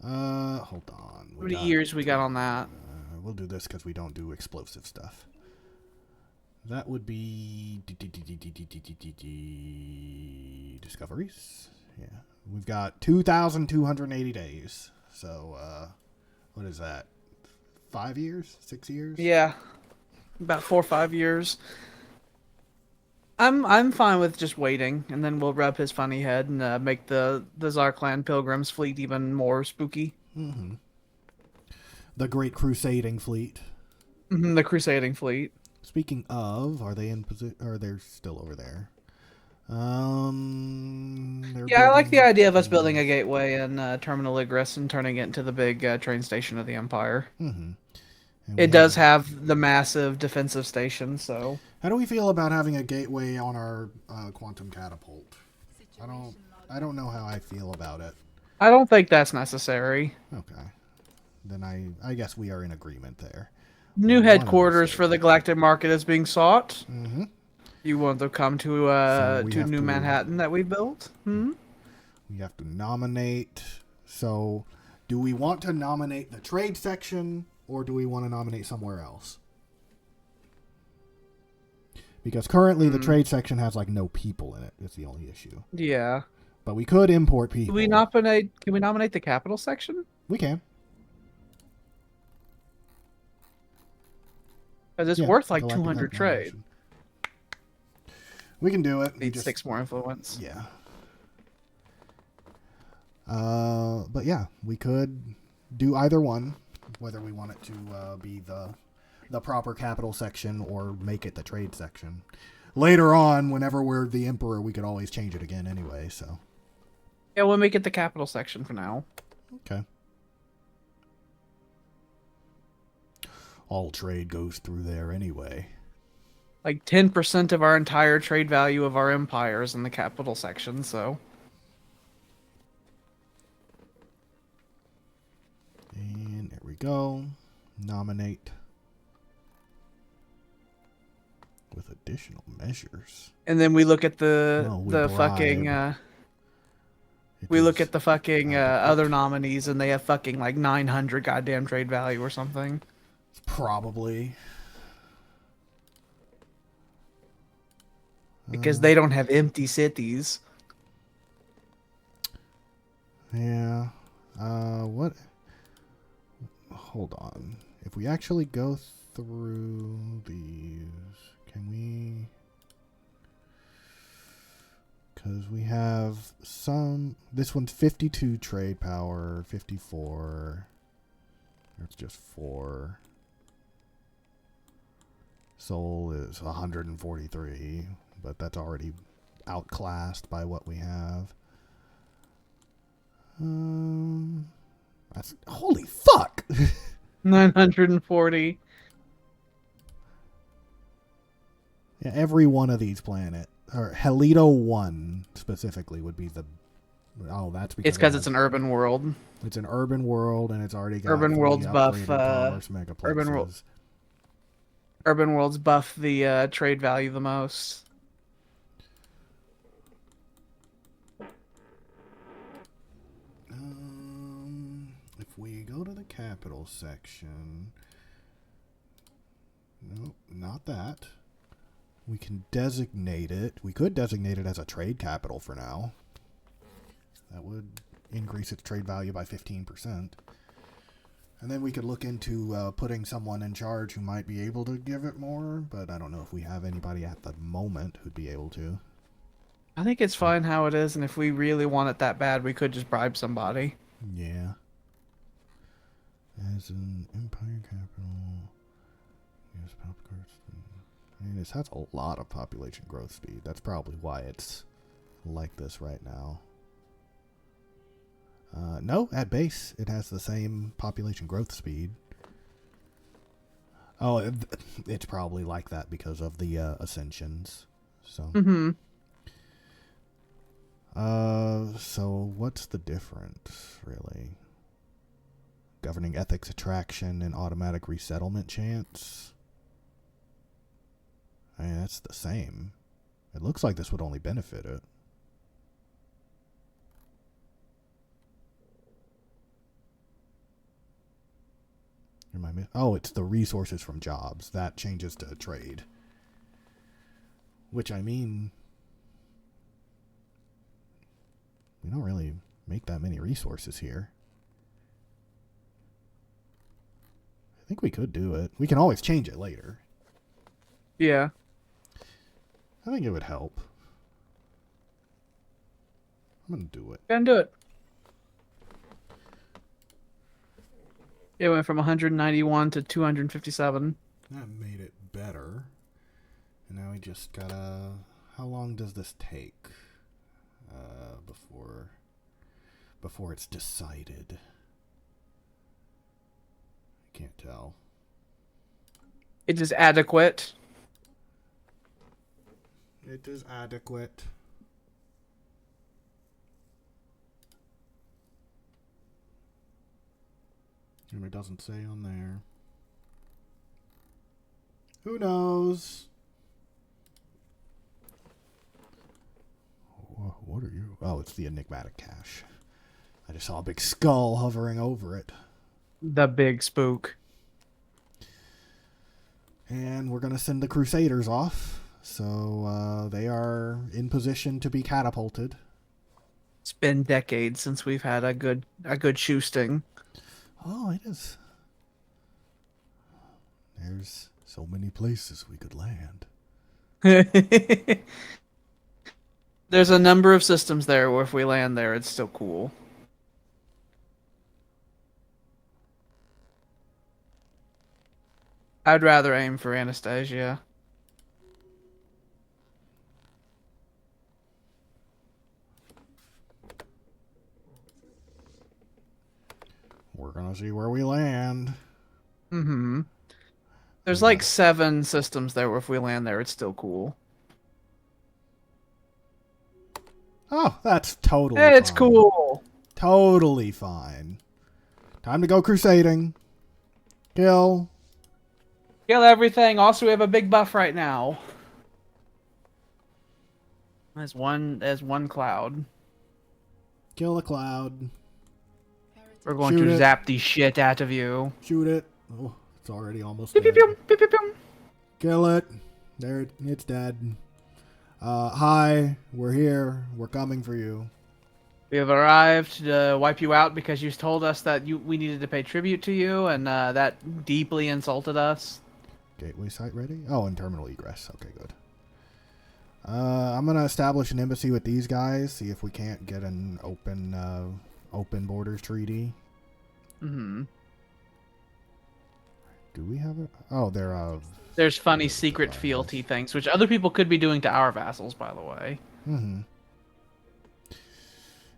Hold on. How many years we got on that? We'll do this because we don't do explosive stuff. That would be discoveries. Yeah, we've got 2,280 days. So, what is that? 5 years? 6 years? Yeah, about 4 or 5 years. I'm fine with just waiting, and then we'll rub his funny head and make the Zarkland Pilgrims fleet even more spooky. Mm-hmm. The Great Crusading Fleet. Mm-hmm, the Crusading Fleet. Speaking of, are they in position? Or they're still over there? Yeah, I like the idea of us building a gateway in Terminal Igris and turning it into the big train station of the Empire. Mm-hmm. It does have the massive defensive station, so... How do we feel about having a gateway on our quantum catapult? I don't know how I feel about it. I don't think that's necessary. Okay. Then I guess we are in agreement there. New headquarters for the Galactic Market is being sought. Mm-hmm. You want to come to New Manhattan that we built? Hmm? We have to nominate. So, do we want to nominate the trade section, or do we want to nominate somewhere else? Because currently the trade section has like no people in it. It's the only issue. Yeah. But we could import people. Can we nominate the capital section? We can. Because it's worth like 200 trade. We can do it. Need 6 more influence. Yeah. But yeah, we could do either one, whether we want it to be the proper capital section or make it the trade section. Later on, whenever we're the emperor, we could always change it again anyway, so. Yeah, we'll make it the capital section for now. Okay. All trade goes through there anyway. Like 10% of our entire trade value of our empire is in the capital section, so. And there we go. Nominate. With additional measures. And then we look at the other nominees, and they have fucking like 900 goddamn trade value or something. Probably. Because they don't have empty cities. Yeah. What? Hold on. If we actually go through these, can we? Because we have some. This one's 52 trade power, 54. It's just 4. Soul is 143, but that's already outclassed by what we have. That's holy fuck. 940. Yeah, every one of these planets, or Helito 1 specifically, would be the Oh, that's It's because it's an urban world. It's an urban world, and it's already got Urban worlds buff commerce megaplexes. Urban worlds buff the trade value the most. If we go to the capital section, nope, not that. We can designate it. We could designate it as a trade capital for now. That would increase its trade value by 15%. And then we could look into putting someone in charge who might be able to give it more, but I don't know if we have anybody at the moment who'd be able to. I think it's fine how it is, and if we really want it that bad, we could just bribe somebody. Yeah. As an empire capital, yes, pop cards. I mean, this has a lot of population growth speed. That's probably why it's like this right now. No, at base, it has the same population growth speed. Oh, it's probably like that because of the ascensions. So. Mm-hmm. So what's the difference, really? Governing ethics attraction and automatic resettlement chance? I mean, that's the same. It looks like this would only benefit it. Oh, it's the resources from jobs. That changes to trade. Which, I mean, we don't really make that many resources here. I think we could do it. We can always change it later. Yeah. I think it would help. I'm going to do it. Gonna do it. It went from 191 to 257. That made it better. And now we just gotta... How long does this take? Before it's decided. I can't tell. It is adequate. It is adequate. And it doesn't say on there. Who knows? What are you? Oh, it's the enigmatic cache. I just saw a big skull hovering over it. The big spook. And we're going to send the Crusaders off. So they are in position to be catapulted. It's been decades since we've had a good shoosting. Oh, it is. There's so many places we could land. There's a number of systems there where if we land there, it's still cool. I'd rather aim for Anastasia. We're gonna see where we land. Mm-hmm. There's like 7 systems there where if we land there, it's still cool. Oh, that's totally fine. It's fine. Cool. Totally fine. Time to go crusading. Kill. Kill everything. Also, we have a big buff right now. There's one cloud. Kill a cloud. We're going to zap the shit out of you. Shoot it. Oh, it's already almost dead. Kill it. There, it's dead. Hi, we're here. We're coming for you. We have arrived to wipe you out because you told us that we needed to pay tribute to you, and that deeply insulted us. Gateway site ready? Oh, and terminal egress. Okay, good. I'm gonna establish an embassy with these guys. See if we can't get an open borders treaty. Mm-hmm. Do we have it? Oh, there's funny secret fealty things, which other people could be doing to our vassals, by the way. Mm-hmm.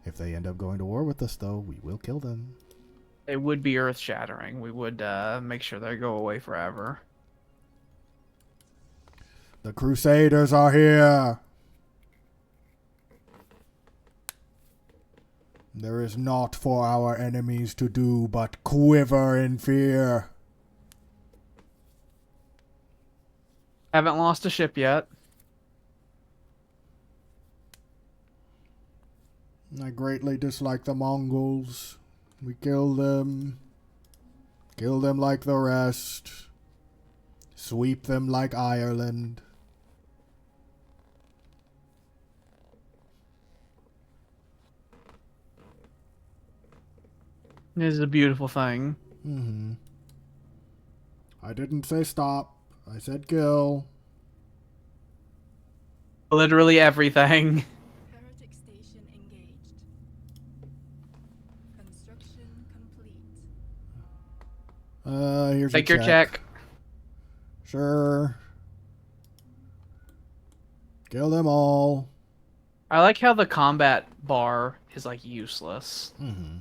If they end up going to war with us, though, we will kill them. It would be earth-shattering. We would make sure they go away forever. The Crusaders are here! There is naught for our enemies to do but quiver in fear. Haven't lost a ship yet. I greatly dislike the Mongols. We kill them. Kill them like the rest. Sweep them like Ireland. This is a beautiful thing. Mm-hmm. I didn't say stop. I said kill. Literally everything. Heretic station engaged. Construction complete. Here's Take your your check. Sure. Kill them all. I like how the combat bar is like useless. Mm-hmm.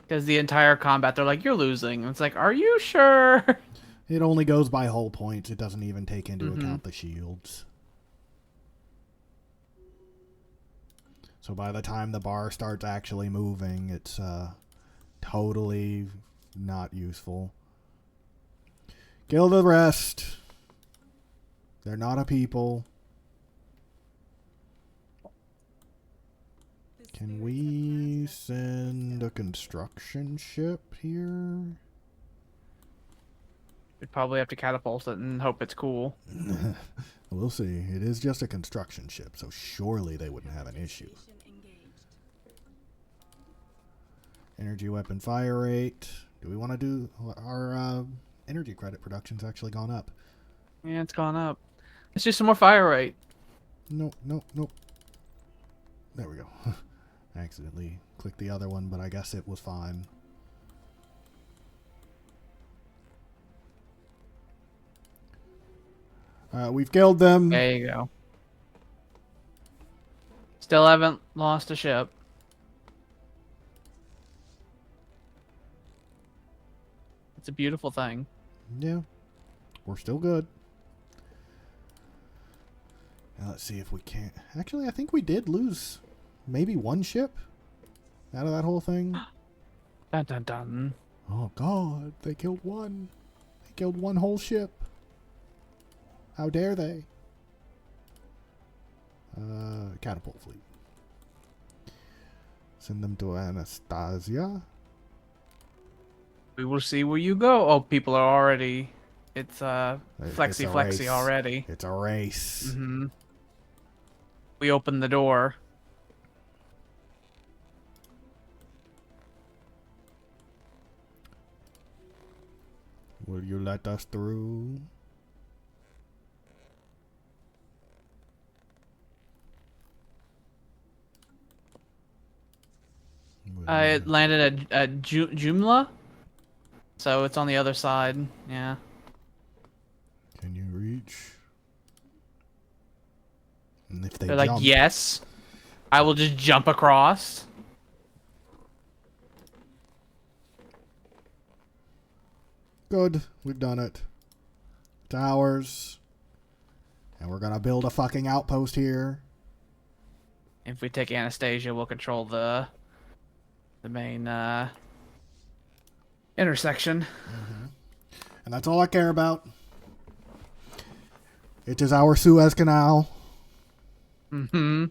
Because the entire combat, they're like, you're losing. And it's like, are you sure? It only goes by hull points. It doesn't even take into account the shields. So by the time the bar starts actually moving, it's totally not useful. Kill the rest. They're not a people. Can we send a construction ship here? We'd probably have to catapult it and hope it's cool. We'll see. It is just a construction ship, so surely they wouldn't have an issue. Energy weapon fire rate. Do we want to do... Our energy credit production's actually gone up. Yeah, it's gone up. Let's do some more fire rate. Nope. There we go. I accidentally clicked the other one, but I guess it was fine. We've killed them. There you go. Still haven't lost a ship. It's a beautiful thing. Yeah. We're still good. Now let's see if we can't... Actually, I think we did lose maybe one ship out of that whole thing. Dun dun dun. Oh, God. They killed one. They killed one whole ship. How dare they? Catapult fleet. Send them to Anastasia. We will see where you go. Oh, people are already... It's It's a flexy race. already. It's a race. Mm-hmm. We opened the door. Will you let us through? It landed at Jumla, so it's on the other side. Yeah. Can you reach? And if they They're jump, like, yes. I will just jump across. good, we've done it. It's ours. And we're gonna build a fucking outpost here. If we take Anastasia, we'll control the main intersection. Mm-hmm. And that's all I care about. It is our Suez Canal. Mm-hmm.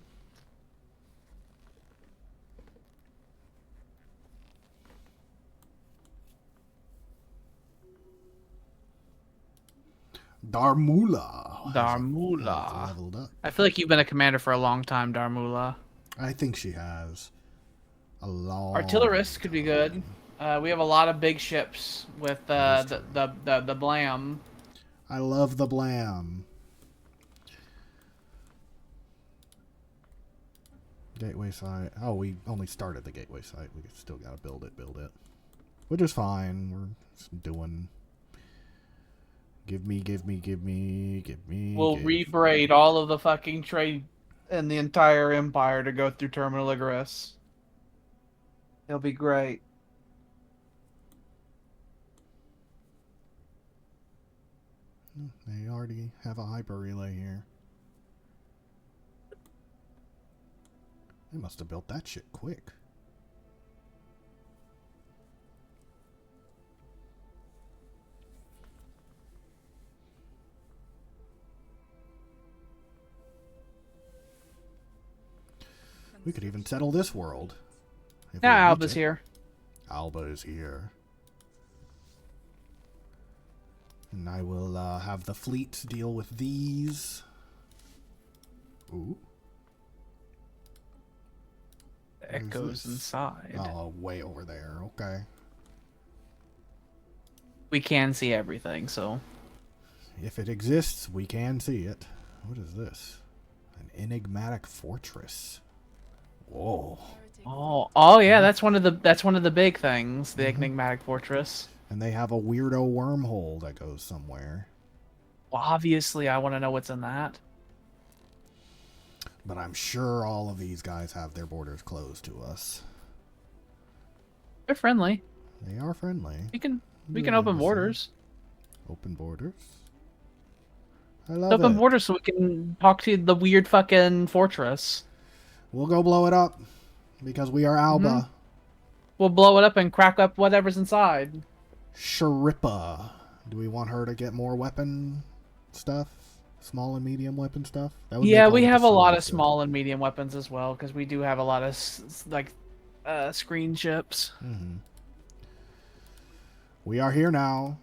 Darmula. Darmula. Leveled up. I feel like you've been a commander for a long time, Darmula. I think she has. A long Artillerist could be good. We have a lot of big ships with the Blam. I love the Blam. Gateway site. Oh, we only started the gateway site. We still gotta build it. Which is fine. We're just doing... Give me. We'll rebraid all of the fucking trade in the entire empire to go through Terminal Agris. It'll be great. They already have a hyper relay here. They must have built that shit quick. We could even settle this world. Yeah, Alba's here. Alba is here. And I will have the fleet deal with these. Ooh. It goes inside. Oh, way over there. Okay. We can see everything, so... If it exists, we can see it. What is this? An enigmatic fortress. Whoa. Oh yeah, that's one of the big things, the enigmatic fortress. And they have a weirdo wormhole that goes somewhere. Well, obviously, I want to know what's in that. But I'm sure all of these guys have their borders closed to us. They're friendly. They are friendly. We can open borders. Open borders? I love it. Open borders so we can talk to the weird fucking fortress. We'll go blow it up. Because we are Alba. Mm-hmm. We'll blow it up and crack up whatever's inside. Sharippa. Do we want her to get more weapon stuff? Small and medium weapon stuff? Yeah, we have a lot of small and medium weapons as well, because we do have a lot of screen ships. Mm-hmm. We are here now.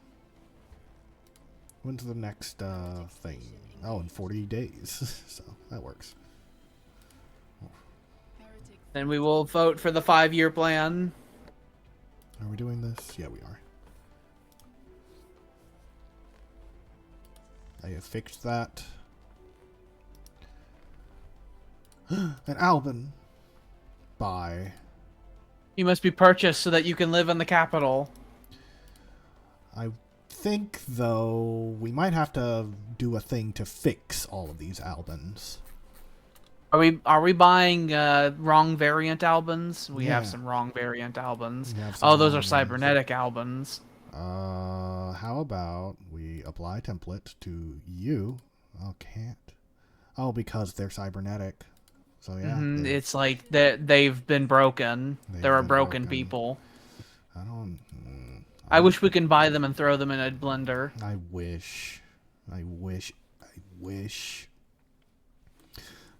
When's the next thing? Oh, in 40 days. So that works. Then we will vote for the 5-year plan. Are we doing this? Yeah, we are. I have fixed that. An Alban. Buy. You must be purchased so that you can live in the capital. I think, though, we might have to do a thing to fix all of these Albans. Are we buying wrong variant Albans? We have some wrong variant Albans. Oh, those are cybernetic Albans. How about we apply template to you? Oh, can't. Oh, because they're cybernetic. So yeah. It's like they've been broken. They're a broken people. I wish we can buy them and throw them in a blender. I wish.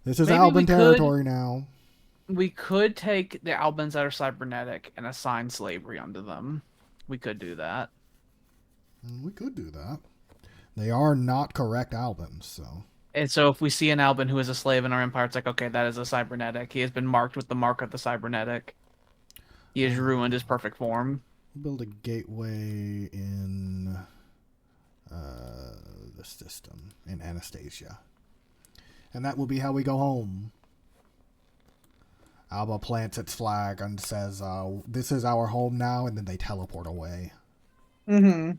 This is Alban territory now. We could take the Albans that are cybernetic and assign slavery onto them. We could do that. We could do that. They are not correct Albans, so... And so if we see an Alban who is a slave in our empire, it's like, okay, that is a cybernetic. He has been marked with the mark of the cybernetic. He has ruined his perfect form. Build a gateway in the system, in Anastasia. And that will be how we go home. Alba plants its flag and says, this is our home now, and then they teleport away. Mm-hmm.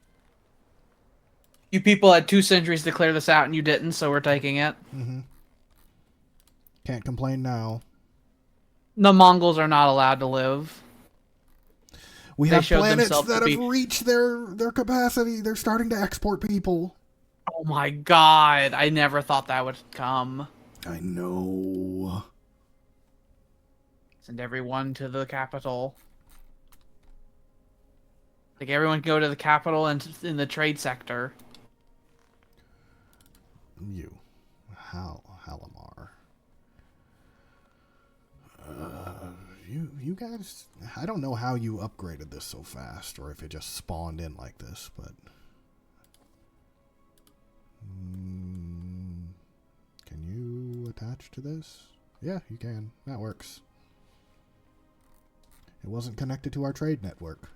You people had 2 centuries to clear this out, and you didn't, so we're taking it. Mm-hmm. Can't complain now. The Mongols are not allowed to live. We have planets that have reached their capacity. They're starting to export people. Oh my god, I never thought that would come. I know. Send everyone to the capital. Like, everyone can go to the capital and in the trade sector. Halamar. You guys, I don't know how you upgraded this so fast, or if it just spawned in like this, but... Can you attach to this? Yeah, you can. That works. It wasn't connected to our trade network.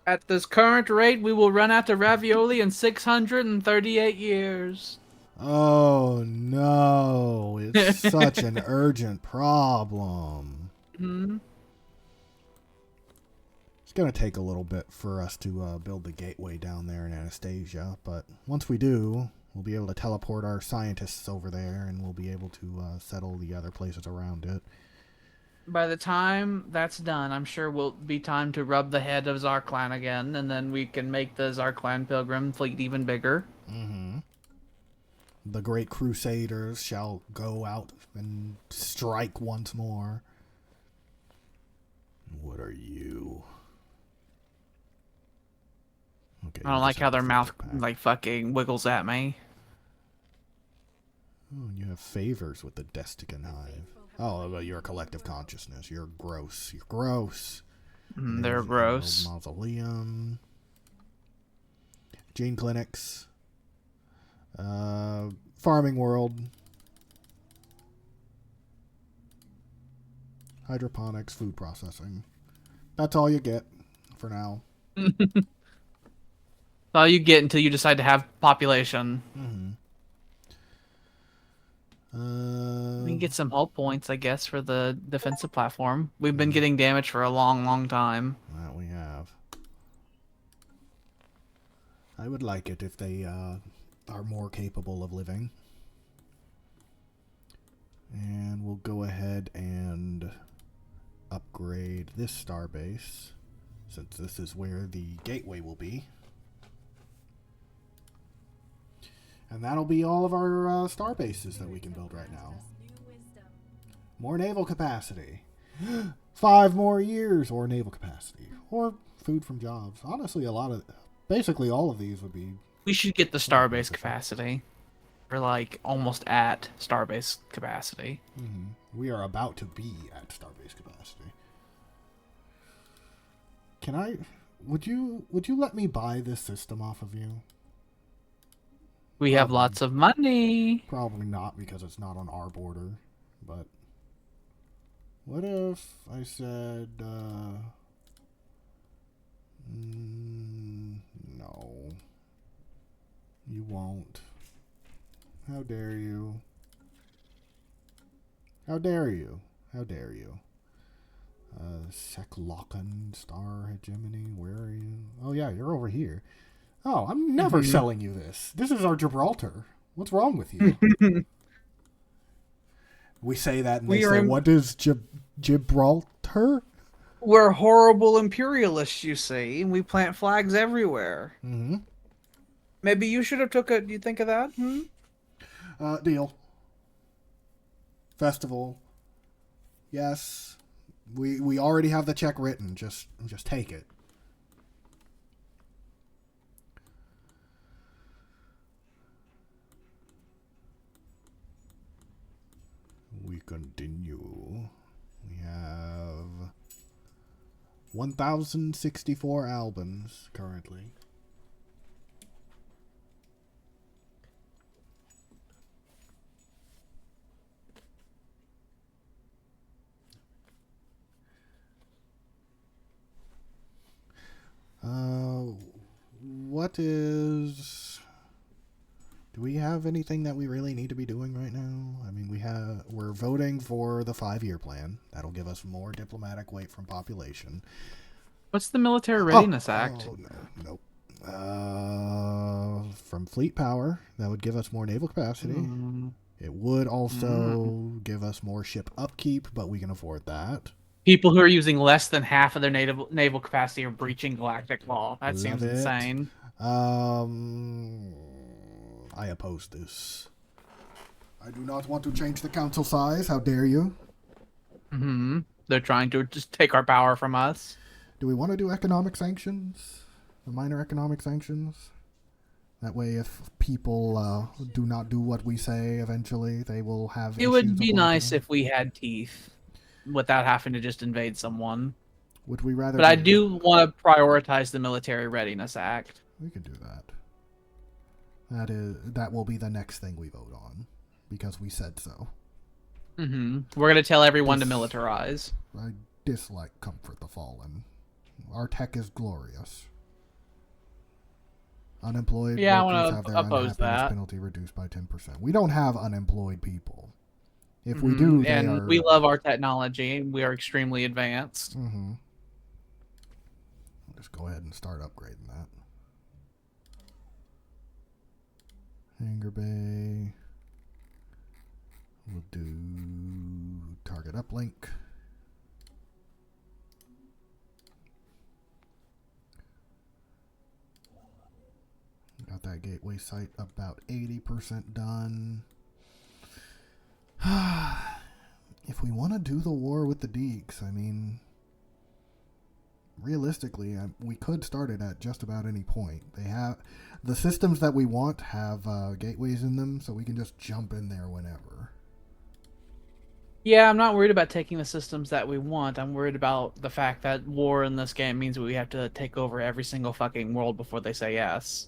At this current rate, we will run out of ravioli in 638 years. Oh no, it's such an urgent problem. Mm-hmm. It's going to take a little bit for us to build the gateway down there in Anastasia, but once we do, we'll be able to teleport our scientists over there, and we'll be able to settle the other places around it. By the time that's done, I'm sure will be time to rub the head of Zarklan again, and then we can make the Zarklan Pilgrim fleet even bigger. Mm-hmm. The great Crusaders shall go out and strike once more. What are you? Okay, I don't like how their mouth like fucking wiggles at me. Oh, and you have favors with the Destican Hive. Oh, well, you're a collective consciousness. You're gross. You're gross. They're gross. Mausoleum. Gene clinics. Farming world. Hydroponics, food processing. That's all you get for now. That's all you get until you decide to have population. We can get some hull points, I guess, for the defensive platform. We've been getting damage for a long, long time. That we have. I would like it if they are more capable of living. And we'll go ahead and upgrade this starbase, since this is where the gateway will be. And that'll be all of our star bases that we can build right now. More naval capacity. 5 more years or naval capacity. Or food from jobs. Honestly, basically all of these would be... We should get the starbase capacity. We're like almost at starbase capacity. We are about to be at starbase capacity. Would you let me buy this system off of you? We have lots of money. Probably not, because it's not on our border. But what if I said, no. You won't. How dare you? How dare you? How dare you? Seklokan, Star Hegemony, where are you? Oh yeah, you're over here. Oh, I'm never selling you this. This is our Gibraltar. What's wrong with you? We say that and they say, what is Gibraltar? We're horrible imperialists, you see, and we plant flags everywhere. Maybe you should have do you think of that? Deal. Festival. Yes. We already have the check written. Just take it. We continue. We have 1,064 Albans currently. Do we have anything that we really need to be doing right now? I mean, we're voting for the 5-year plan. That'll give us more diplomatic weight from population. What's the Military Readiness Act? Oh, no, nope. From fleet power, that would give us more naval capacity. It would also give us more ship upkeep, but we can afford that. People who are using less than half of their naval capacity are breaching galactic law. That seems insane. I oppose this. I do not want to change the council size. How dare you? They're trying to just take our power from us. Do we want to do economic sanctions? The minor economic sanctions? That way, if people do not do what we say, eventually they will have. It would be nice if we had teeth, without having to just invade someone. Would we rather? But I do want to prioritize the Military Readiness Act. We can do that. That will be the next thing we vote on, because we said so. We're gonna tell everyone to militarize. I dislike Comfort the Fallen. Our tech is glorious. Unemployed workers have their unhappiness penalty reduced by 10%. We don't have unemployed people. If we do, we love our technology. We are extremely advanced. Just go ahead and start upgrading that. Hangar bay. We'll do target uplink. Got that gateway site about 80% done. If we want to do the war with the Deeks, I mean, realistically, we could start it at just about any point. They have the systems that we want have gateways in them, so we can just jump in there whenever. Yeah, I'm not worried about taking the systems that we want. I'm worried about the fact that war in this game means we have to take over every single fucking world before they say yes.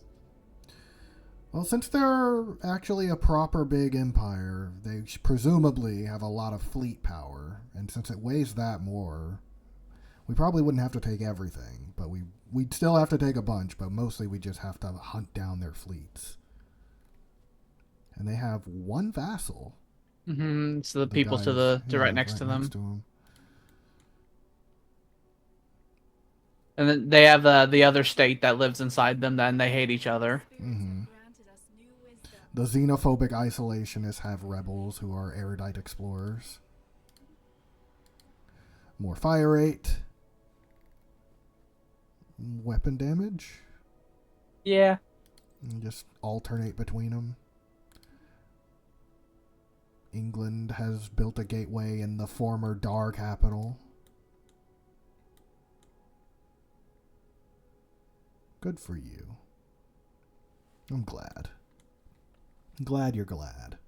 Well, since they're actually a proper big empire, they presumably have a lot of fleet power, and since it weighs that more, we probably wouldn't have to take everything, but we'd still have to take a bunch, but mostly we just have to hunt down their fleets. And they have one vassal. Mm-hmm. So the people to the right next to them. And then they have the other state that lives inside them, then they hate each other. Mm-hmm. The xenophobic isolationists have rebels who are erudite explorers. More fire rate. Weapon damage. Yeah. And just alternate between them. England has built a gateway in the former Dar capital. Good for you. I'm glad. I'm glad you're glad.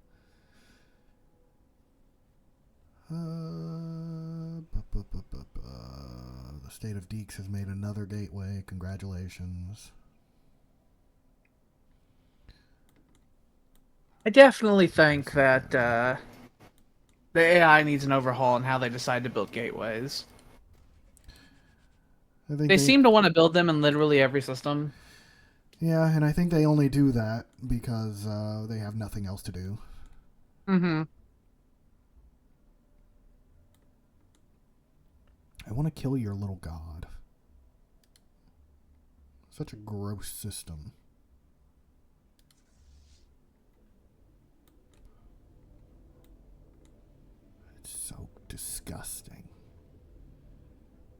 The state of Deeks has made another gateway. Congratulations. I definitely think that the AI needs an overhaul in how they decide to build gateways. They seem to want to build them in literally every system. Yeah, and I think they only do that because they have nothing else to do. Mm-hmm. I want to kill your little god. Such a gross system. It's so disgusting.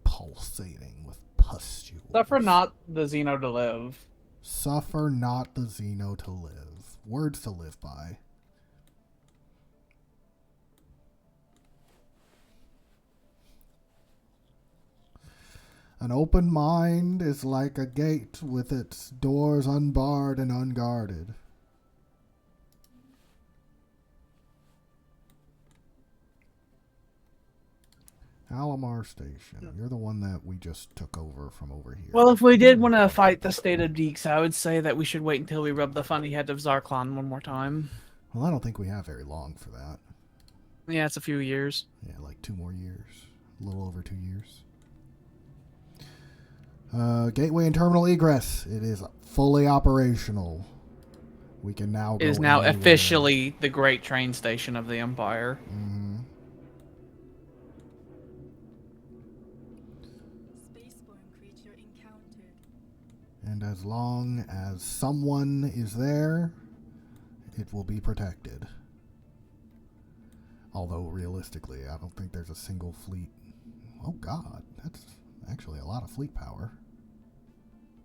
Pulsating with pustules. Suffer not the Xeno to live. Suffer not the Xeno to live. Words to live by. An open mind is like a gate with its doors unbarred and unguarded. Alamar Station. You're the one that we just took over from over here. Well, if we did want to fight the state of Deeks, I would say that we should wait until we rub the funny head of Zarklon one more time. Well, I don't think we have very long for that. Yeah, it's a few years. Yeah, like 2 more years. A little over 2 years. Gateway and terminal egress. It is fully operational. We can now go. It is now officially the great train station of the Empire. Mm-hmm. Spaceborne creature encountered. And as long as someone is there, it will be protected. Although realistically, I don't think there's a single fleet. Oh God, that's actually a lot of fleet power.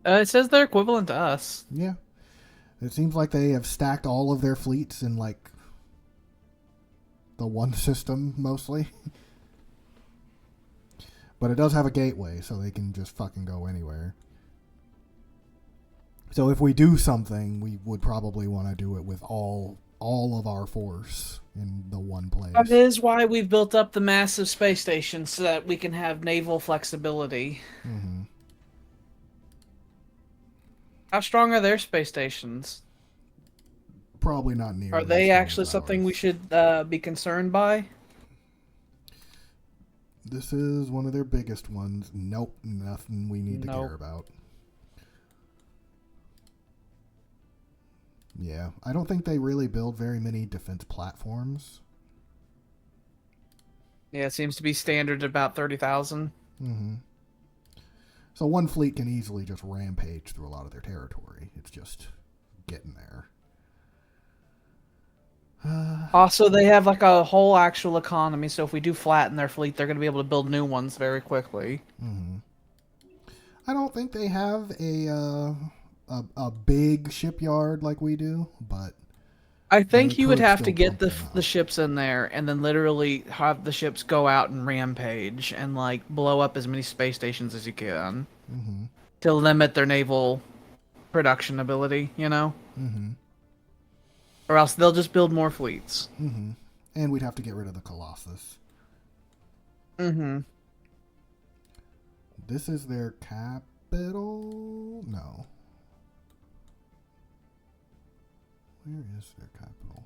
It says they're equivalent to us. Yeah. It seems like they have stacked all of their fleets in, like, the one system, mostly. But it does have a gateway, so they can just fucking go anywhere. So if we do something, we would probably want to do it with all of our force in the one place. That is why we've built up the massive space station, so that we can have naval flexibility. Mm-hmm. How strong are their space stations? Probably not near. Are they actually something we should be concerned by? This is one of their biggest ones. Nope, nothing we need to care about. Yeah, I don't think they really build very many defense platforms. Yeah, it seems to be standard about 30,000. Mm-hmm. So one fleet can easily just rampage through a lot of their territory. It's just getting there. Also, they have like a whole actual economy, so if we do flatten their fleet, they're going to be able to build new ones very quickly. Mm-hmm. I don't think they have a big shipyard like we do, but I think you would have to get the ships in there and then literally have the ships go out and rampage and like blow up as many space stations as you can to limit their naval production ability, you know? Or else they'll just build more fleets. And we'd have to get rid of the Colossus. This is their capital? No. Where is their capital?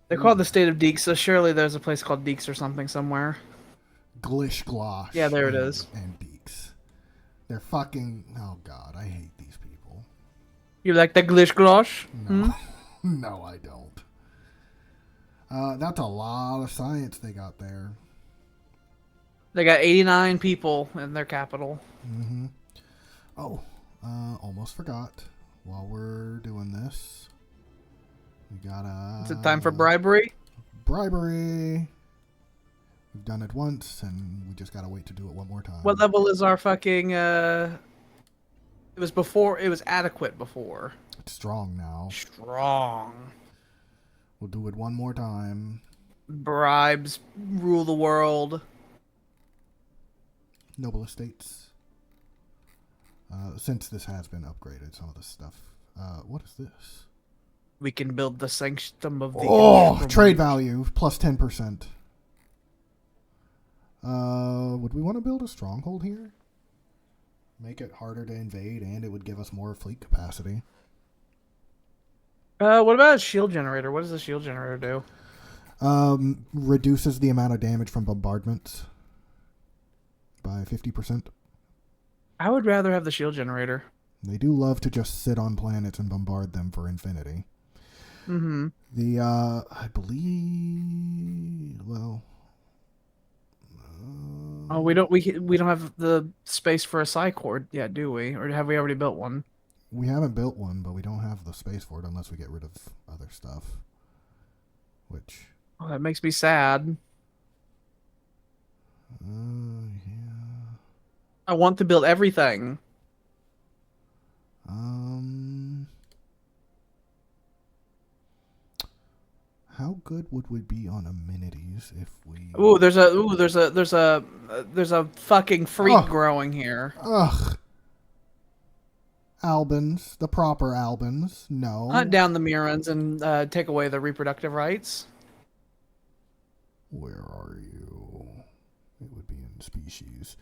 They're called the State of Deeks, so surely there's a place called Deeks or something somewhere. Glish Glosh. Yeah, there it is. And Deeks. They're fucking... Oh, God, I hate these people. You like the Glish Glosh? No. No, I don't. That's a lot of science they got there. They got 89 people in their capital. Oh, almost forgot. While we're doing this, we gotta... Is it time for bribery? Bribery. We've done it once, and we just gotta wait to do it one more time. What level is our fucking, It was adequate before. It's strong now. Strong. We'll do it one more time. Bribes rule the world. Noble estates. Since this has been upgraded, some of the stuff. What is this? We can build the sanctum of the... Oh, trade value plus 10%. Would we want to build a stronghold here? Make it harder to invade, and it would give us more fleet capacity. What about a shield generator? What does a shield generator do? Reduces the amount of damage from bombardments by 50%. I would rather have the shield generator. They do love to just sit on planets and bombard them for infinity. The, I believe, well... Oh, we don't have the space for a Psycord yet, do we? Or have we already built one? We haven't built one, but we don't have the space for it unless we get rid of other stuff. Which... Oh, that makes me sad. Yeah. I want to build everything. How good would we be on amenities if we... There's a fucking freak growing here. Ugh. Albans, the proper Albans, no. Hunt down the Mirans and take away the reproductive rights. Where are you? It would be in species.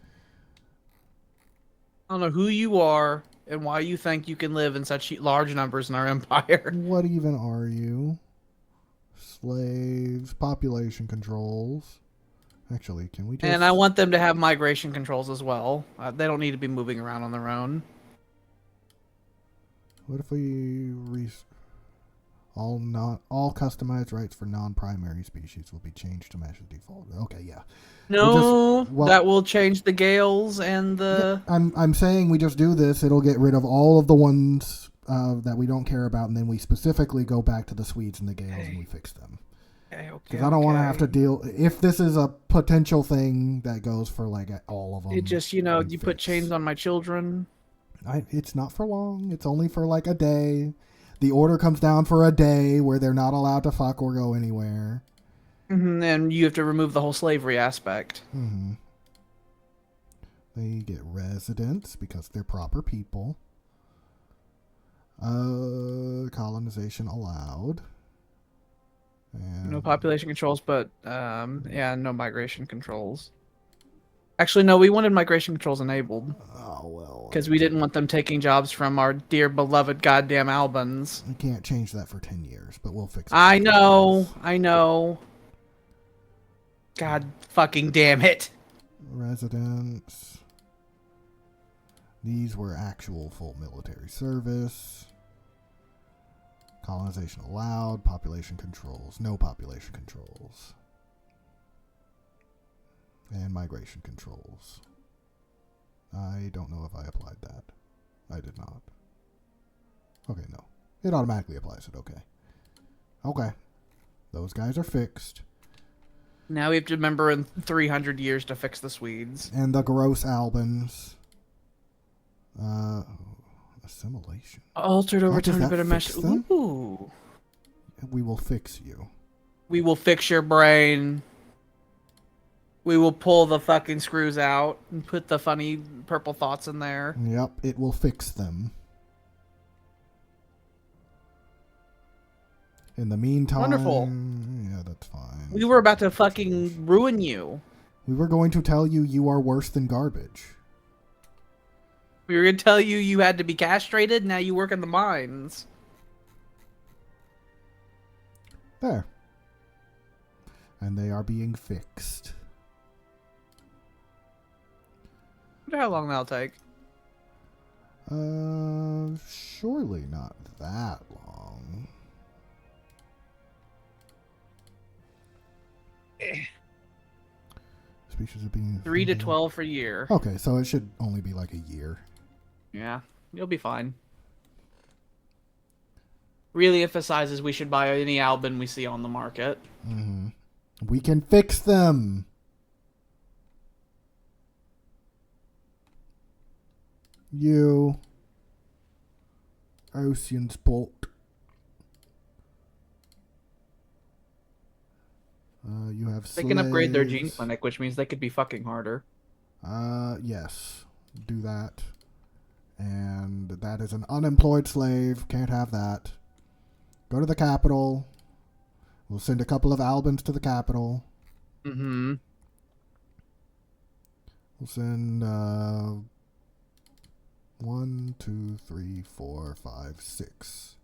I don't know who you are and why you think you can live in such large numbers in our empire. What even are you? Slaves, population controls. Actually, can we just... And I want them to have migration controls as well. They don't need to be moving around on their own. What if we all customized rights for non-primary species will be changed to match the default? Okay, yeah. No, that will change the Gales and the... Yeah, I'm saying we just do this. It'll get rid of all of the ones that we don't care about, and then we specifically go back to the Swedes and the Gales and we fix them. Because I don't want to have to deal... If this is a potential thing that goes for like all of them... It just, you put chains on my children... It's not for long. It's only for like a day. The order comes down for a day where they're not allowed to fuck or go anywhere. And you have to remove the whole slavery aspect. They get residents because they're proper people. Colonization allowed. And No population controls, but no migration controls. Actually, no, we wanted migration controls enabled. Oh, well. Because we didn't want them taking jobs from our dear, beloved, goddamn Albans. We can't change that for 10 years, but we'll fix it. I know. God fucking damn it. Residents. These were actual full military service. Colonization allowed. Population controls. No population controls. And migration controls. I don't know if I applied that. I did not. Okay, no. It automatically applies it. Okay. Okay. Those guys are fixed. Now we have to remember in 300 years to fix the Swedes. And the gross Albans. Assimilation. Altered over time to better mesh. Ooh. We will fix you. We will fix your brain. We will pull the fucking screws out and put the funny purple thoughts in there. Yep, it will fix them. In the meantime... Wonderful. Yeah, that's fine. We were about to fucking ruin you. We were going to tell you you are worse than garbage. We were going to tell you you had to be castrated, now you work in the mines. There. And they are being fixed. I wonder how long that'll take. Surely not that long. Species are being 3 to 12 for a year. Okay, so it should only be like a year. Yeah, you'll be fine. Really emphasizes we should buy any Alban we see on the market. Mm-hmm. We can fix them. You. Ocean Sport. You have They can upgrade their slaves. gene clinic, which means they could be fucking harder. Yes. Do that. And that is an unemployed slave. Can't have that. Go to the capital. We'll send a couple of Albans to the capital. Mm-hmm. We'll send 1, 2, 3, 4, 5, 6.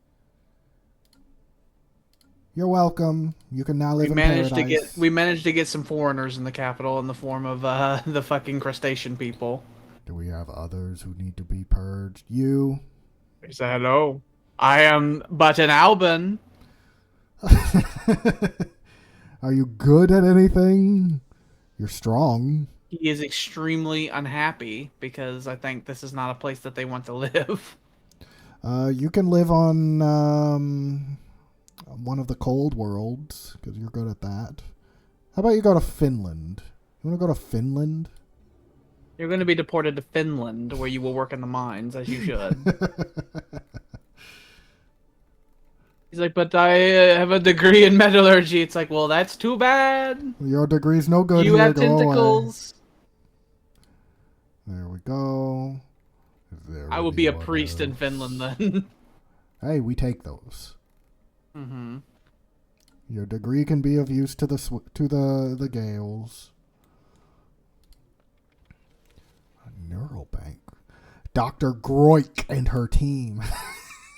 You're welcome. You can now live in paradise. We managed to get some foreigners in the capital in the form of the fucking crustacean people. Do we have others who need to be purged? You? He said, hello. I am but an Alban. Are you good at anything? You're strong. He is extremely unhappy because I think this is not a place that they want to live. You can live on one of the cold worlds because you're good at that. How about you go to Finland? You want to go to Finland? You're going to be deported to Finland, where you will work in the mines, as you should. He's like, but I have a degree in metallurgy. It's like, well, that's too bad. Your degree's no good. You here. have Go tentacles. Away. There we go. I will be a priest in Finland then. Hey, we take those. Mm-hmm. Your degree can be of use to the Gales. A neural bank. Dr. Groik and her team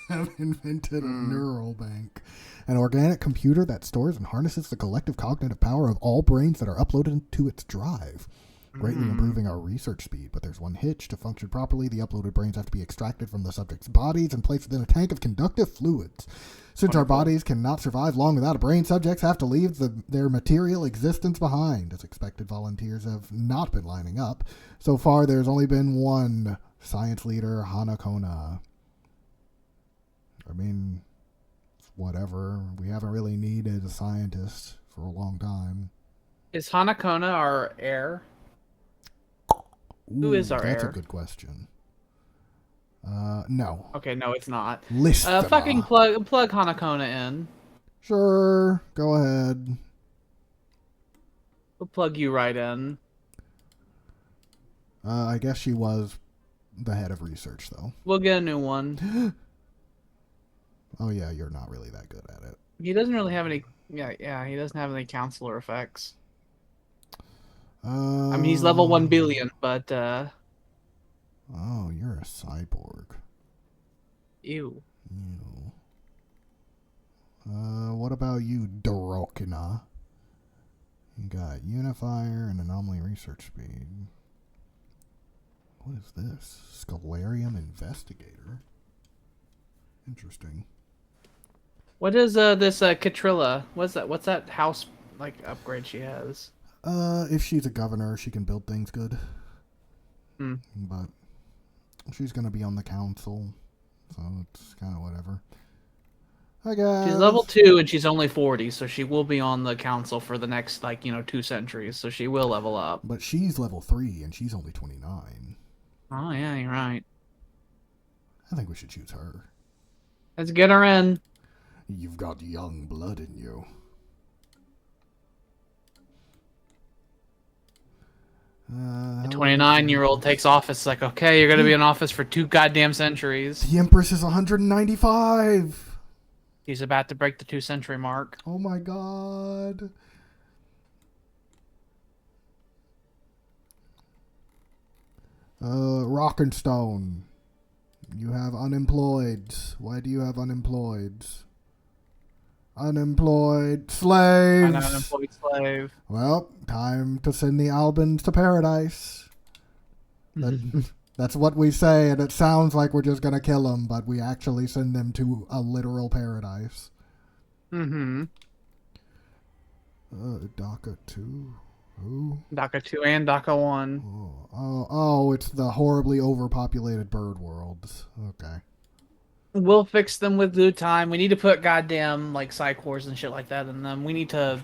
have invented a neural bank. An organic computer that stores and harnesses the collective cognitive power of all brains that are uploaded into its drive, greatly improving our research speed. But there's one hitch. To function properly, the uploaded brains have to be extracted from the subject's bodies and placed within a tank of conductive fluids. Since our bodies cannot survive long without a brain, subjects have to leave their material existence behind. As expected, volunteers have not been lining up. So far, there's only been one science leader, Hanakona. I mean, whatever. We haven't really needed a scientist for a long time. Is Hanakona our heir? Ooh, who is our heir? That's a good question. No. Okay, no, it's not. List fucking plug Hanakona in. Sure, go ahead. We'll plug you right in. I guess she was the head of research, though. We'll get a new one. Oh yeah, you're not really that good at it. He doesn't really have any. Yeah, he doesn't have any counselor effects. I mean, he's level 1 billion, but. Oh, you're a cyborg. Ew. Ew. What about you, Dorokina? You got Unifier and Anomaly Research Speed. What is this? Scalarium Investigator. Interesting. What is this Catrilla? What's that house like upgrade she has? If she's a governor, she can build things good. But she's gonna be on the council, so it's kind of whatever. I guess. She's level 2 and she's only 40, so she will be on the council for the next 2 centuries. So she will level up. But she's level 3 and she's only 29. Oh yeah, you're right. I think we should choose her. Let's get her in. You've got young blood in you. The 29-year-old takes office. Like, okay, you're going to be in office for 2 goddamn centuries. The Empress is 195. He's about to break the 2-century mark. Oh my god. Rock and Stone. You have unemployed. Why do you have unemployed? Unemployed slaves. An unemployed slave. Well, time to send the Albans to paradise. That's what we say, and it sounds like we're just going to kill them, but we actually send them to a literal paradise. Mm-hmm. DACA 2? Who? DACA 2 and DACA 1. Oh, it's the horribly overpopulated bird worlds. Okay. We'll fix them with due time. We need to put goddamn like psychors and shit like that in them. We need to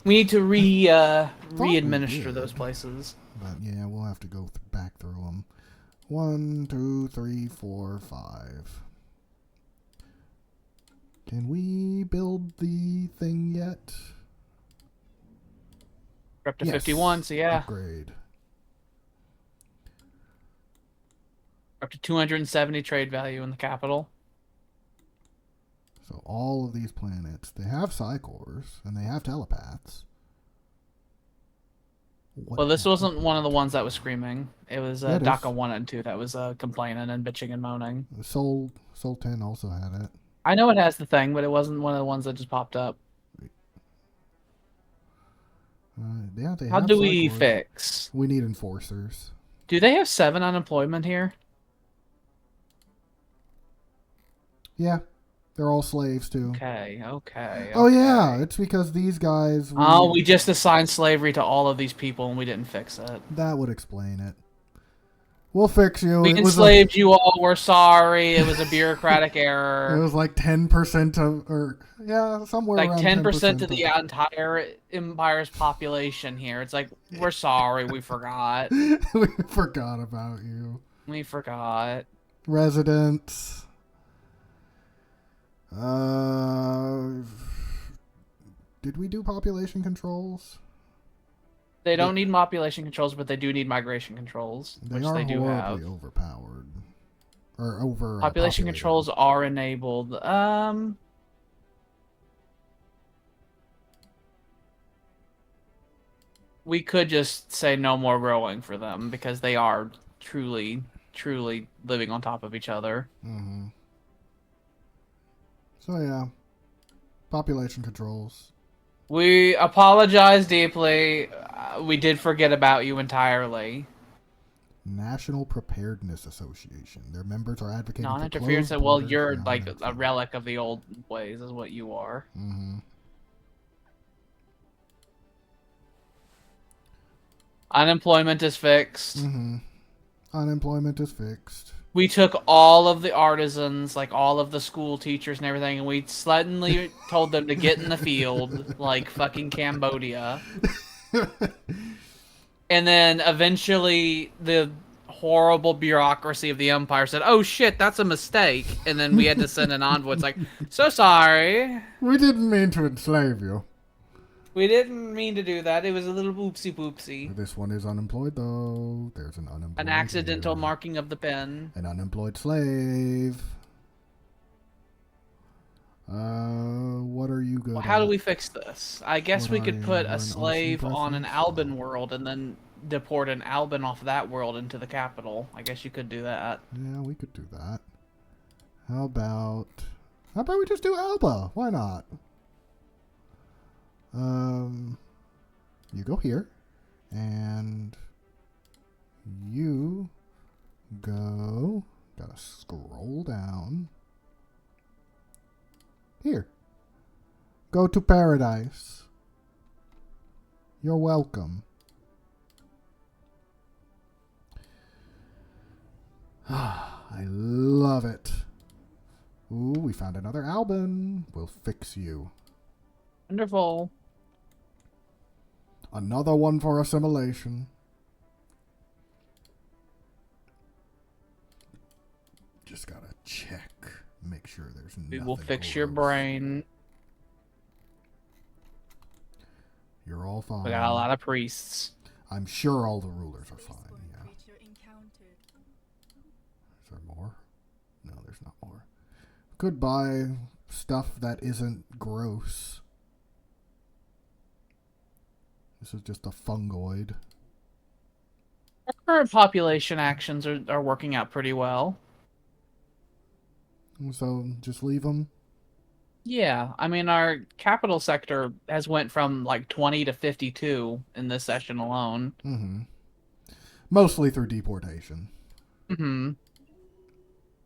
re-administer those places. But yeah, we'll have to go back through them. 1, 2, 3, 4, 5. Can we build the thing yet? We're up to 51, so yeah. Upgrade. We're up to 270 trade value in the capital. So all of these planets, they have psychors and they have telepaths. Well, this wasn't one of the ones that was screaming. It was DACA 1 and 2 that was complaining and bitching and moaning. Sol 10 also had it. I know it has the thing, but it wasn't one of the ones that just popped up. Yeah, they How have do we psychors. fix? We need enforcers. Do they have 7 unemployment here? Yeah. They're all slaves, too. Okay. Oh, yeah. It's because these guys... We just assigned slavery to all of these people, and we didn't fix it. That would explain it. We'll fix you. We enslaved you all. We're sorry. It was a bureaucratic error. It was like 10% of... Or, yeah, somewhere like around 10% of the entire Empire's population here. It's like, we're sorry. We forgot. We forgot about you. We forgot. Residents... did we do population controls? They don't need population controls, but they do need migration controls, which they do have. Horribly overpowered. Or over... population controls are enabled. We could just say no more rowing for them, because they are truly living on top of each other. Mm-hmm. So yeah, population controls. We apologize deeply. We did forget about you entirely. National Preparedness Association. Their members are advocating non-interference. for closed Well, borders. you're like a relic of the old ways, is what you are. Mm-hmm. Unemployment is fixed. Mm-hmm. Unemployment is fixed. We took all of the artisans, like all of the school teachers and everything, and we suddenly told them to get in the field, like fucking Cambodia. And then eventually the horrible bureaucracy of the Empire said, oh shit, that's a mistake. And then we had to send an envoy. It's like, so sorry. We didn't mean to enslave you. We didn't mean to do that. It was a little oopsie-poopsie. This one is unemployed, though. There's an unemployed... An accidental marking of the pen. An unemployed slave. What are you good Well, how at? do we fix this? I guess we could put a slave on an Alban world and then deport an Alban off that world into the capital. I guess you could do that. Yeah, we could do that. How about we just do Alba? Why not? You go here, and you go... Gotta scroll down. Here. Go to paradise. You're welcome. I love it. Ooh, we found another Alban. We'll fix you. Wonderful. Another one for assimilation. Just gotta check. Make sure there's nothing. We will fix your brain. You're all fine. We got a lot of priests. I'm sure all the rulers are fine, yeah. Creature encountered. Is there more? No, there's not more. Could buy stuff that isn't gross. This is just a fungoid. Our current population actions are working out pretty well. So just leave them? Yeah, I mean, our capital sector has went from like 20 to 52 in this session alone. Mm-hmm. Mostly through deportation. Mm-hmm.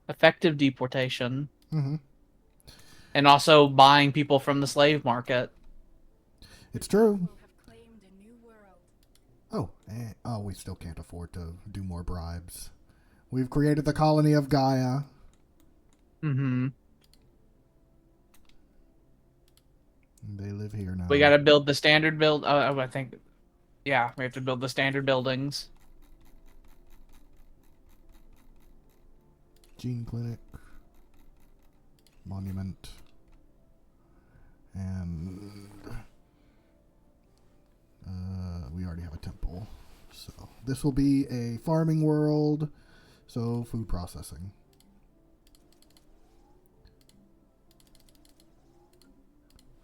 Effective deportation. Mm-hmm. And also buying people from the slave market. It's true. Have claimed a new world. Oh, we still can't afford to do more bribes. We've created the colony of Gaia. Mm-hmm. They live here now. We gotta build the standard build. I think, yeah, we have to build the standard buildings. Gene clinic. Monument. And we already have a temple. So this will be a farming world. So food processing.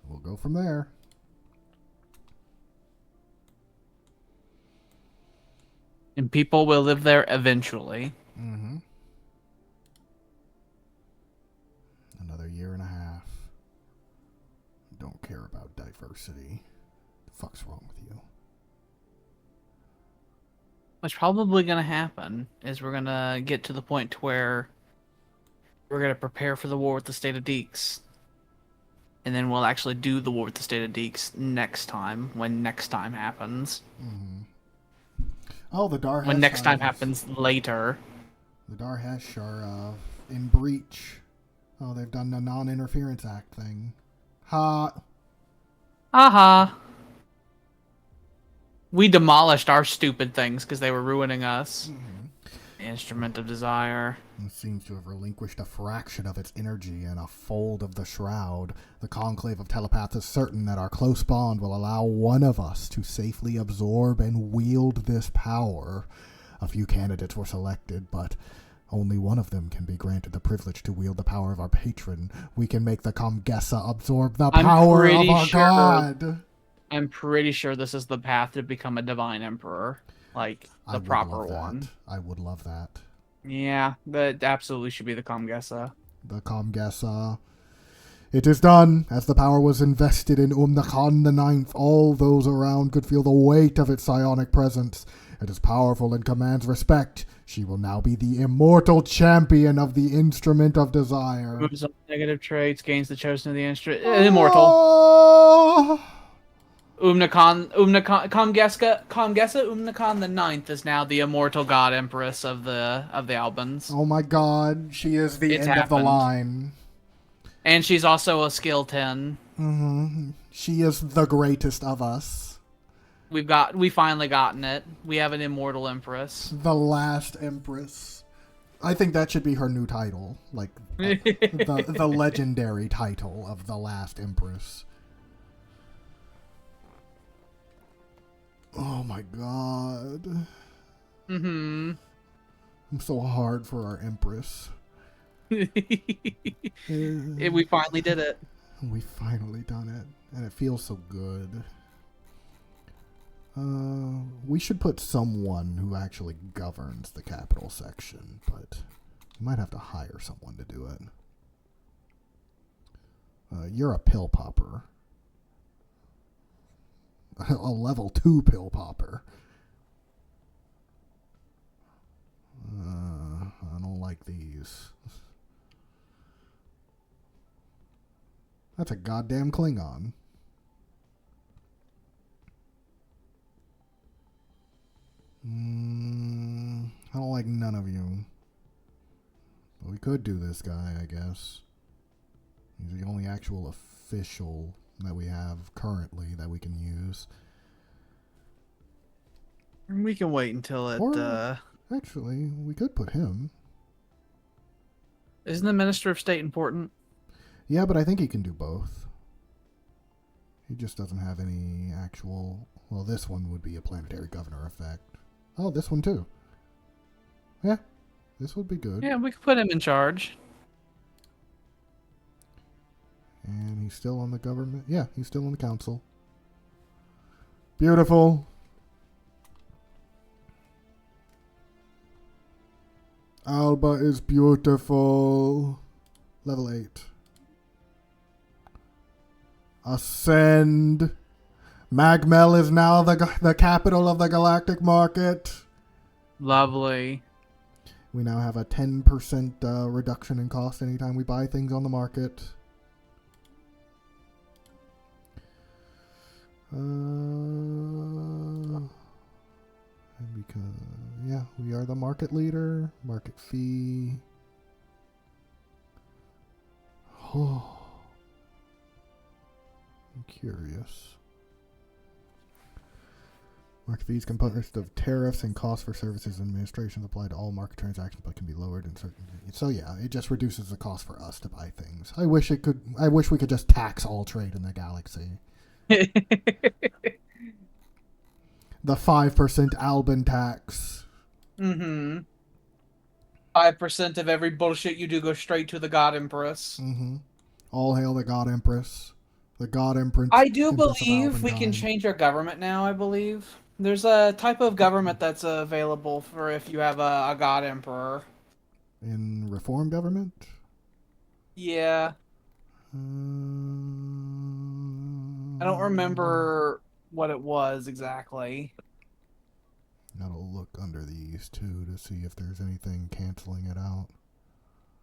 We'll go from there. And people will live there eventually. Mm-hmm. Another year and a half. Don't care about diversity. The fuck's wrong with you? What's probably gonna happen is we're gonna get to the point to where we're gonna prepare for the war with the state of Deeks. And then we'll actually do the war with the state of Deeks next time, when next time happens. Mm-hmm. Oh, the Darhesh. When next time happens later. The Darhesh are in breach. Oh, they've done the non-interference act thing. Ha! Aha! We demolished our stupid things because they were ruining us. Mm-hmm. Instrument of Desire. It seems to have relinquished a fraction of its energy in a fold of the shroud. The conclave of telepaths is certain that our close bond will allow one of us to safely absorb and wield this power. A few candidates were selected, but only one of them can be granted the privilege to wield the power of our patron. We can make the Comgessa absorb the power of our god. I'm pretty sure this is the path to become a divine emperor. Like, the proper one. I would love that. Yeah, that absolutely should be the Comgessa. The Comgessa. It is done. As the power was invested in Umnakan IX, all those around could feel the weight of its psionic presence. It is powerful and commands respect. She will now be the immortal champion of the Instrument of Desire. Moves on negative traits, gains the chosen of the instrument. Immortal. Oh! Comgessa Umnakan the Ninth is now the immortal god empress of the Albans. Oh my god, she is the end of the line. And she's also a skill 10. Mm-hmm. She is the greatest of us. We finally gotten it. We have an immortal empress. The last empress. I think that should be her new title, like the legendary title of the last empress. Oh my god. Mm-hmm. I'm so hard for our empress. We finally did it. We finally done it. And it feels so good. We should put someone who actually governs the capital section, but we might have to hire someone to do it. You're a pill popper. A level 2 pill popper. I don't like these. That's a goddamn Klingon. I don't like none of you. But we could do this guy, I guess. He's the only actual official that we have currently that we can use. We can wait until it... Or, actually, we could put him. Isn't the Minister of State important? Yeah, but I think he can do both. He just doesn't have any actual... Well, this one would be a planetary governor effect. Oh, this one too. Yeah, this would be good. Yeah, we could put him in charge. And he's still on the government. Yeah, he's still on the council. Beautiful. Alba is beautiful. Level 8. Ascend. Magmel is now the capital of the galactic market. Lovely. We now have a 10% reduction in cost anytime we buy things on the market. Because, yeah, we are the market leader. Market fee. Oh. I'm curious. Market fees composed of tariffs and costs for services and administration applied to all market transactions, but can be lowered in certain. So yeah, it just reduces the cost for us to buy things. I wish we could just tax all trade in the galaxy. The 5% Alban tax. 5% of every bullshit you do goes straight to the God Empress. All hail the God Empress. The God Empress. I do believe we can change our government now, I believe. There's a type of government that's available for if you have a God Emperor. In reform government? Yeah. I don't remember what it was exactly. Gotta look under these too to see if there's anything canceling it out.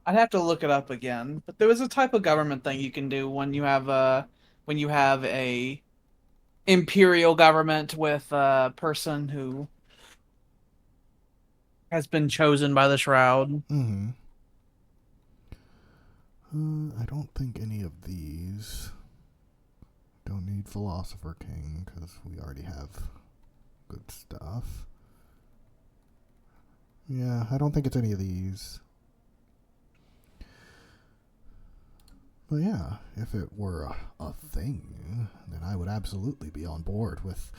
I'd have to look it up again. But there was a type of government thing you can do when you have a imperial government with a person who has been chosen by the Shroud. I don't think any of these. Don't need Philosopher King because we already have good stuff. Yeah, I don't think it's any of these. But yeah, if it were a thing, then I would absolutely be on board with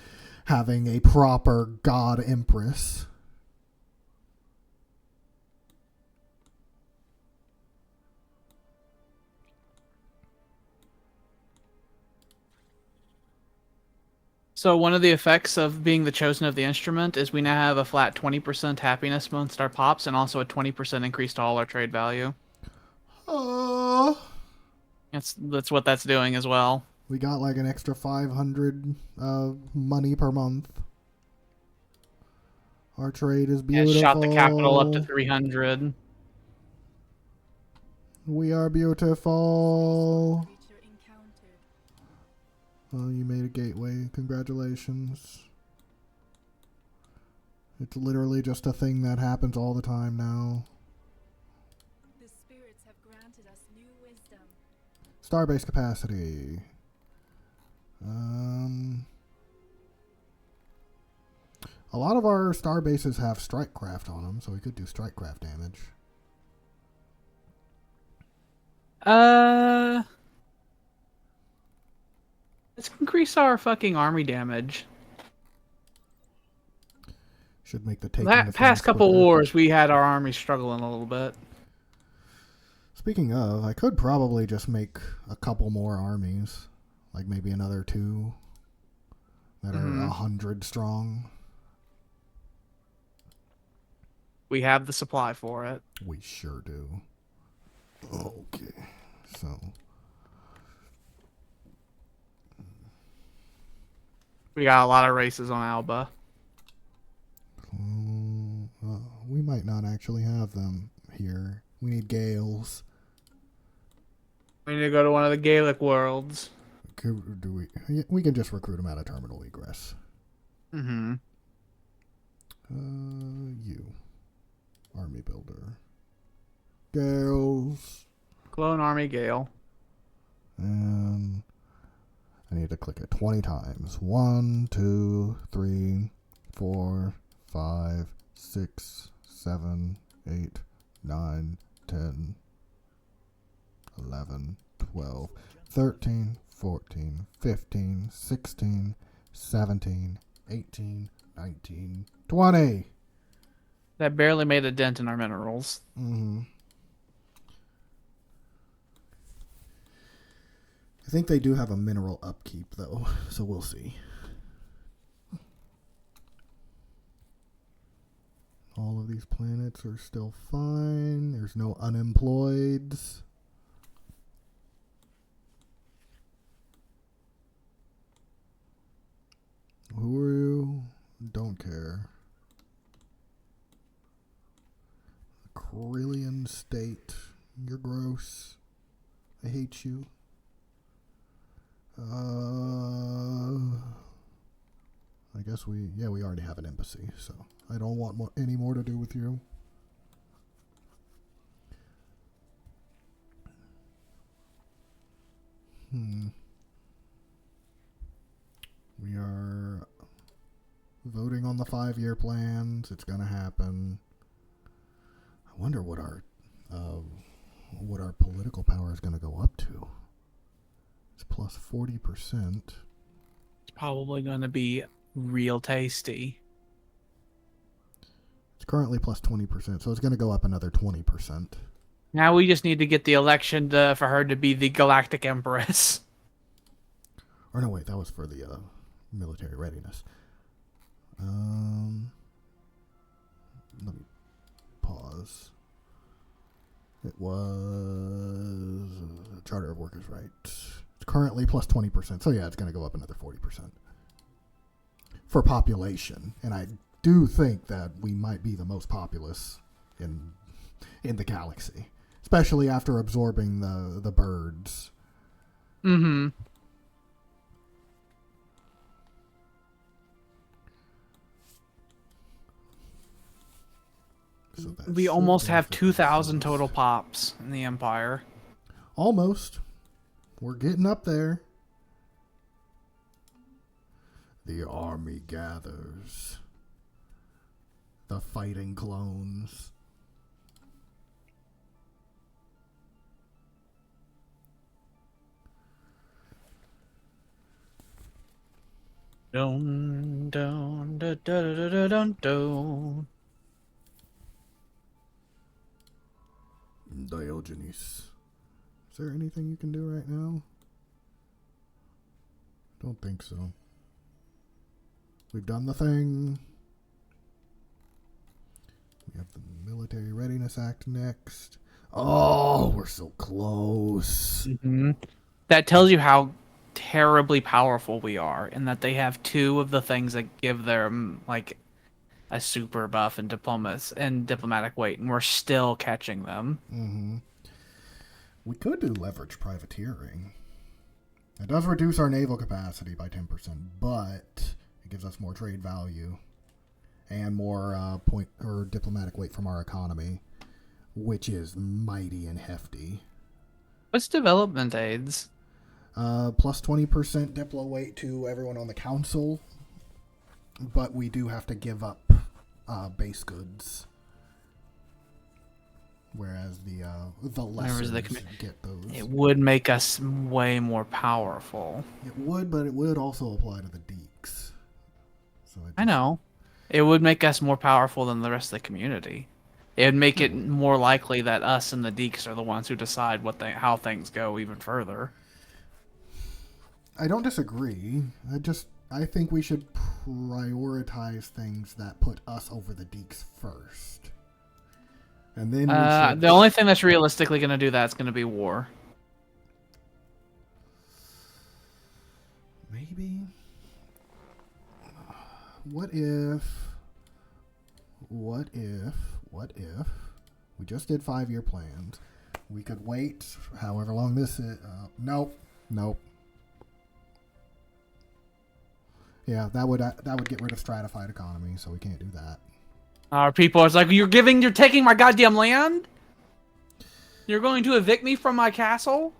having a proper God Empress. So one of the effects of being the chosen of the instrument is we now have a flat 20% happiness amongst our pops and also a 20% increase to all our trade value. That's what that's doing as well. We got like an extra 500 money per month. Our trade is beautiful. Yeah, shot the capital up to 300. We are beautiful. Oh, you made a gateway. Congratulations. It's literally just a thing that happens all the time now. The spirits have granted us new wisdom. Starbase capacity. A lot of our star bases have strike craft on them, so we could do strike craft damage. Let's increase our fucking army damage. Should make the taking that past couple wars, we had our army struggling a little bit. Speaking of, I could probably just make a couple more armies, like maybe another 2 that are 100 strong. We have the supply for it. We sure do. Okay, so we got a lot of races on Alba. We might not actually have them here. We need Gales. We need to go to one of the Gaelic worlds. We can just recruit them out of terminal egress. You. Army builder. Gales. Clone army Gale. And I need to click it 20 times. 1, 2, 3, 4, 5, 6, 7, 8, 9, 10, 11, 12, 13, 14, 15, 16, 17, 18, 19, 20. That barely made a dent in our minerals. Mm-hmm. I think they do have a mineral upkeep, though, so we'll see. All of these planets are still fine. There's no unemployeds. Who are you? Don't care. Carillion State. You're gross. I hate you. I guess we already have an embassy, so I don't want any more to do with you. We are voting on the 5-year plans. It's gonna happen. I wonder what our political power is gonna go up to. It's plus 40%. It's probably gonna be real tasty. It's currently plus 20%, so it's gonna go up another 20%. Now we just need to get the election for her to be the Galactic Empress. Or no, wait, that was for the military readiness. Let me pause. It was Charter of Workers' Rights. It's currently plus 20%, so yeah, it's going to go up another 40% for population. And I do think that we might be the most populous in the galaxy, especially after absorbing the birds. Mm-hmm. So we almost have 2,000 total pops in the Empire. Almost. We're getting up there. The army gathers. The fighting clones. Dun, dun, dun, dun, dun, dun, dun, dun. Diogenes. Is there anything you can do right now? Don't think so. We've done the thing. We have the Military Readiness Act next. Oh, we're so close. Mm-hmm. That tells you how terribly powerful we are, and that they have 2 of the things that give them like a super buff and diplomatic weight, and we're still catching them. Mm-hmm. We could do leverage privateering. It does reduce our naval capacity by 10%, but it gives us more trade value and more point or diplomatic weight from our economy, which is mighty and hefty. What's development aids? Plus 20% diplo weight to everyone on the council, but we do have to give up base goods. Whereas the lessons get those. It would make us way more powerful. It would, but it would also apply to the Deeks. So I know. It would make us more powerful than the rest of the community. It would make it more likely that us and the Deeks are the ones who decide how things go even further. I don't disagree. I think we should prioritize things that put us over the Deeks first. And then the only thing that's realistically going to do that is going to be war. Maybe. What if we just did 5-year plans? We could wait however long this is. Nope. Yeah, that would get rid of stratified economy, so we can't do that. Our people are like, you're taking my goddamn land? You're going to evict me from my castle?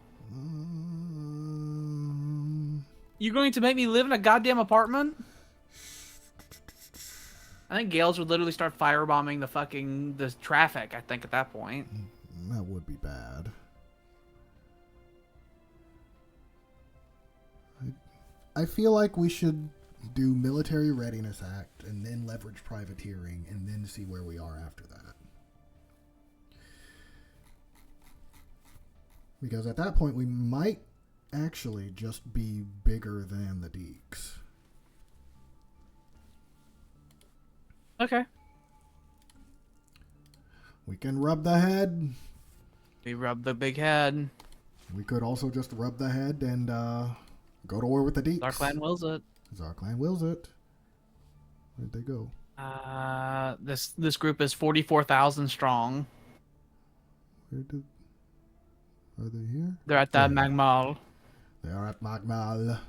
You're going to make me live in a goddamn apartment? I think Gales would literally start firebombing the traffic, I think, at that point. That would be bad. I feel like we should do Military Readiness Act and then leverage privateering and then see where we are after that. Because at that point we might actually just be bigger than the Deeks. Okay. We can rub the head. We rub the big head. We could also just rub the head and go to war with the Deeks. Our clan wills it. Our clan wills it. Where'd they go? This group is 44,000 strong. Are they here? They're at the Magmal. They are at Magmal.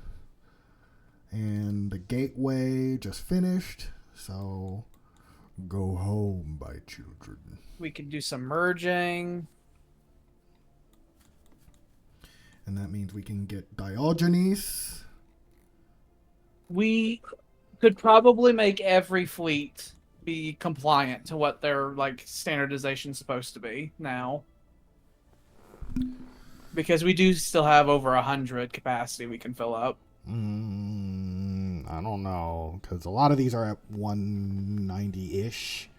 And the gateway just finished, so go home, my children. We could do some merging. And that means we can get Diogenes. We could probably make every fleet be compliant to what their like standardization supposed to be now. Because we do still have over 100 capacity we can fill up. I don't know, because a lot of these are at 190-ish,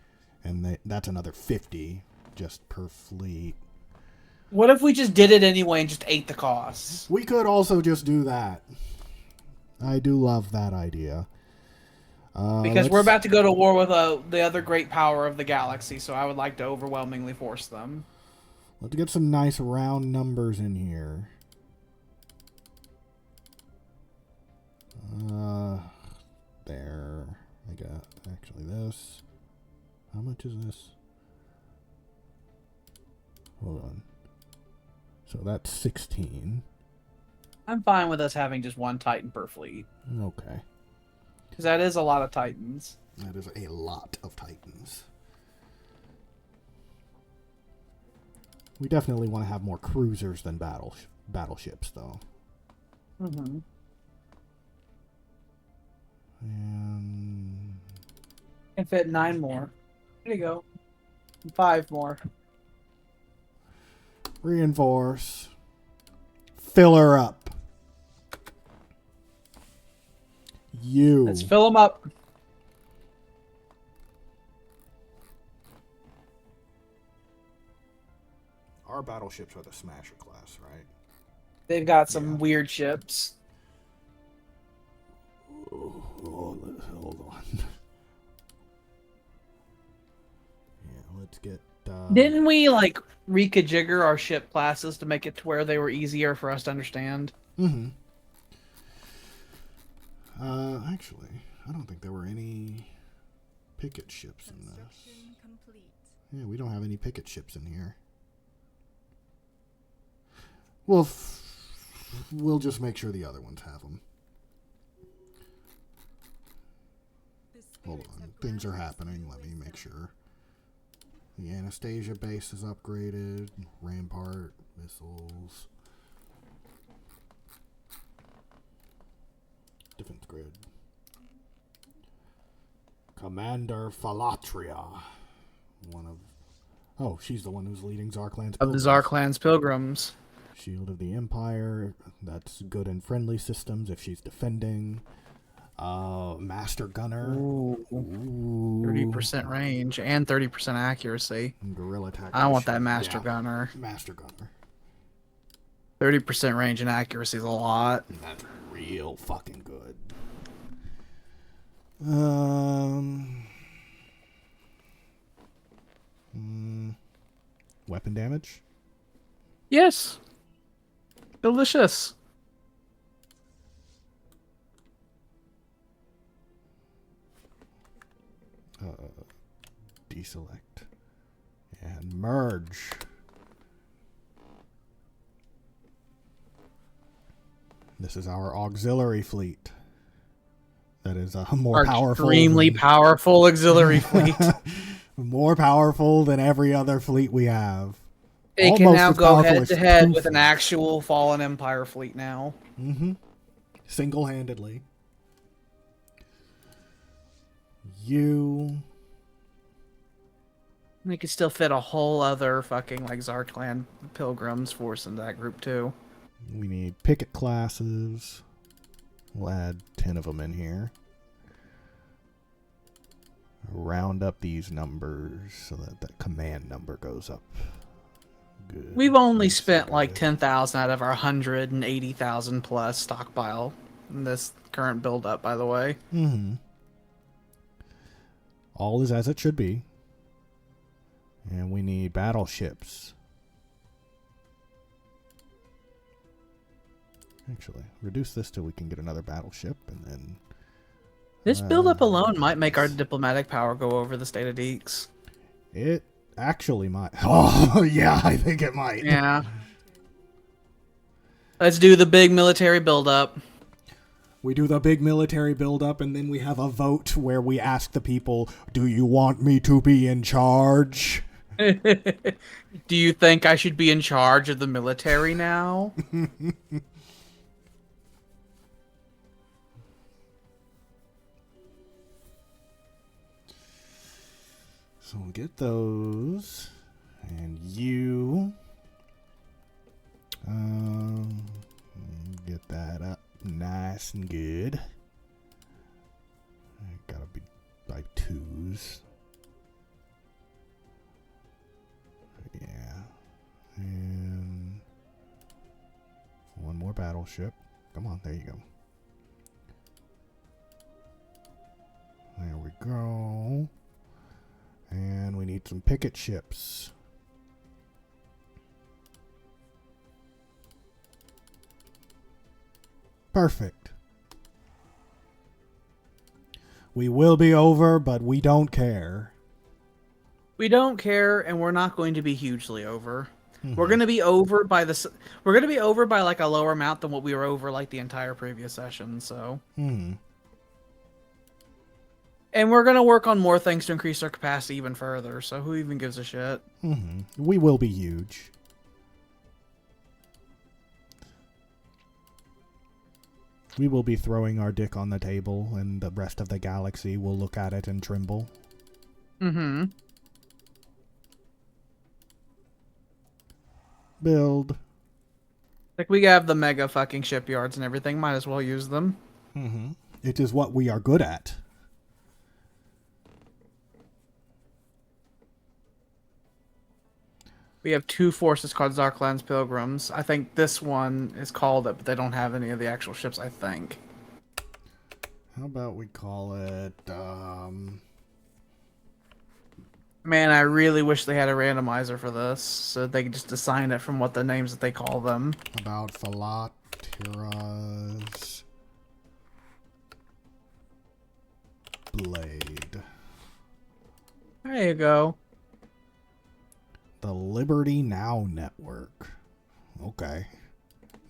and that's another 50 just per fleet. What if we just did it anyway and just ate the costs? We could also just do that. I do love that idea. Because we're about to go to war with the other great power of the galaxy, so I would like to overwhelmingly force them. Let's get some nice round numbers in here. There. I got actually this. How much is this? Hold on. So that's 16. I'm fine with us having just one Titan per fleet. Okay. Because that is a lot of Titans. That is a lot of Titans. We definitely want to have more cruisers than battleships, though. Mm-hmm. And Can fit 9 more. There you go. 5 more. reinforce. Fill her up. Let's fill them up. Our battleships are the Smasher class, right? They've got some weird ships. Hold on. Yeah, let's get... Didn't we, like, recajigger our ship classes to make it to where they were easier for us to understand? Mm-hmm. Actually, I don't think there were any picket ships in this. Complete. Yeah, we don't have any picket ships in here. We'll just make sure the other ones have them. Hold on. Things are happening. Let me make sure. The Anastasia base is upgraded. Rampart, missiles. Defense grid. Commander Falatria. Oh, she's the one who's leading Zarklan's Of the Zarklan's Pilgrims. Shield of the Empire. That's good and friendly systems if she's defending. Master Gunner. Ooh. 30% range and 30% accuracy. Guerrilla attack. I want that Master Gunner. Master Gunner. 30% range and accuracy is a lot. That's real fucking good. Weapon damage? Yes. Delicious. Deselect. And merge. This is our auxiliary fleet. That is more powerful. Extremely powerful auxiliary fleet. More powerful than every other fleet we have. It can Almost now as go powerful head as to head with Kufu. an actual Fallen Empire fleet now. Mm-hmm. Single-handedly. We could still fit a whole other fucking like Zarkland Pilgrims force in that group too. We need picket classes. We'll add 10 of them in here. Round up these numbers so that that command number goes up. Good. We've only spent like 10,000 out of our 180,000 plus stockpile in this current build-up, by the way. Mm-hmm. All is as it should be. And we need battleships. Actually, reduce this till we can get another battleship, and then... This build-up alone might make our diplomatic power go over the state of Deeks. It actually might. Oh, yeah, I think it might. Yeah. Let's do the big military build-up. We do the big military build-up, and then we have a vote where we ask the people, do you want me to be in charge? Do you think I should be in charge of the military now? So we'll get those, and you get that up nice and good. Gotta be by twos. Yeah, and one more battleship. Come on, there you go. There we go. And we need some picket ships. Perfect. We will be over, but we don't care. We don't care, and we're not going to be hugely over. We're going to be over by we're going to be over by like a lower amount than what we were over like the entire previous session, so. And we're going to work on more things to increase our capacity even further, so who even gives a shit? We will be huge. We will be throwing our dick on the table, and the rest of the galaxy will look at it and tremble. Build. Like, we have the mega fucking shipyards and everything, might as well use them. It is what we are good at. We have 2 forces called Zarklan's Pilgrims. I think this one is called it, but they don't have any of the actual ships, I think. How about we call it, Man, I really wish they had a randomizer for this, so they could just assign it from what the names that they call them. About Philatira's Blade. There you go. The Liberty Now Network. Okay.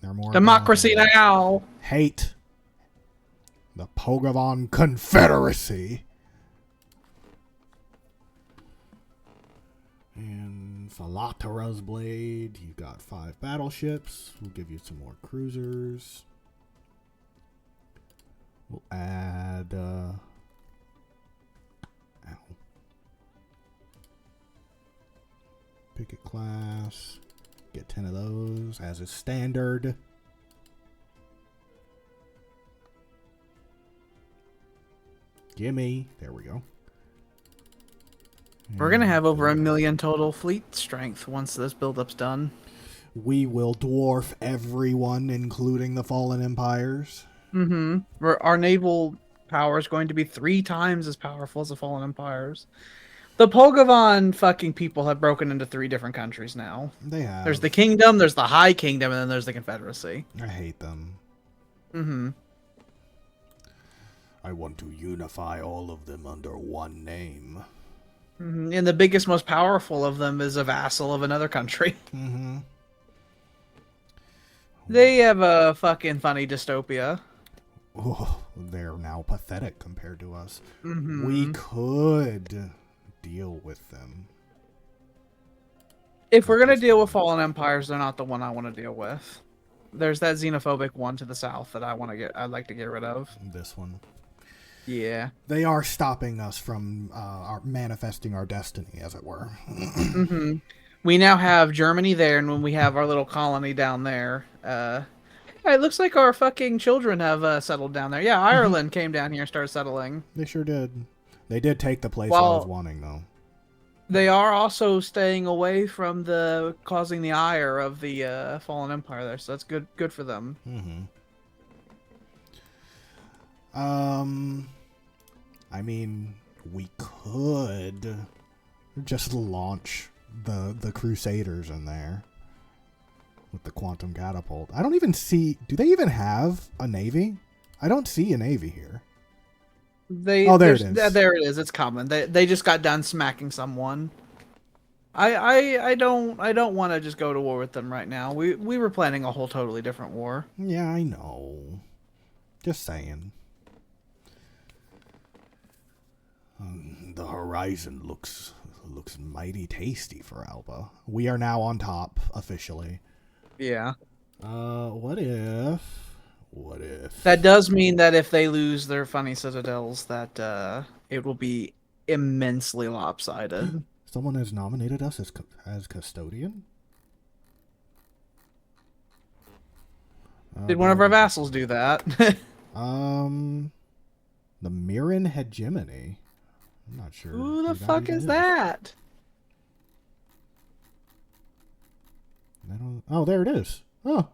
They're more Democracy Now! Hate. The Pogavan Confederacy. And Philatira's Blade. You got 5 battleships. We'll give you some more cruisers. We'll add... Picket class. Get 10 of those as is standard. Gimme. There we go. We're going to have over 1 million total fleet strength once this build-up's done. We will dwarf everyone, including the fallen empires. Our naval power is going to be 3 times as powerful as the fallen empires. The Pogavan fucking people have broken into 3 different countries now. They have. There's the Kingdom, there's the High Kingdom, and then there's the Confederacy. I hate them. I want to unify all of them under one name. And the biggest, most powerful of them is a vassal of another country. They have a fucking funny dystopia. Oh, they're now pathetic compared to us. We could deal with them. If we're gonna deal with fallen empires, they're not the one I want to deal with. There's that xenophobic one to the south that I'd like to get rid of. This one. Yeah. They are stopping us from manifesting our destiny, as it were. We now have Germany there, and when we have our little colony down there, it looks like our fucking children have settled down there. Yeah, Ireland came down here and started settling. They sure did. They did take the place I was wanting, though. They are also staying away from causing the ire of the fallen empire there, so that's good for them. I mean, we could just launch the Crusaders in there with the quantum catapult. I don't even see... Do they even have a navy? I don't see a navy here. There it is. There it is. It's coming. They just got done smacking someone. I don't want to just go to war with them right now. We were planning a whole totally different war. Yeah, I know. Just saying. The horizon looks mighty tasty for Alba. We are now on top officially. Yeah. What if? That does mean that if they lose their funny citadels, that it will be immensely lopsided. Someone has nominated us as custodian. Did one of our vassals do that? The Mirren hegemony. I'm not sure. Who the fuck is that? I don't. Oh, there it is. Oh,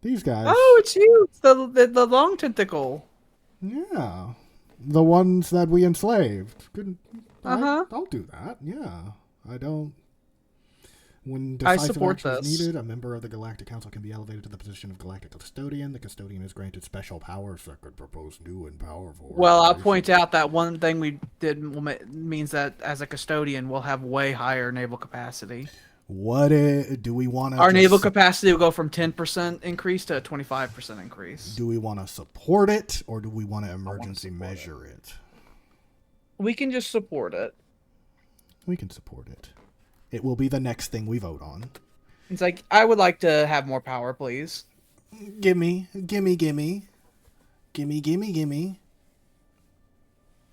these guys. Oh, it's you. It's the long tentacle. Yeah, the ones that we enslaved. Couldn't. Don't do that. Yeah, I don't. When I decisive support action is this. needed, a member of the Galactic Council can be elevated to the position of Galactic Custodian. The Custodian is granted special powers that could propose new and powerful. Well, I'll point out that one thing we did means that as a custodian, we'll have way higher naval capacity. What do we want to? Our naval capacity will go from 10% increase to a 25% increase. Do we want to support it, or do we want to emergency measure it? We can just support it. We can support it. It will be the next thing we vote on. It's like, I would like to have more power, please. Gimme. Maybe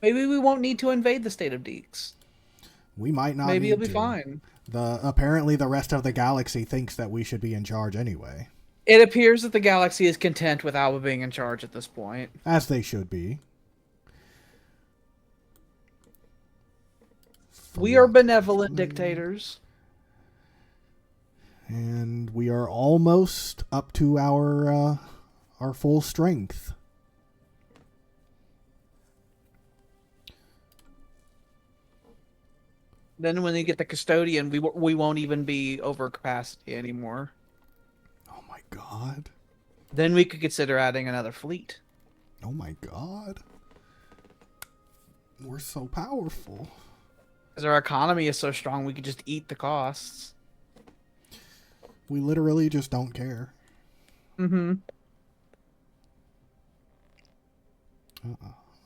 we won't need to invade the state of Deeks. We might not. Maybe need it'll be to. fine. Apparently the rest of the galaxy thinks that we should be in charge anyway. It appears that the galaxy is content with Alba being in charge at this point. As they should be. We are benevolent dictators. And we are almost up to our full strength. Then when you get the custodian, we won't even be over capacity anymore. Oh my god. Then we could consider adding another fleet. Oh my god. We're so powerful. Because our economy is so strong, we could just eat the costs. We literally just don't care. Mm-hmm.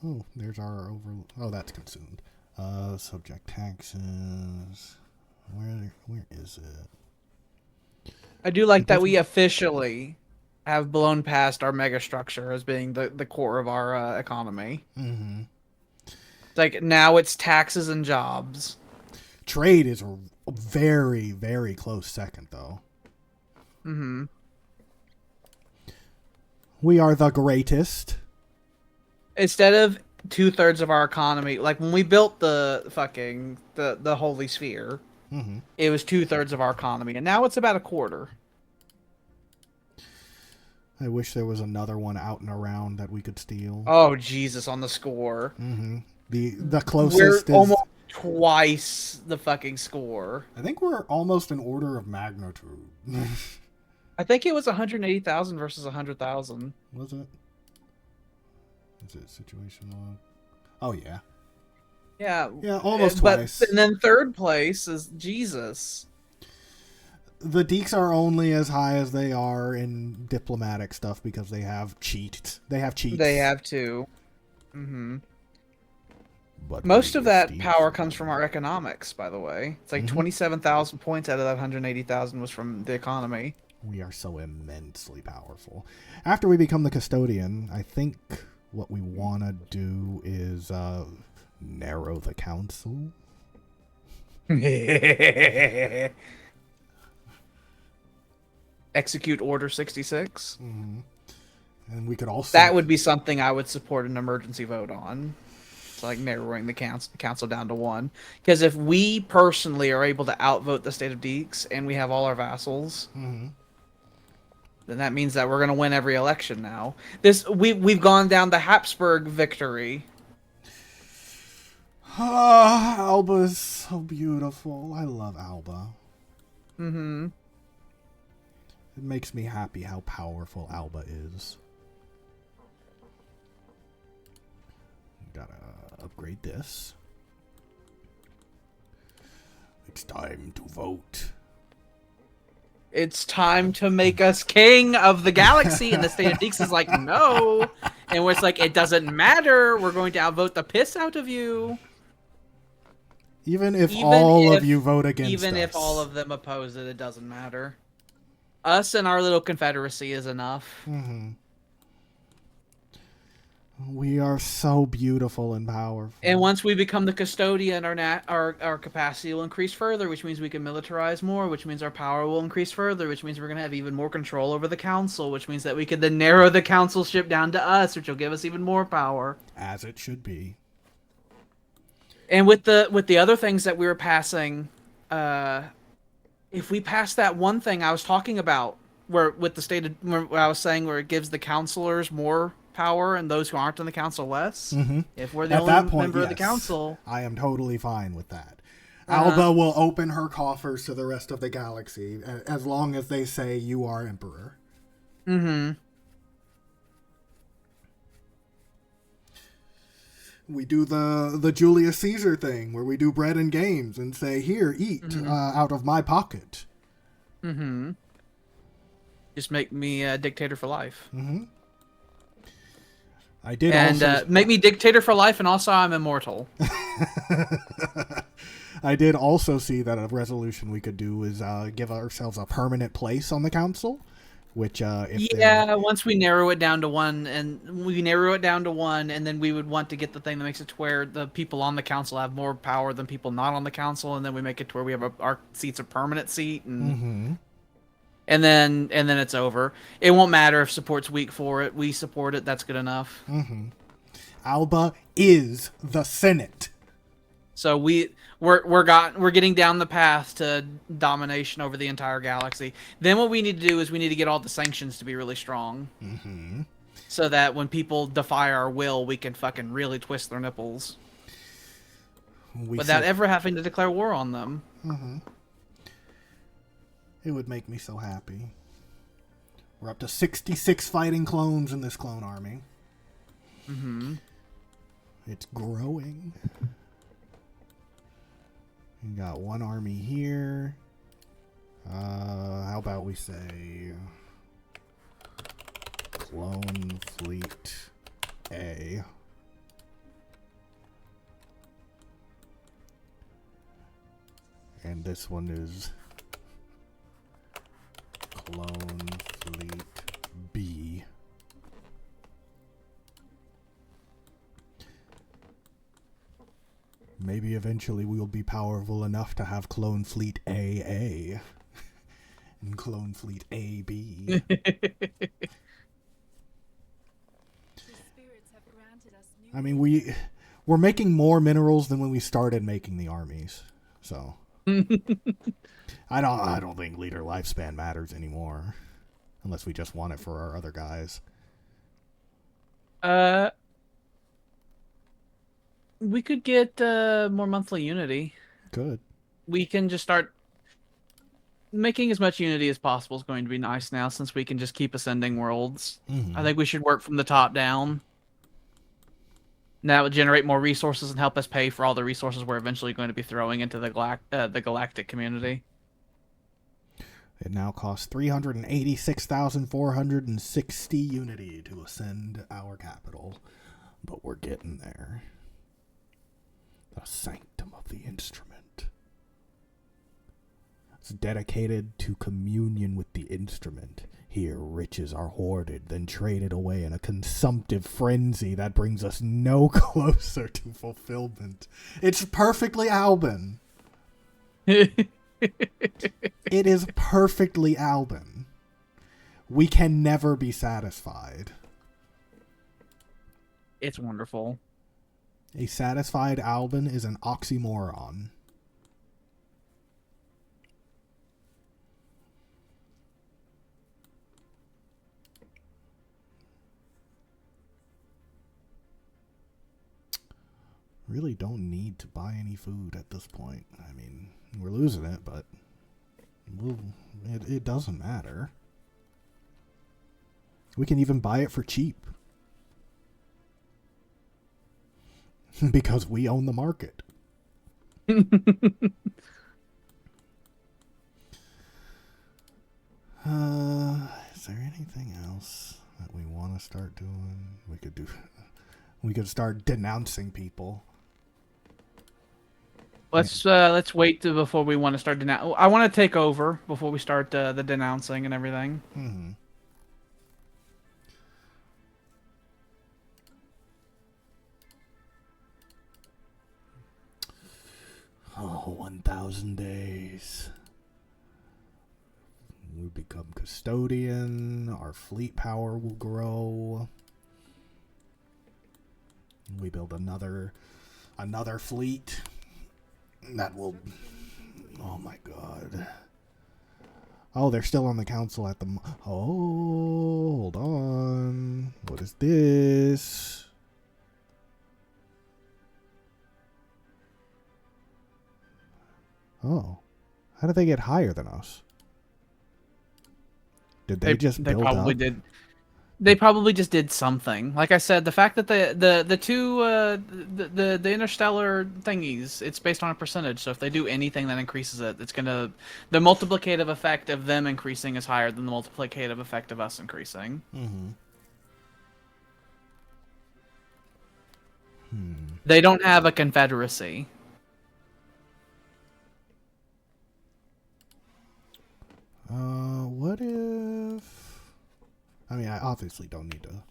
Oh, there's our over. Oh, that's consumed. Subject taxes. Where is it? I do like that we officially have blown past our mega structure as being the core of our economy. Mm-hmm. Like, now it's taxes and jobs. Trade is a very, very close second, though. Mm-hmm. We are the greatest. Instead of 2/3 of our economy, like when we built the Holy Sphere, mm-hmm. It was 2/3 of our economy, and now it's about a quarter. I wish there was another one out and around that we could steal. Oh, Jesus, on the score. Mm-hmm. The closest We're almost twice the fucking score. I think we're almost an order of magnitude. I think it was 180,000 versus 100,000. Was it? Is it situation log? Oh, yeah. Yeah. Yeah, almost twice. And then third place is Jesus. The Deeks are only as high as they are in diplomatic stuff because they have cheats. They have cheats. They have to. Mm-hmm. But most of that power comes from our economics, by the way. It's like mm-hmm. 27,000 points out of that 180,000 was from the economy. We are so immensely powerful. After we become the custodian, I think what we want to do is narrow the council. execute Order 66. Mm-hmm. And we could also... That would be something I would support an emergency vote on. It's like narrowing the council down to one. Because if we personally are able to outvote the State of Deeks and we have all our vassals, mm-hmm. then that means that we're going to win every election now. We've gone down the Habsburg victory. Alba is so beautiful. I love Alba. Mm-hmm. It makes me happy how powerful Alba is. Gotta upgrade this. It's time to vote. It's time to make us king of the galaxy. And the State of Deeks is like, no. And it's like, it doesn't matter. We're going to outvote the piss out of you. Even if all of you vote against us. Even if all of them oppose it, it doesn't matter. Us and our little confederacy is enough. Mm-hmm. We are so beautiful and powerful. And once we become the custodian, our capacity will increase further, which means we can militarize more, which means our power will increase further, which means we're going to have even more control over the council, which means that we could then narrow the councilship down to us, which will give us even more power. As it should be. And with the other things that we were passing, if we pass that one thing I was talking about, where I was saying where it gives the councilors more power and those who aren't in the council less. Mm-hmm. If we're the only member of the council, I am totally fine with that. Alba will open her coffers to the rest of the galaxy as long as they say you are emperor. Mm-hmm. We do the Julius Caesar thing where we do bread and games and say, here, eat out of my pocket. Mm-hmm. Just make me a dictator for life. Mm-hmm. Make me dictator for life, and also I'm immortal. I did also see that a resolution we could do is give ourselves a permanent place on the council, which once we narrow it down to one, and then we would want to get the thing that makes it to where the people on the council have more power than people not on the council, and then we make it to where we have our seat's a permanent seat, and mm-hmm. and then it's over. It won't matter if support's weak for it. We support it. That's good enough. Mm-hmm. Alba is the Senate. So we're getting down the path to domination over the entire galaxy. Then what we need to do is we need to get all the sanctions to be really strong. Mm-hmm. So that when people defy our will, we can fucking really twist their nipples. Without ever having to declare war on them. Mm-hmm. It would make me so happy. We're up to 66 fighting clones in this clone army. Mm-hmm. It's growing. We got one army here. How about we say Clone Fleet A. And this one is Clone Fleet B. Maybe eventually we will be powerful enough to have Clone Fleet AA and Clone Fleet AB. I mean, we're making more minerals than when we started making the armies. So I don't think leader lifespan matters anymore, unless we just want it for our other guys. We could get more monthly unity. Good. We can just start making as much unity as possible is going to be nice now, since we can just keep ascending worlds. Mm-hmm. I think we should work from the top down. That would generate more resources and help us pay for all the resources we're eventually going to be throwing into the galactic community. It now costs 386,460 unity to ascend our capital, but we're getting there. The sanctum of the instrument. It's dedicated to communion with the instrument. Here, riches are hoarded, then traded away in a consumptive frenzy that brings us no closer to fulfillment. It's perfectly Alban. It is perfectly Alban. We can never be satisfied. It's wonderful. A satisfied Alban is an oxymoron. Really don't need to buy any food at this point. I mean, we're losing it, but it doesn't matter. We can even buy it for cheap. Because we own the market. Is there anything else that we want to start doing? We could start denouncing people. Let's wait before we want to start denouncing. I want to take over before we start the denouncing and everything. Mm-hmm. Oh, 1,000 days. We become custodian. Our fleet power will grow. We build another fleet. That will... Oh my god. Oh, they're still on the council at the... Oh, hold on. What is this? Oh. How did they get higher than us? Did they just build up? They probably just did something. Like I said, the fact that the two the interstellar thingies, it's based on a percentage. So if they do anything that increases it, it's gonna the multiplicative effect of them increasing is higher than the multiplicative effect of us increasing. Mm-hmm. They don't have a confederacy. What if... I mean, I obviously don't need to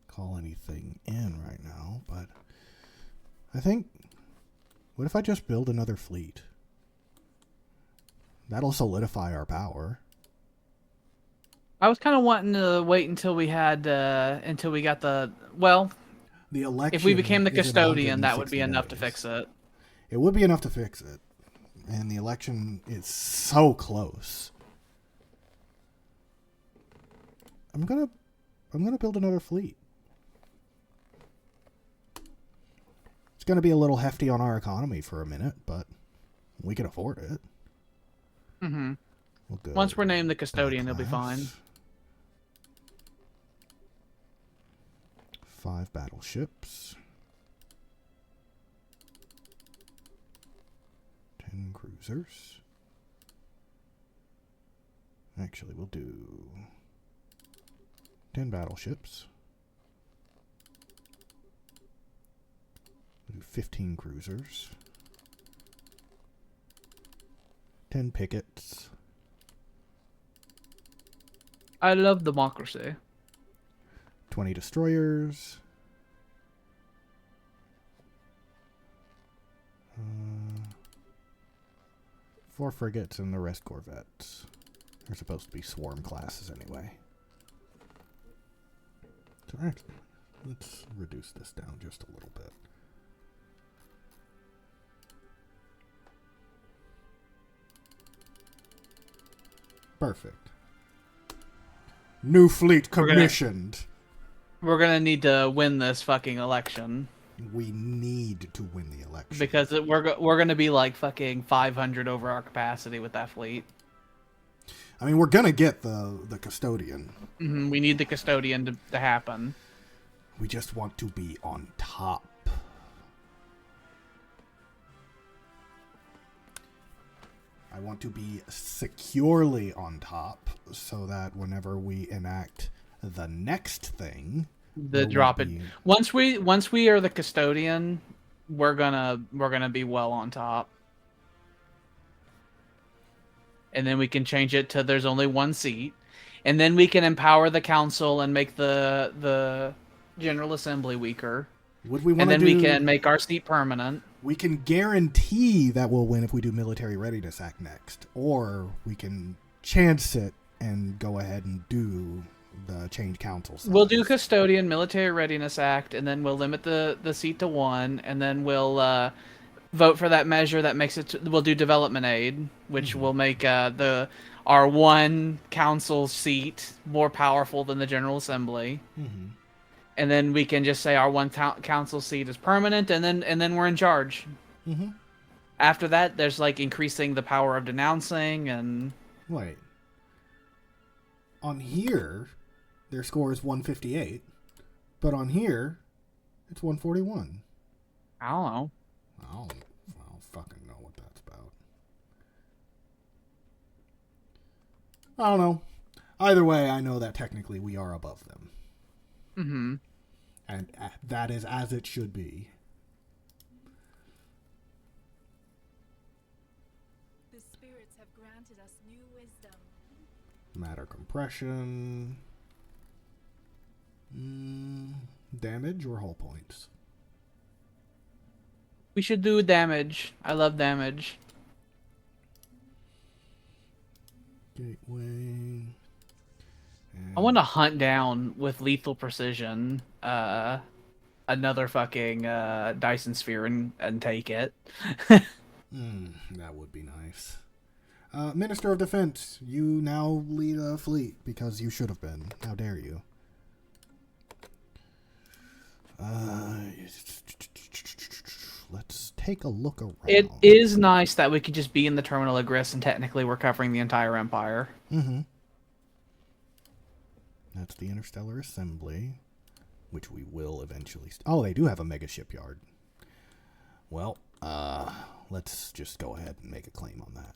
call anything in right now, but I think... What if I just build another fleet? That'll solidify our power. I was kind of wanting to wait until we had, until we got the... Well, the election if we became the custodian, that would be enough to fix it. It would be enough to fix it. And the election is so close. I'm gonna build another fleet. It's gonna be a little hefty on our economy for a minute, but we can afford it. Mm-hmm. We'll Once we're named the custodian, it'll be fine. 5 battleships. 10 cruisers. Actually, we'll do 10 battleships. We'll do 15 cruisers. 10 pickets. I love democracy. 20 destroyers. 4 frigates and the rest corvettes. They're supposed to be swarm classes anyway. So actually, let's reduce this down just a little bit. Perfect. New fleet commissioned. We're gonna need to win this fucking election. We need to win the election. Because we're gonna be like fucking 500 over our capacity with that fleet. I mean, we're gonna get the custodian. Mm-hmm. We need the custodian to happen. We just want to be on top. I want to be securely on top so that whenever we enact the next thing, the drop it. Once we are the custodian, we're gonna be well on top. And then we can change it to there's only one seat. And then we can empower the council and make the General Assembly weaker. What we want and then to do, we can make our seat permanent. We can guarantee that we'll win if we do Military Readiness Act next. Or we can chance it and go ahead and do the change council size. We'll do Custodian, Military Readiness Act, and then we'll limit the seat to 1, and then we'll vote for that measure that makes it. We'll do Development Aid, which will make our 1 council seat more powerful than the General Assembly. And then we can just say our 1 council seat is permanent, and then we're in charge. After that, there's like increasing the power of denouncing and. Wait. On here, their score is 158, but on here, it's 141. I don't know. I don't fucking know what that's about. I don't know. Either way, I know that technically we are above them. And that is as it should be. The spirits have granted us new wisdom. Matter compression. Damage or hull points? We should do damage. I love damage. Gateway. I want to hunt down with lethal precision another fucking Dyson sphere and take it. That would be nice. Minister of Defense, you now lead a fleet because you should have been. How dare you? Let's take a look around. It is nice that we could just be in the Terminal of Gris and technically we're covering the entire Empire. That's the Interstellar Assembly, which we will eventually... Oh, they do have a mega shipyard. Well, let's just go ahead and make a claim on that.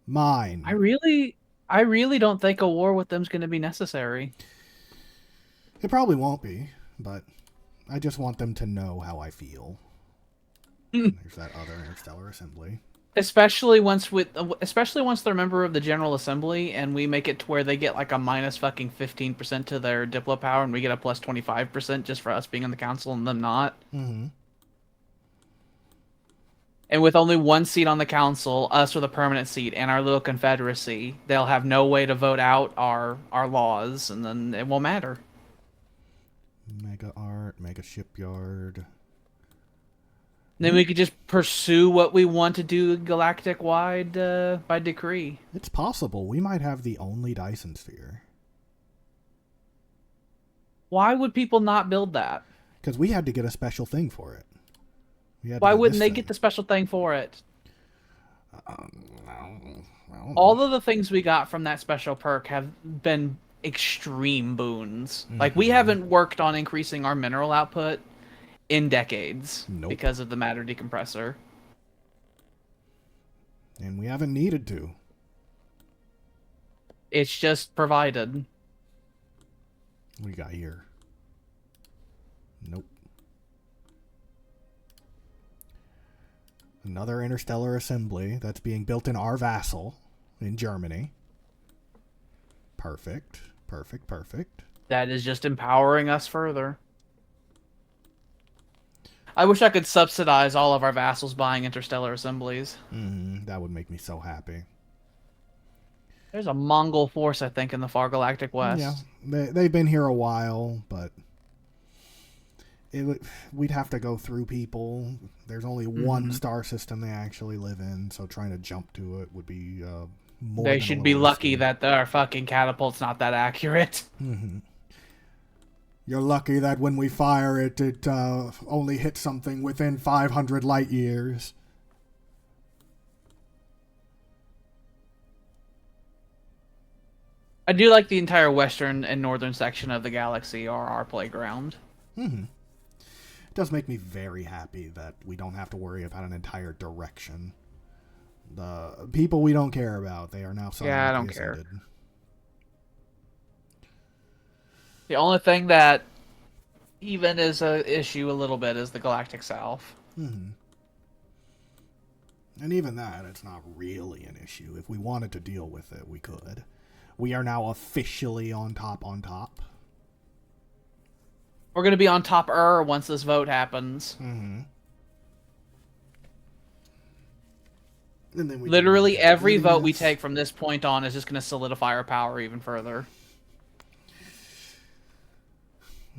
Mine. I really don't think a war with them is going to be necessary. It probably won't be, but I just want them to know how I feel. There's that other Interstellar Assembly. Especially once they're a member of the General Assembly and we make it to where they get like a minus fucking 15% to their Diplo power and we get a plus 25% just for us being in the council and them not. Mm-hmm. And with only 1 seat on the council, us with a permanent seat and our little confederacy, they'll have no way to vote out our laws and then it won't matter. Mega art, mega shipyard. Then we could just pursue what we want to do galactic-wide by decree. It's possible. We might have the only Dyson sphere. Why would people not build that? Because we had to get a special thing for it. Why wouldn't they get the special thing for it? All of the things we got from that special perk have been extreme boons. Mm-hmm. Like, we haven't worked on increasing our mineral output in decades because of the matter decompressor. And we haven't needed to. It's just provided. What do you got here? Nope. Another interstellar assembly that's being built in our vassal in Germany. Perfect. Perfect, perfect. That is just empowering us further. I wish I could subsidize all of our vassals buying interstellar assemblies. That would make me so happy. There's a Mongol force, I think, in the far galactic west. Yeah, they've been here a while, but we'd have to go through people. There's only one star system they actually live in, so trying to jump to it would be more. They should be lucky that their fucking catapult's not that accurate. You're lucky that when we fire it, it only hits something within 500 light years. I do like the entire western and northern section of the galaxy are our playground. It does make me very happy that we don't have to worry about an entire direction. The people we don't care about, they are now so I don't care. The only thing that even is an issue a little bit is the Galactic South. And even that, it's not really an issue. If we wanted to deal with it, we could. We are now officially on top. We're going to be on top once this vote happens. And then we literally every vote we take from this point on is just going to solidify our power even further.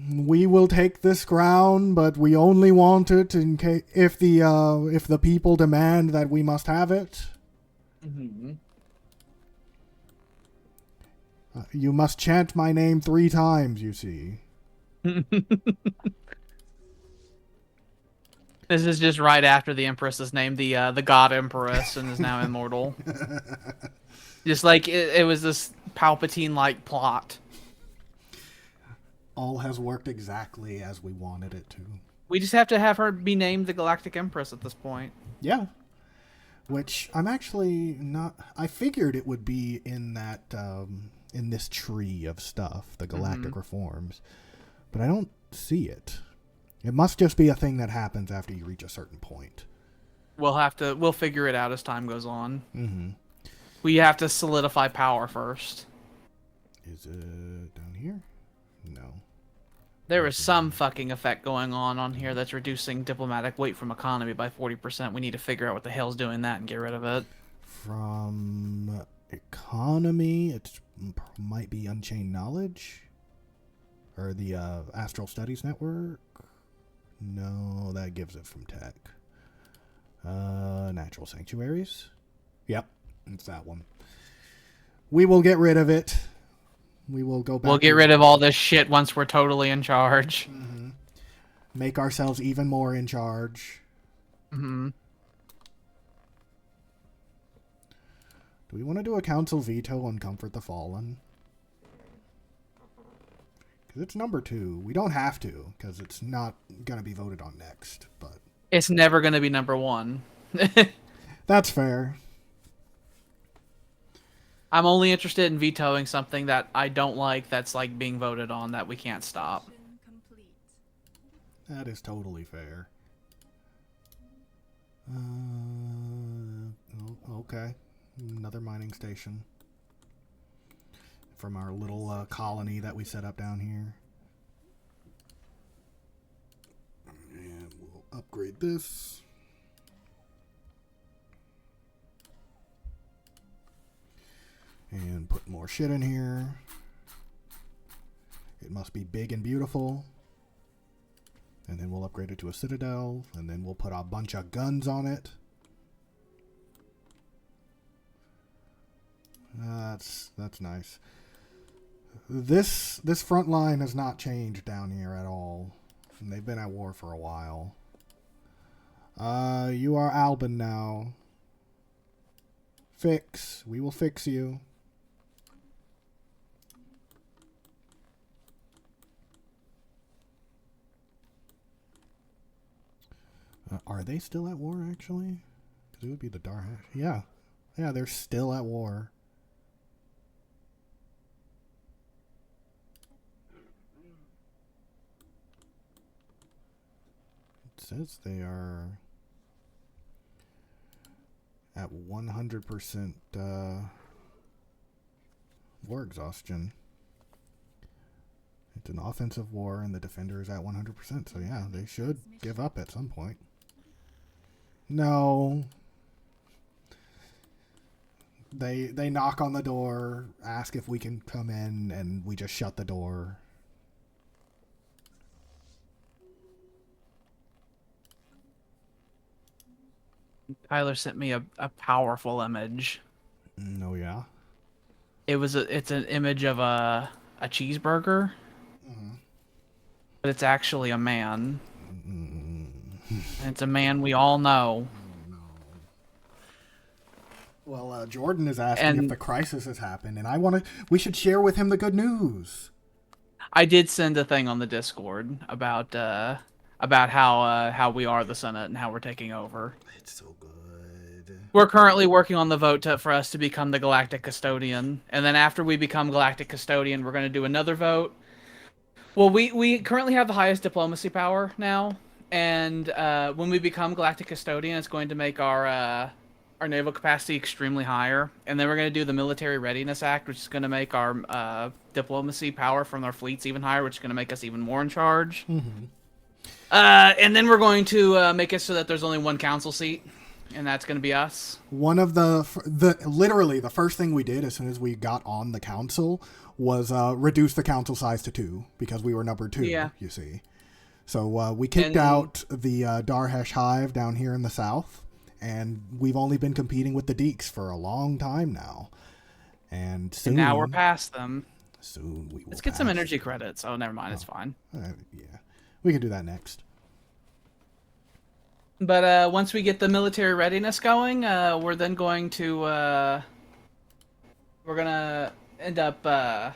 We will take this ground, but we only want it in case if the people demand that we must have it. Mm-hmm. You must chant my name 3 times, you see. This is just right after the Empress is named the God Empress and is now immortal. Just like it was this Palpatine-like plot. All has worked exactly as we wanted it to. We just have to have her be named the Galactic Empress at this point. Yeah. Which I'm actually not... I figured it would be in that... in this tree of stuff, the Galactic Reforms. But I don't see it. It must just be a thing that happens after you reach a certain point. We'll figure it out as time goes on. Mm-hmm. We have to solidify power first. Is it down here? No. There is some fucking effect going on here that's reducing diplomatic weight from economy by 40%. We need to figure out what the hell's doing that and get rid of it. From economy, it might be Unchained Knowledge? Or the Astral Studies Network? No, that gives it from tech. Natural Sanctuaries? Yep, it's that one. We will get rid of it. We will go back. We'll get rid of all this shit once we're totally in charge. Mm-hmm. Make ourselves even more in charge. Mm-hmm. Do we want to do a council veto on Comfort the Fallen? Because it's number 2. We don't have to, because it's not going to be voted on next. But it's never going to be number 1. That's fair. I'm only interested in vetoing something that I don't like that's like being voted on that we can't stop. That is totally fair. Okay. Another mining station. From our little colony that we set up down here. And we'll upgrade this. And put more shit in here. It must be big and beautiful. And then we'll upgrade it to a citadel. And then we'll put a bunch of guns on it. That's nice. This front line has not changed down here at all. And they've been at war for a while. You are Alban now. Fix. We will fix you. Are they still at war, actually? Because it would be the Dark... Yeah. Yeah, they're still at war. It says they are at 100% war exhaustion. It's an offensive war, and the defender is at 100%. So yeah, they should give up at some point. No. They knock on the door, ask if we can come in, and we just shut the door. Tyler sent me a powerful image. Oh yeah. It's an image of a cheeseburger. But it's actually a man. And it's a man we all know. Oh, no. Well, Jordan is asking if the crisis has happened, and we should share with him the good news. I did send a thing on the Discord about how we are the Senate and how we're taking over. It's so good. We're currently working on the vote for us to become the Galactic Custodian, and then after we become Galactic Custodian, we're going to do another vote. Well, we currently have the highest diplomacy power now, and when we become Galactic Custodian, it's going to make our naval capacity extremely higher, and then we're going to do the Military Readiness Act, which is going to make our diplomacy power from our fleets even higher, which is going to make us even more in charge. Mm-hmm. And then we're going to make it so that there's only one council seat, And that's going to be us. One of literally the first thing we did as soon as we got on the council was reduce the council size to 2 because we were number 2, you see. So we kicked out the Darhesh Hive down here in the south, and we've only been competing with the Deeks for a long time now. And soon... And now we're past them. Soon we will Let's get some energy credits. Oh, never mind. It's fine. Yeah. We can do that next. But once we get the military readiness going, we're then going to... we're going to end up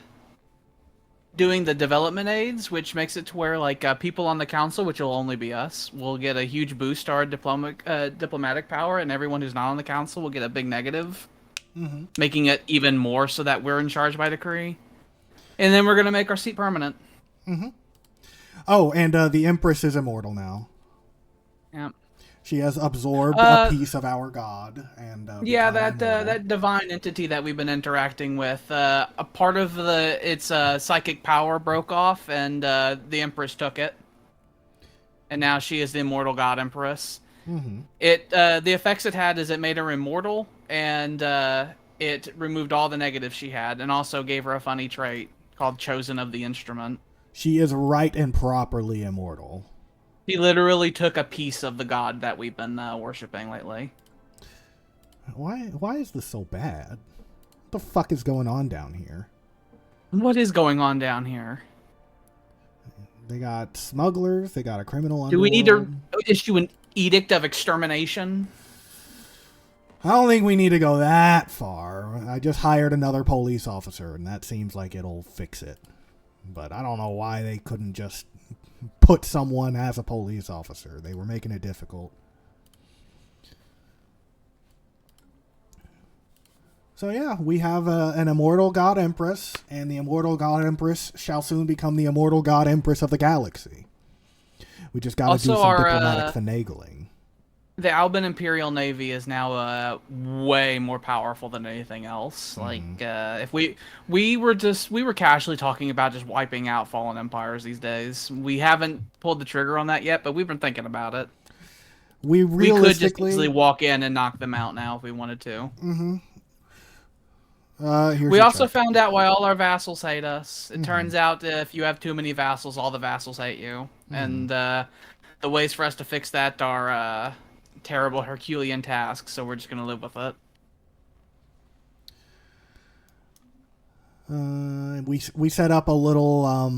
doing the development aids, which makes it to where like people on the council, which will only be us, will get a huge boost to our diplomatic power, and everyone who's not on the council will get a big negative, making it even more so that we're in charge by decree. And then we're going to make our seat permanent. Oh, and the Empress is immortal now. Yeah. She has absorbed a piece of our god, and that divine entity that we've been interacting with. A part of its psychic power broke off, and the Empress took it, and now she is the immortal god Empress. The effects it had is it made her immortal, and it removed all the negatives she had, and also gave her a funny trait called Chosen of the Instrument. She is right and properly immortal. He literally took a piece of the god that we've been worshipping lately. Why is this so bad? What the fuck is going on down here? What is going on down here? They got smugglers. They got a criminal underworld. Do we need to issue an edict of extermination? I don't think we need to go that far. I just hired another police officer, and that seems like it'll fix it. But I don't know why they couldn't just put someone as a police officer. They were making it difficult. So yeah, we have an immortal god empress, and the immortal god empress shall soon become the immortal god empress of the galaxy. We just got to do some diplomatic finagling. The Alban Imperial Navy is now way more powerful than anything else. Like, if we were casually talking about just wiping out fallen empires these days. We haven't pulled the trigger on that yet, but we've been thinking about it. We could just easily walk in and knock them out now if we wanted to. We also found out why all our vassals hate us. It turns out if you have too many vassals, all the vassals hate you. And the ways for us to fix that are terrible Herculean tasks, so we're just going to live with it. We set up a little...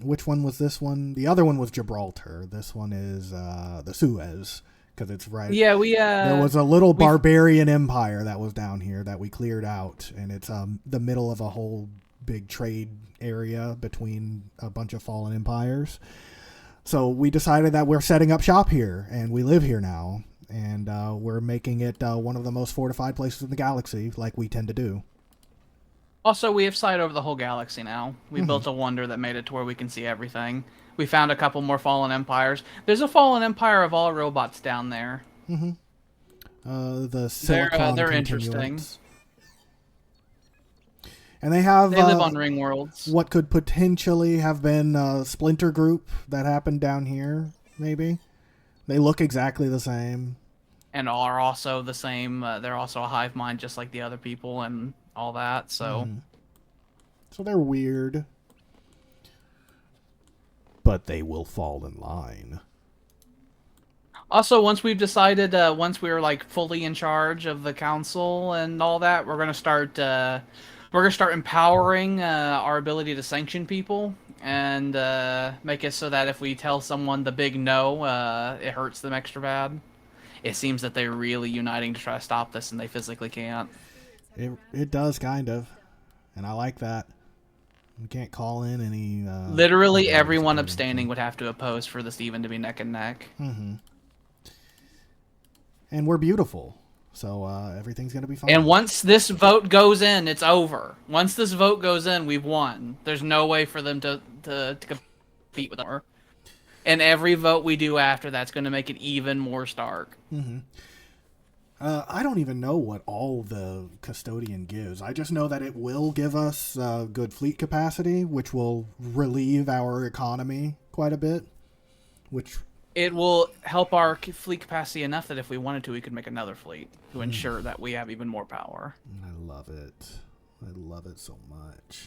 which one was this one? The other one was Gibraltar. This one is the Suez. Because it's right. Yeah, there was a little barbarian empire that was down here that we cleared out, and it's the middle of a whole big trade area between a bunch of fallen empires. So we decided that we're setting up shop here, and we live here now, and we're making it one of the most fortified places in the galaxy, like we tend to do. Also, we have sight over the whole galaxy now. We built a wonder that made it to where we can see everything. We found a couple more fallen empires. There's a fallen empire of all robots down there. The Silicon they're Continuance. interesting. And they live on ring worlds. What could potentially have been a splinter group that happened down here, maybe. They look exactly the same. And are also the same. They're also a hive mind just like the other people and all that, so... So they're weird. But they will fall in line. Also, once we've decided, once we're like fully in charge of the council and all that, we're gonna start empowering our ability to sanction people and make it so that if we tell someone the big no, it hurts them extra bad. It seems that they're really uniting to try to stop this, and they physically can't. It does kind of, and I like that. We can't call in any... Literally everyone abstaining would have to oppose for this even to be neck and neck. And we're beautiful, so everything's going to be fine. And once this vote goes in, it's over. Once this vote goes in, we've won. There's no way for them to compete with her. And every vote we do after that's going to make it even more stark. I don't even know what all the custodian gives. I just know that it will give us good fleet capacity, which will relieve our economy quite a bit, which It will help our fleet capacity enough that if we wanted to, we could make another fleet to ensure that we have even more power. I love it. I love it so much.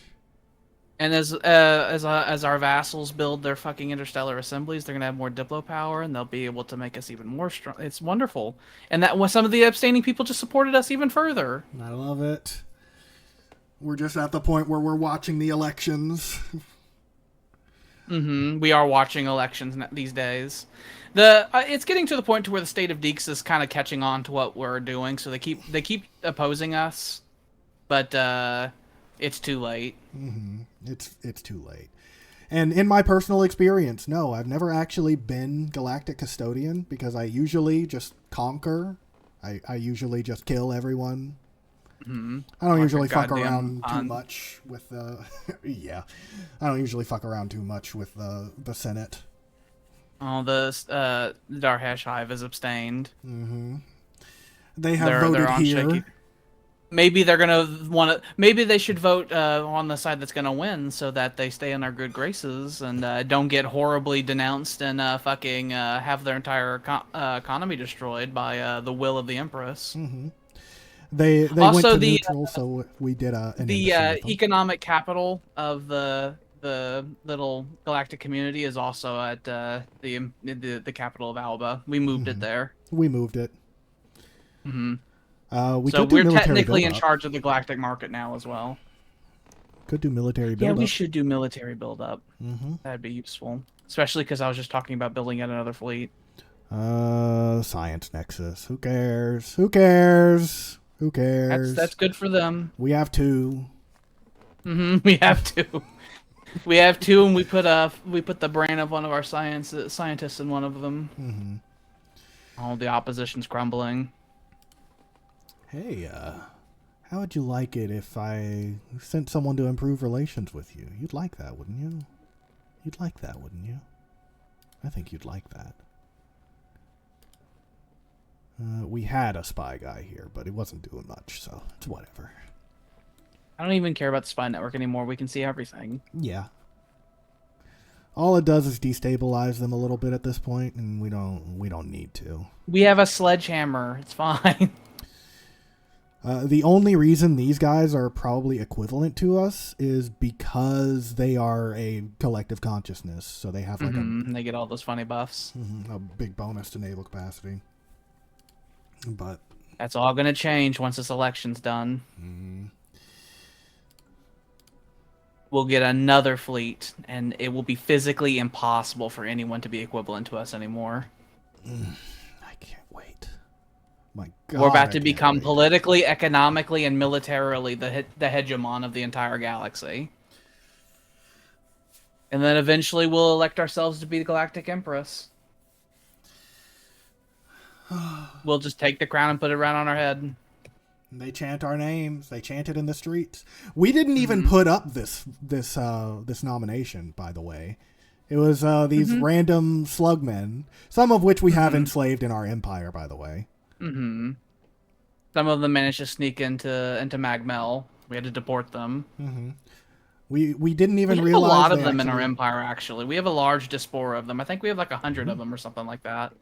And as our vassals build their fucking interstellar assemblies, they're gonna have more diplo power, and they'll be able to make us even more strong. It's wonderful, and that some of the abstaining people just supported us even further. I love it. We're just at the point where we're watching the elections. We are watching elections these days. It's getting to the point to where the state of Deeks is kind of catching on to what we're doing, so they keep opposing us, but it's too late. It's too late. And in my personal experience, no, I've never actually been Galactic Custodian because I usually just conquer. I usually just kill everyone. I don't usually fuck around too much with the... yeah. I don't usually fuck around too much with the Senate. Oh, the Darhesh Hive is abstained. They have voted here. Shaky. Maybe they're gonna want to. Maybe they should vote on the side that's gonna win, so that they stay in our good graces and don't get horribly denounced and fucking have their entire economy destroyed by the will of the Empress. They also went to neutral, so we did the economic capital of the little galactic community is also at the capital of Alba. We moved it there. We moved it. We're technically in charge of the galactic market now as well. Could do military build-up. Yeah, we should do military build-up. That'd be useful. Especially because I was just talking about building yet another fleet. Science Nexus. Who cares? Who cares? Who cares? That's good for them. We have 2. We have 2. We have 2, and we put the brain of one of our scientists in one of them. All the opposition's crumbling. Hey, how would you like it if I sent someone to improve relations with you? You'd like that, wouldn't you? You'd like that, wouldn't you? I think you'd like that. We had a spy guy here, but he wasn't doing much, so it's whatever. I don't even care about the spy network anymore. We can see everything. Yeah. All it does is destabilize them a little bit at this point, and we don't need to. We have a sledgehammer. It's fine. The only reason these guys are probably equivalent to us is because they are a collective consciousness, so they have like they get all those funny buffs. A big bonus to naval capacity. But that's all going to change once this election's done. We'll get another fleet, and it will be physically impossible for anyone to be equivalent to us anymore. I can't wait. My God, we're about to become politically, economically, and militarily the hegemon of the entire galaxy. And then eventually we'll elect ourselves to be the Galactic Empress. We'll just take the crown and put it right on our head. They chant our names. They chant it in the streets. We didn't even put up this nomination, by the way. It was these random slugmen, some of which we have enslaved in our empire, by the way. Some of them managed to sneak into Magmel. We had to deport them. We didn't even realize we have a lot of them in our empire. Actually, we have a large diaspora of them. I think we have like 100 of them or something like that.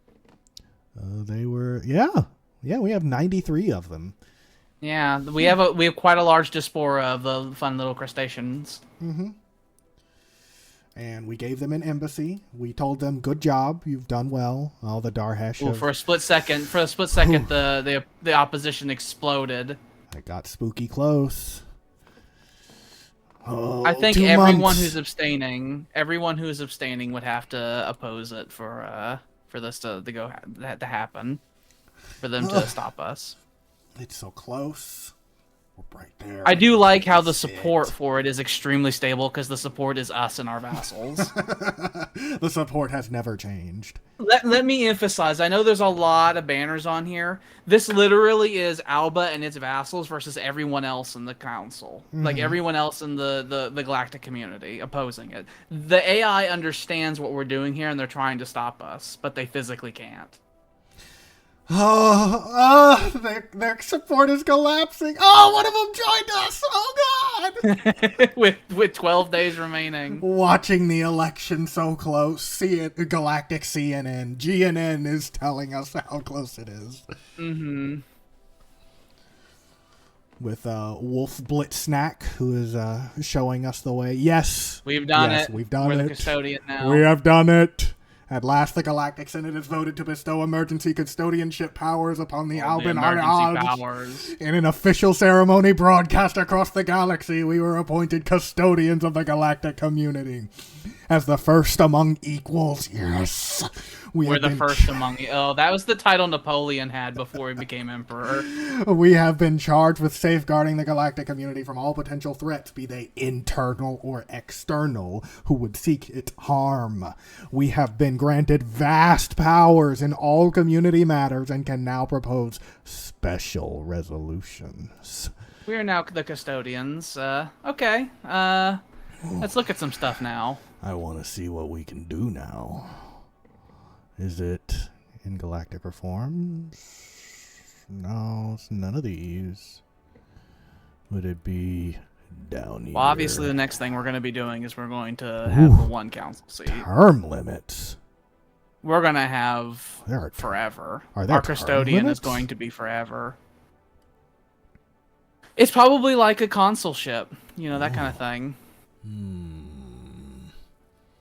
They were we have 93 of them. Yeah, we have quite a large diaspora of the fun little crustaceans. And we gave them an embassy. We told them, "Good job, you've done well." All the Darhesh. For a split second, the opposition exploded. I got spooky close. Oh, I think everyone who's abstaining would have to oppose it for this to happen, for them to stop us. It's so close. We're right there. I do like how the support for it is extremely stable because the support is us and our vassals. The support has never changed. Let me emphasize, I know there's a lot of banners on here. This literally is Alba and its vassals versus everyone else in the council. Like everyone else in the galactic community opposing it. The AI understands what we're doing here and they're trying to stop us, but they physically can't. Their support is collapsing. Oh, one of them joined us. Oh, God. with 12 days remaining. Watching the election so close. Galactic CNN. GNN is telling us how close it is. Mm-hmm. With Wolf Blitzsnack, who is showing us the way. Yes. We've done it. We've done We're it. the custodian now. We have done it. At last, the Galactic Senate has voted to bestow emergency custodianship powers upon the Alban Arnage. In an official ceremony broadcast across the galaxy, we were appointed custodians of the galactic community. As the first among equals, yes. We're the first among... Oh, that was the title Napoleon had before he became emperor. We have been charged with safeguarding the galactic community from all potential threats, be they internal or external, who would seek its harm. We have been granted vast powers in all community matters and can now propose special resolutions. We are now the custodians. Okay. Let's look at some stuff now. I want to see what we can do now. Is it in galactic reforms? No, it's none of these. Would it be down here? Well, obviously the next thing we're going to be doing is we're going to have the one council seat. Term limits. We're going to have forever. Our custodian is going to be forever. It's probably like a consulship, you know, that kind of thing.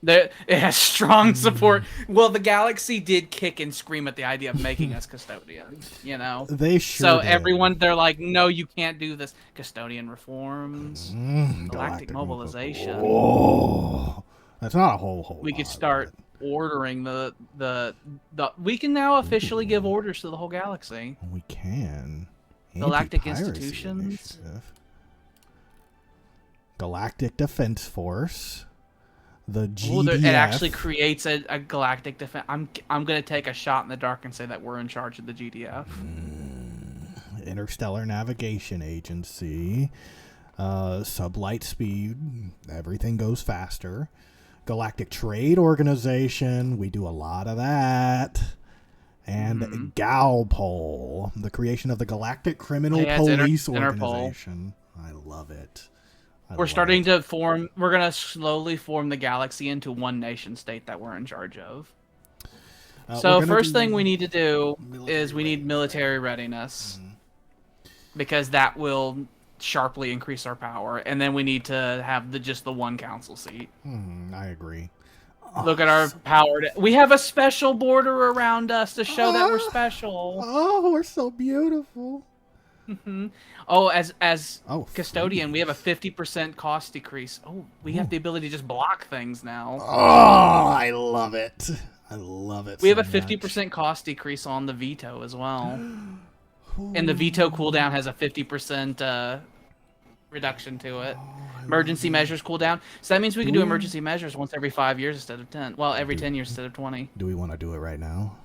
It has strong support. Well, the galaxy did kick and scream at the idea of making us custodians, you know? They sure So did. everyone, they're like, no, you can't do this. Custodian reforms, galactic mobilization. Oh, that's not a whole We could start ordering the we can now officially give orders to the whole galaxy. We can. Galactic institutions. Initiative. Galactic Defense Force. The GDF. It actually creates a galactic defense. I'm gonna take a shot in the dark and say that we're in charge of the GDF. Interstellar Navigation Agency. Sublight speed. Everything goes faster. Galactic Trade Organization. We do a lot of that. And Galpol, the creation of the Galactic Criminal Police Organization. I love it. We're starting to form. We're gonna slowly form the galaxy into one nation state that we're in charge of. So first thing we need to do is we need military readiness, because that will sharply increase our power, and then we need to have just the one council seat. I agree. Look at our power. We have a special border around us to show that we're special. Oh, we're so beautiful. Oh, as custodian, we have a 50% cost decrease. Oh, we have the ability to just block things now. Oh, I love it. I love it. We have a 50% cost decrease on the veto as well. And the veto cooldown has a 50% reduction to it. Emergency measures cooldown. So that means we can do emergency measures once every 5 years instead of 10. Well, every 10 years instead of 20. Do we want to do it right now?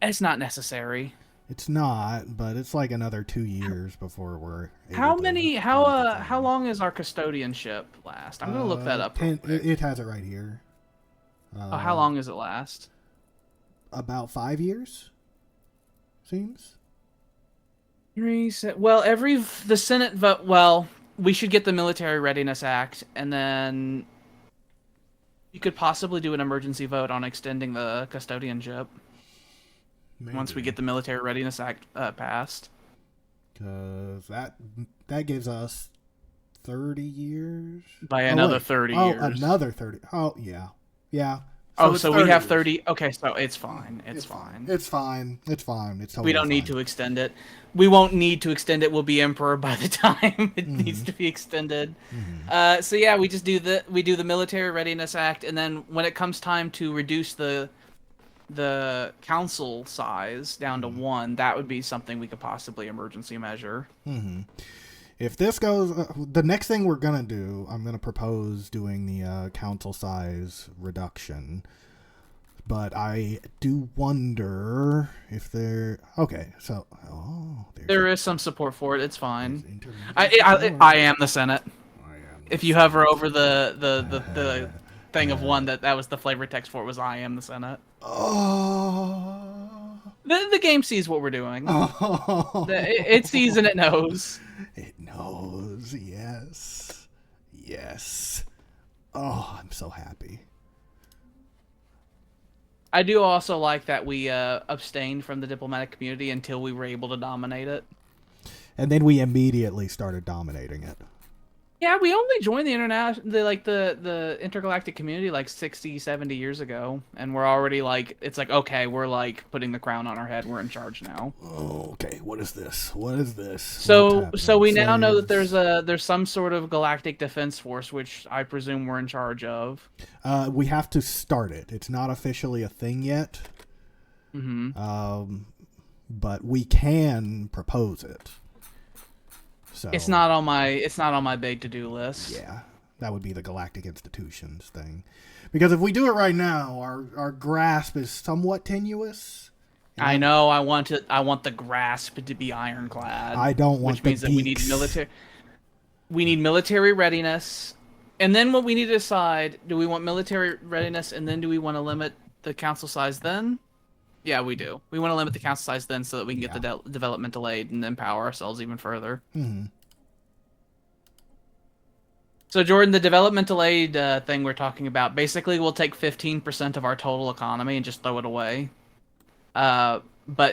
It's not necessary. It's not, but it's like another 2 years before we're. How long is our custodianship last? I'm gonna look that up. It has it right here. How long does it last? About 5 years. Seems. Well, the Senate vote. Well, we should get the Military Readiness Act, and then you could possibly do an emergency vote on extending the custodianship. Maybe. Once we get the Military Readiness Act passed. Because that gives us 30 years? By another 30 years. Oh, another 30. Oh, yeah. Yeah. So we have 30. Okay, so it's fine. It's fine. It's fine. It's fine. It's totally We don't need to extend it. We won't need to extend it. We'll be emperor by the time it needs to be extended. So yeah, we do the Military Readiness Act, and then when it comes time to reduce the council size down to 1, that would be something we could possibly emergency measure. If this goes, the next thing we're gonna do, I'm gonna propose doing the council size reduction. But I do wonder if there. Okay, so there is some support for it. It's fine. I am the Senate. If you hover over the thing of 1, that was the flavor text for it was I am the Senate. Oh. The game sees what we're doing. It sees and it knows. It knows, yes. Yes. Oh, I'm so happy. I do also like that we abstained from the diplomatic community until we were able to dominate it. And then we immediately started dominating it. Yeah, we only joined the intergalactic community like 60, 70 years ago, and we're already like, it's like, okay, we're like putting the crown on our head, we're in charge now. Okay, what is this? What is this? So we now know that there's some sort of galactic defense force, which I presume we're in charge of. We have to start it. It's not officially a thing yet. Mm-hmm. But we can propose it. So, it's not on my big to-do list. Yeah, that would be the Galactic Institutions thing. Because if we do it right now, our grasp is somewhat tenuous. I know. I want the grasp to be ironclad. I don't want which means that we need military. We need military readiness, and then what we need to decide: do we want military readiness, and then do we want to limit the council size? Then, yeah, we do. We want to limit the council size then, so that we can get the developmental aid and empower ourselves even further. Mm-hmm. So, Jordan, the developmental aid thing we're talking about, basically we'll take 15% of our total economy and just throw it away. But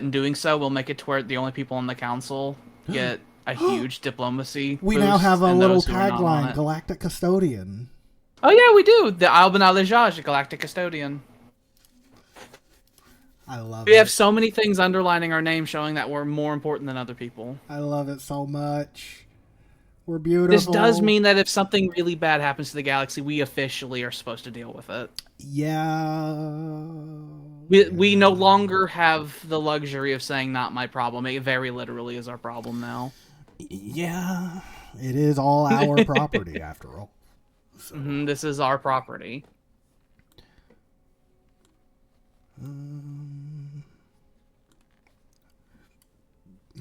in doing so, we'll make it to where the only people on the council get a huge diplomacy We boost, now have a and little those who are not on tagline, it. Galactic Custodian. Oh, yeah, we do. The Alba, the Galactic Custodian. I love it. We have so many things underlining our name showing that we're more important than other people. I love it so much. We're beautiful. This does mean that if something really bad happens to the galaxy, we officially are supposed to deal with it. Yeah. We no longer have the luxury of saying not my problem. It very literally is our problem now. Yeah. It is all our property after all. So. This is our property.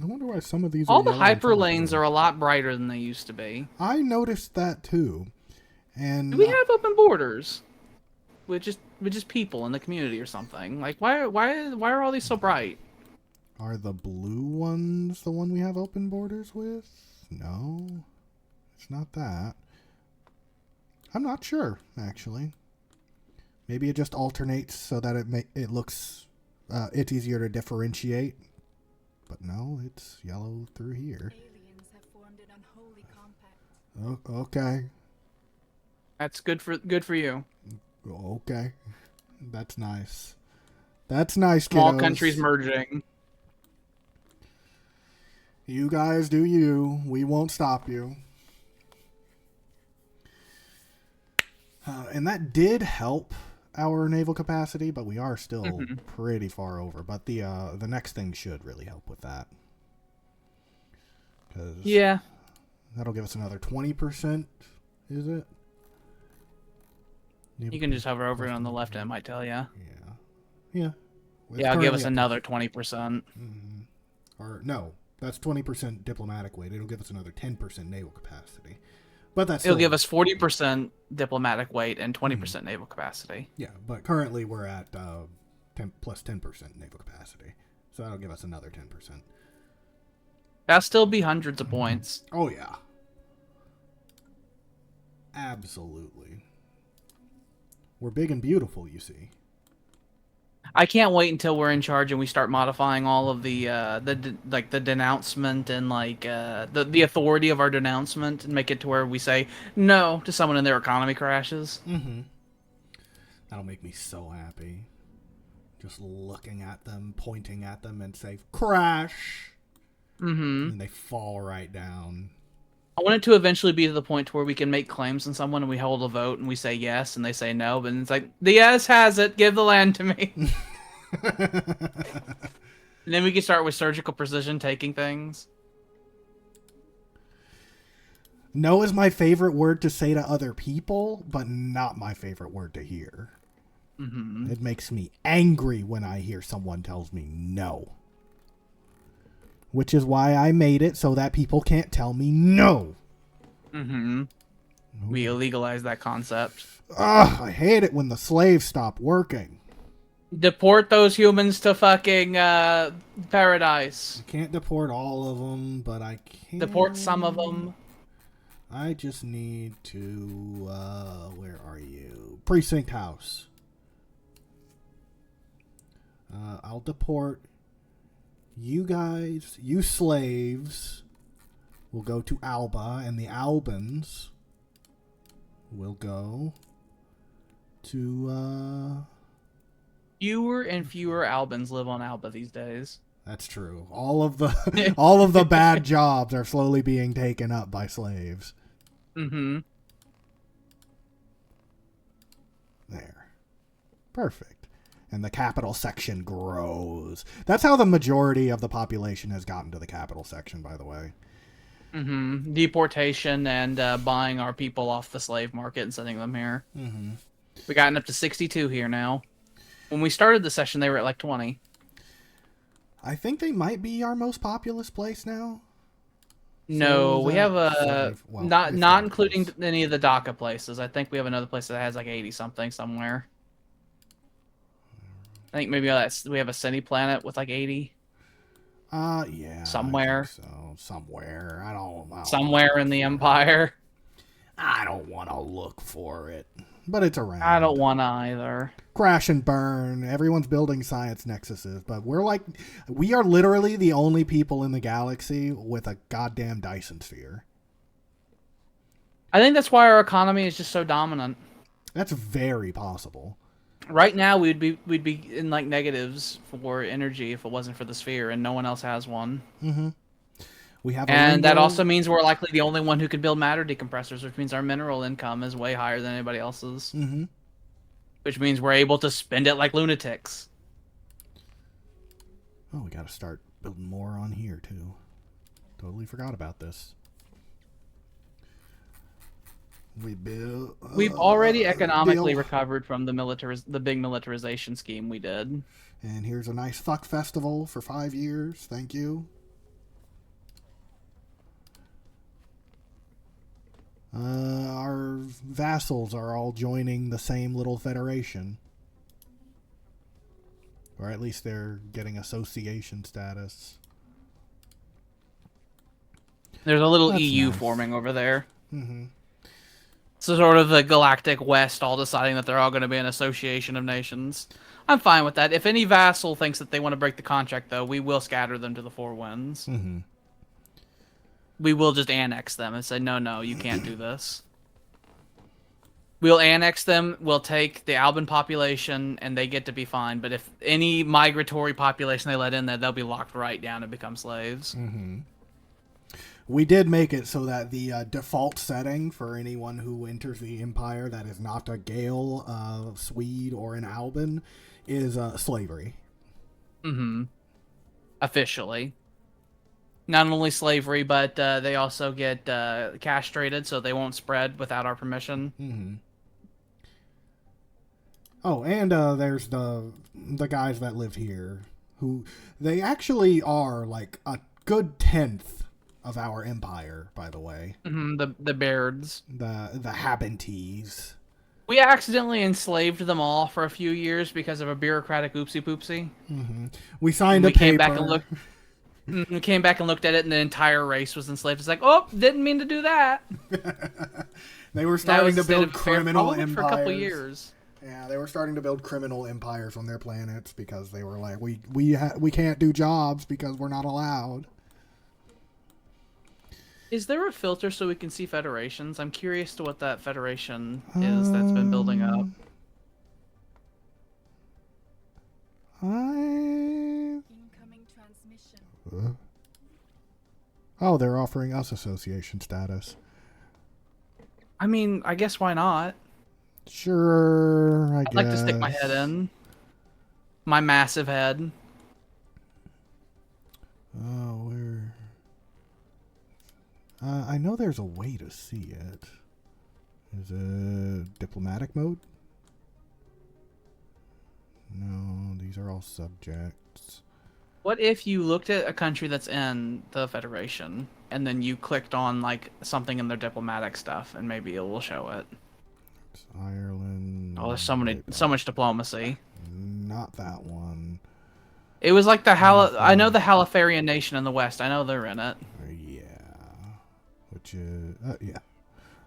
I wonder why some of these all the hyperlanes are a lot brighter than they used to be. I noticed that too. And do we have open borders with just people in the community or something? Like why are all these so bright? Are the blue ones the one we have open borders with? No. It's not that. I'm not sure, actually. Maybe it just alternates so that it looks it's easier to differentiate. But no, it's yellow through here. Aliens have formed an unholy compact. Okay. That's good for you. Okay. That's nice. That's nice, kiddos. Small countries merging. You guys do you. We won't stop you. And that did help our naval capacity, but we are still pretty far over. But the next thing should really help with that. Yeah. That'll give us another 20%, is it? You can just hover over it on the left and it might tell you. Yeah. Yeah. Yeah, it'll give us another 20%. Mm-hmm. Or, no, that's 20% diplomatic weight. It'll give us another 10% naval capacity. But it'll give us 40% diplomatic weight and 20% naval capacity. Yeah, but currently we're at 10 plus 10% naval capacity. So that'll give us another 10%. That'll still be hundreds of points. Oh, yeah. Absolutely. We're big and beautiful, you see. I can't wait until we're in charge and we start modifying all of the denouncement and the authority of our denouncement and make it to where we say no to someone and their economy crashes. Mm-hmm. That'll make me so happy. Just looking at them, pointing at them, and say crash. Mm-hmm. And they fall right down. I want it to eventually be to the point where we can make claims on someone and we hold a vote and we say yes and they say no, but it's like, the yes has it, give the land to me. And then we can start with surgical precision taking things. No is my favorite word to say to other people, but not my favorite word to hear. Mm-hmm. It makes me angry when I hear someone tells me no. Which is why I made it so that people can't tell me no. Mm-hmm. We illegalize that concept. Ugh, I hate it when the slaves stop working. Deport those humans to fucking paradise. I can't deport all of them, but I can... Deport some of them. I just need to... where are you? Precinct House. I'll deport you guys. You slaves will go to Alba, and the Albans will go to... Fewer and fewer Albans live on Alba these days. That's true. All of the bad jobs are slowly being taken up by slaves. Mm-hmm. There. Perfect. And the capital section grows. That's how the majority of the population has gotten to the capital section, by the way. Mm-hmm. Deportation and buying our people off the slave market and sending them here. Mm-hmm. We've gotten up to 62 here now. When we started the session, they were at like 20. I think they might be our most populous place now. No, we have not including close. any of the DACA places. I think we have another place that has like 80 something somewhere. I think maybe we have a city planet with like 80. Yeah. Somewhere. So somewhere. I don't somewhere in the Empire. I don't want to look for it, but it's around. I don't want to either. Crash and burn. Everyone's building science nexuses, but we are literally the only people in the galaxy with a goddamn Dyson sphere. I think that's why our economy is just so dominant. That's very possible. Right now, we'd be in like negatives for energy if it wasn't for the sphere, and no one else has one. Mm-hmm. We have, and that also means we're likely the only one who can build matter decompressors, which means our mineral income is way higher than anybody else's. Mm-hmm. Which means we're able to spend it like lunatics. Oh, we got to start building more on here too. Totally forgot about this. We've already economically recovered from the big militarization scheme we did. And here's a nice fuck festival for 5 years. Thank you. Our vassals are all joining the same little federation. Or at least they're getting association status. There's a little EU forming over there. Mm-hmm. So sort of the Galactic West all deciding that they're all going to be an association of nations. I'm fine with that. If any vassal thinks that they want to break the contract, though, we will scatter them to the four winds. Mm-hmm. We will just annex them and say, no, you can't do this. We'll annex them, we'll take the Alban population, and they get to be fine. But if any migratory population they let in there, they'll be locked right down and become slaves. Mm-hmm. We did make it so that the default setting for anyone who enters the Empire that is not a Gale, Swede, or an Alban is slavery. Mm-hmm. Officially. Not only slavery, but they also get castrated, so they won't spread without our permission. Mm-hmm. Oh, and there's the guys that live here, who they actually are like a good 10th of our empire, by the way. Mm-hmm, the Bairds. The Habantees. We accidentally enslaved them all for a few years because of a bureaucratic oopsie poopsie. Mm-hmm. We signed a paper. We came back and looked at it, and the entire race was enslaved. It's like, oh, didn't mean to do that. They were starting to build criminal empires for a couple years. Yeah, they were starting to build criminal empires on their planets because they were like, we can't do jobs because we're not allowed. Is there a filter so we can see federations? I'm curious to what that federation is that's been building up. Incoming transmission. Oh, they're offering us association status. I mean, I guess why not? Sure, I'd like to stick my head in. My massive head. Oh, where? I know there's a way to see it. Is it diplomatic mode? No, these are all subjects. What if you looked at a country that's in the Federation, and then you clicked on like something in their diplomatic stuff, and maybe it will show it? It's Ireland. Oh, there's so much diplomacy. not that one. It was like the I know the Halifaria nation in the west. I know they're in it. Yeah. Which is... yeah.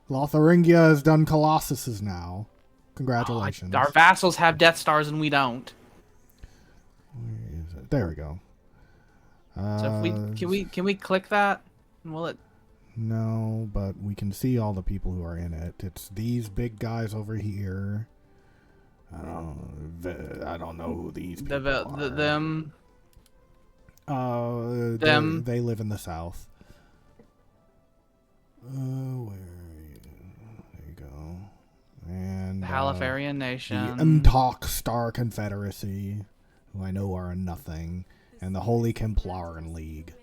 Lotharingia has done Colossuses now. Congratulations. Our vassals have Death Stars and we don't. Where is it? There we go. So if can we click that? Will it? No, but we can see all the people who are in it. It's these big guys over here. I don't know who these people are. Them. Them. They live in the south. Where? There you go. And the Halifarian nation. The Mtok Star Confederacy, who I know are a nothing, and the Holy Templaran League,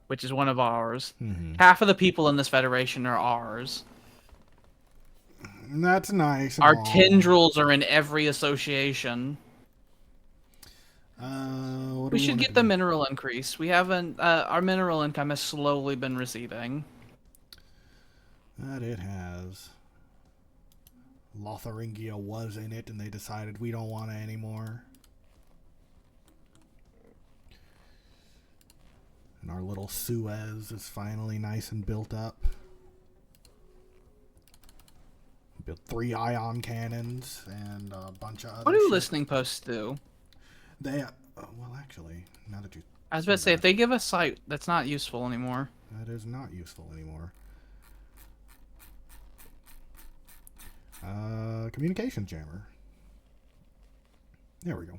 which is one of ours. Mm-hmm. Half of the people in this federation are ours. That's nice. Our tendrils are in every association. We should get the mineral increase. We haven't. Our mineral income has slowly been receding. That it has. Lotharingia was in it, and they decided we don't want it anymore. And our little Suez is finally nice and built up. Built 3 ion cannons and a bunch of other What do shit. listening posts do? They, well, actually, now that you... I was about to say, if they give us sight, that's not useful anymore. That is not useful anymore. Communication jammer. There we go.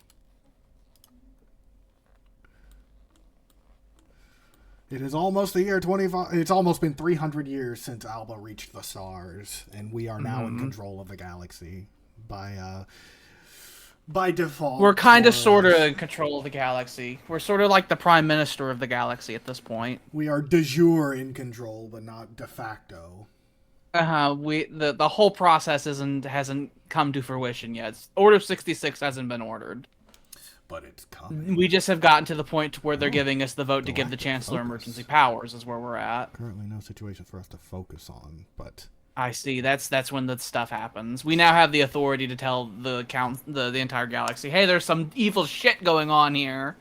It is almost the year 25. It's almost been 300 years since Alba reached the stars, and we are now in control of the galaxy by default. We're kind of sort of in control of the galaxy. We're sort of like the prime minister of the galaxy at this point. We are de jure in control, but not de facto. The whole process hasn't come to fruition yet. Order 66 hasn't been ordered. But it's coming. We just have gotten to the point where they're giving us the vote to give the Chancellor emergency powers is where we're at. Currently no situation for us to focus on, but... I see. That's when the stuff happens. We now have the authority to tell the entire galaxy, hey, there's some evil shit going on here.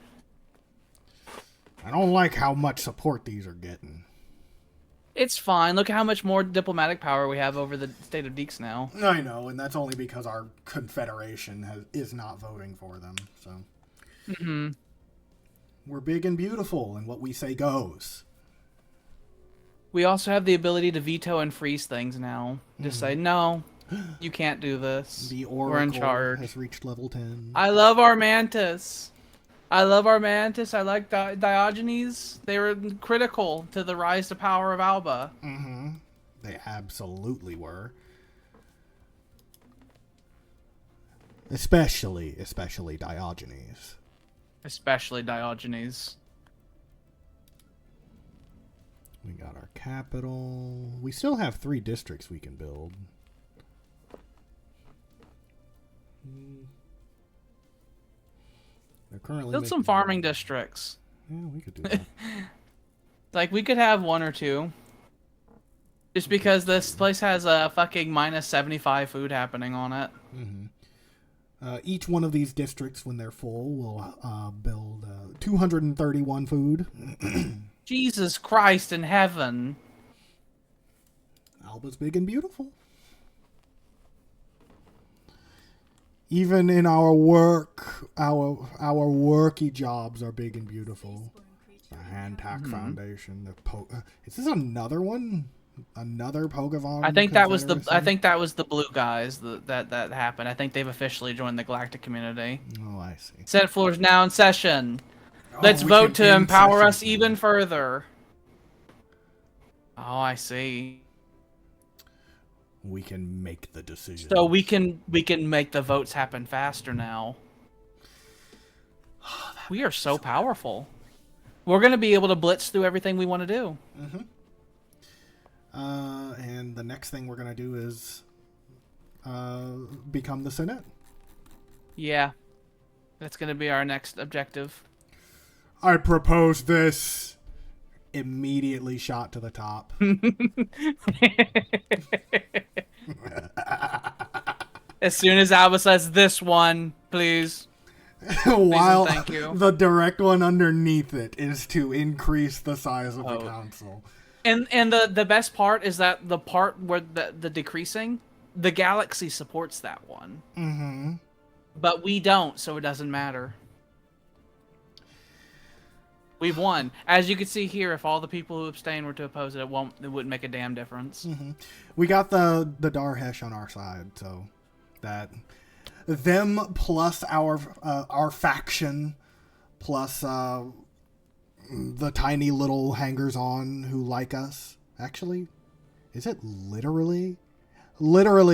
I don't like how much support these are getting. It's fine. Look at how much more diplomatic power we have over the state of Deeks now. I know, and that's only because our confederation is not voting for them, so... Mm-hmm. We're big and beautiful, and what we say goes. We also have the ability to veto and freeze things now. Just say, no, you can't do this. The Oracle We're in charge. has reached level 10. I love our Mantis. I like Diogenes. They were critical to the rise to power of Alba. Mm-hmm. They absolutely were. Especially Diogenes. Especially Diogenes. We got our capital. We still have 3 districts we can build. They're currently build some farming districts. Yeah, we could do that. Like, we could have 1 or 2. Just because this place has a fucking minus 75 food happening on it. Mm-hmm. Each one of these districts, when they're full, will build 231 food. Jesus Christ in heaven. Alba's big and beautiful. Even in our work, our worky jobs are big and beautiful. The Hantak Foundation. Is this another one? Another Pokemon? I think that was the blue guys that happened. I think they've officially joined the galactic community. Oh, I see. Senate floor is now in session. Let's vote to empower us even further. Oh, I see. We can make the decision. So we can make the votes happen faster now. We are so powerful. We're going to be able to blitz through everything we want to do. Mm-hmm. And the next thing we're going to do is become the Senate. Yeah. That's going to be our next objective. I propose this. Immediately shot to the top. As soon as Alba says this one, please. While thank you. The direct one underneath it is to increase the size of the council. And the best part is that the part where the decreasing, the galaxy supports that one. Mm-hmm. But we don't, so it doesn't matter. We've won. As you can see here, if all the people who abstain were to oppose it, it wouldn't make a damn difference. Mm-hmm. We got the Darhesh on our side, so that them plus our faction plus the tiny little hangers-on who like us. Actually, is it literally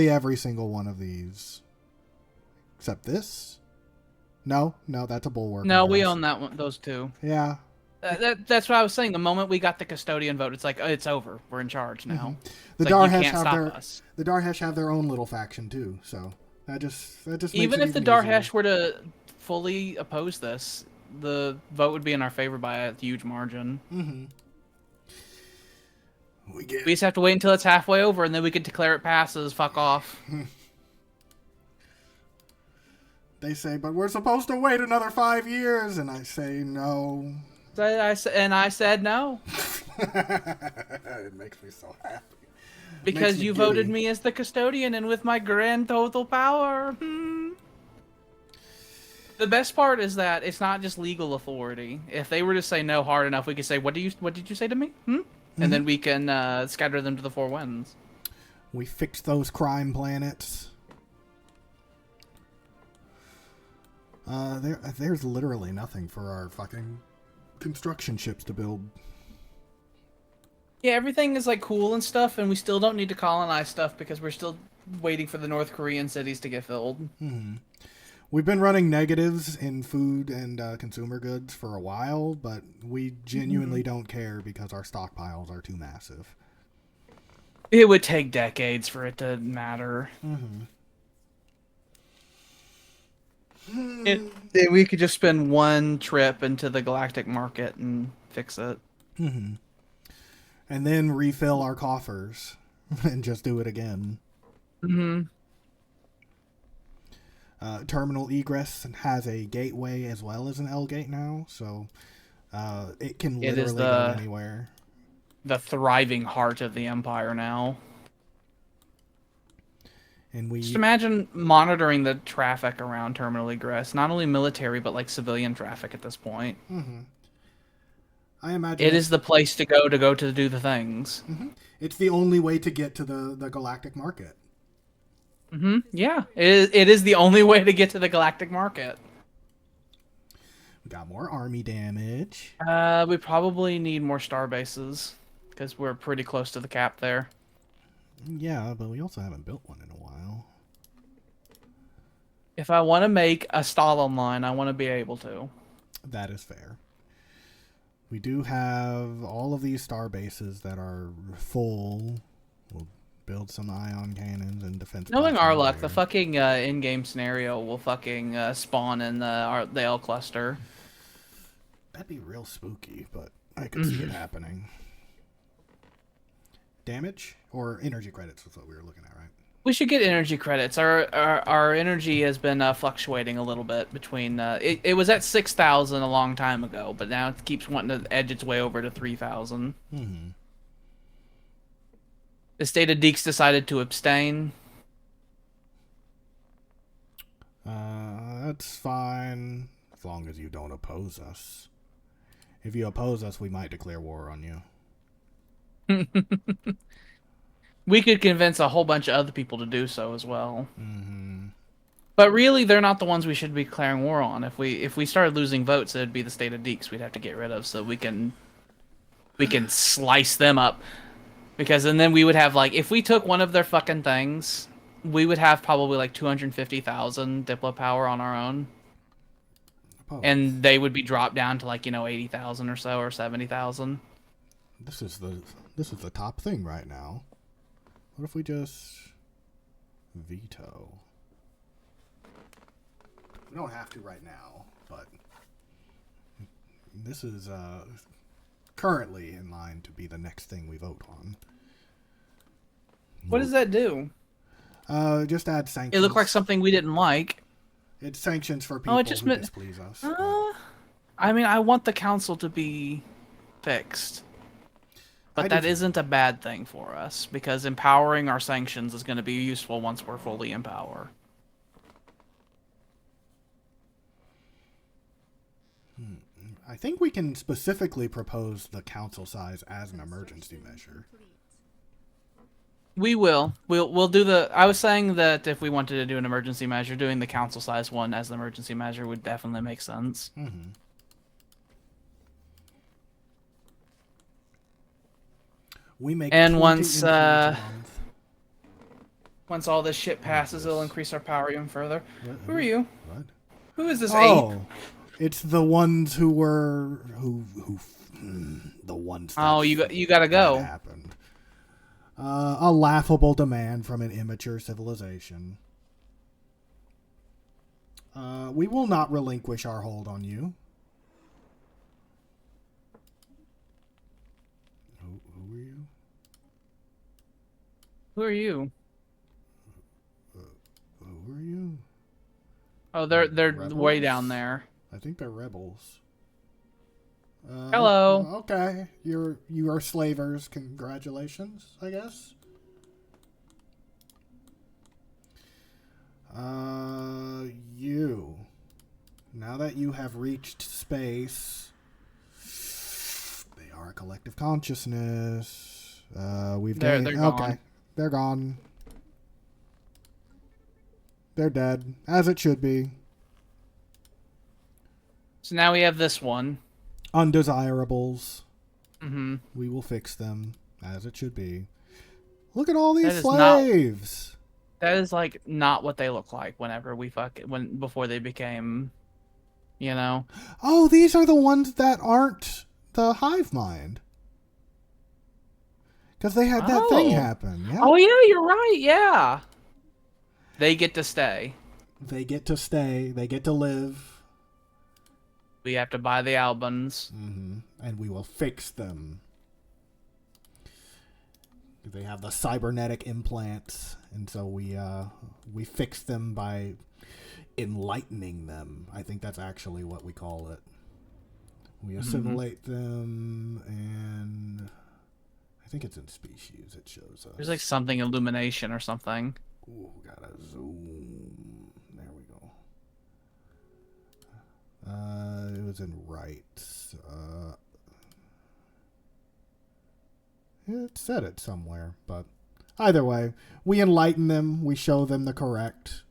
every single one of these except this? No, that's a bulwark. No, we own that one. Those two. Yeah. That's what I was saying. The moment we got the custodian vote, it's like, oh, it's over. We're in charge now. Mm-hmm. The Darhesh have their own little faction too. So that just even if the Darhesh were to fully oppose this, the vote would be in our favor by a huge margin. Mm-hmm. We just have to wait until it's halfway over, and then we can declare it passes. Fuck off. They say, but we're supposed to wait another 5 years, and I say no. I said no. It makes me so happy. Because you voted me as the custodian, and with my grand total power. The best part is that it's not just legal authority. If they were to say no hard enough, we could say, "What did you say to me?" And then we can scatter them to the four winds. We fixed those crime planets. There's literally nothing for our fucking construction ships to build. Yeah, everything is like cool and stuff, and we still don't need to colonize stuff because we're still waiting for the North Korean cities to get filled. Mm-hmm. We've been running negatives in food and consumer goods for a while, but we genuinely don't care because our stockpiles are too massive. It would take decades for it to matter. Mm-hmm. We could just spend one trip into the galactic market and fix it. Mm-hmm. And then refill our coffers and just do it again. Mm-hmm. Terminal egress has a gateway as well as an L gate now, so it can literally go anywhere. The thriving heart of the Empire now. And we just imagine monitoring the traffic around terminal egress, not only military but like civilian traffic at this point. Mm-hmm. I imagine it is the place to go to do the things. Mm-hmm. It's the only way to get to the galactic market. Mm-hmm. Yeah, it is the only way to get to the galactic market. We got more army damage. We probably need more star bases because we're pretty close to the cap there. Yeah, but we also haven't built one in a while. If I want to make a Stalin line, I want to be able to. That is fair. We do have all of these star bases that are full. We'll build some ion cannons and defense. Knowing our luck, the fucking in-game scenario will fucking spawn in the L cluster. That'd be real spooky, but I could see it happening. Damage or energy credits is what we were looking at, right? We should get energy credits. Our energy has been fluctuating a little bit between. It was at 6,000 a long time ago, but now it keeps wanting to edge its way over to 3,000. Mm-hmm. The state of Deeks decided to abstain. That's fine as long as you don't oppose us. If you oppose us, we might declare war on you. We could convince a whole bunch of other people to do so as well. Mm-hmm. But really, they're not the ones we should be declaring war on. If we started losing votes, it'd be the state of Deeks we'd have to get rid of, so we can slice them up. Because and then we would have like if we took one of their fucking things, we would have probably like 250,000 Diplo power on our own. Oh. And they would be dropped down to like 80,000 or so or 70,000. This is the top thing right now. What if we just veto? We don't have to right now, but this is currently in line to be the next thing we vote on. What does that do? Just add sanctions. It looked like something we didn't like. It's sanctions for people who displease us. I mean, I want the council to be fixed. But that isn't a bad thing for us, because empowering our sanctions is going to be useful once we're fully in power. I think we can specifically propose the council size as an emergency measure. We will. We'll do the... I was saying that if we wanted to do an emergency measure, doing the council size one as an emergency measure would definitely make sense. Mm-hmm. We make and once all this shit passes, it'll increase our power even further. Who are you? What? Who is this ape? It's the ones who were the ones. Oh, you gotta go. That happened. A laughable demand from an immature civilization. We will not relinquish our hold on you. Who are you? Who are you? Who are you? Oh, they're rebels? Way down there. I think they're rebels. Hello. Okay, you are slavers. Congratulations, I guess. You. Now that you have reached space, they are a collective consciousness. They're okay. gone. They're gone. They're dead, as it should be. So now we have this one. Undesirables. Mm-hmm. We will fix them, as it should be. Look at all these slaves. That is like not what they look like whenever we before they became, you know. Oh, these are the ones that aren't the hive mind. Because they had that thing happen. Yeah. Oh yeah, you're right. Yeah. They get to stay. They get to stay. They get to live. We have to buy the Albans. Mm-hmm. And we will fix them. They have the cybernetic implants, and so we fix them by enlightening them. I think that's actually what we call it. We assimilate them, and I think it's in species. It shows us. There's like something illumination or something. Ooh, gotta zoom. There we go. It was in rights. It said it somewhere, but either way, we enlighten them, we show them the correct,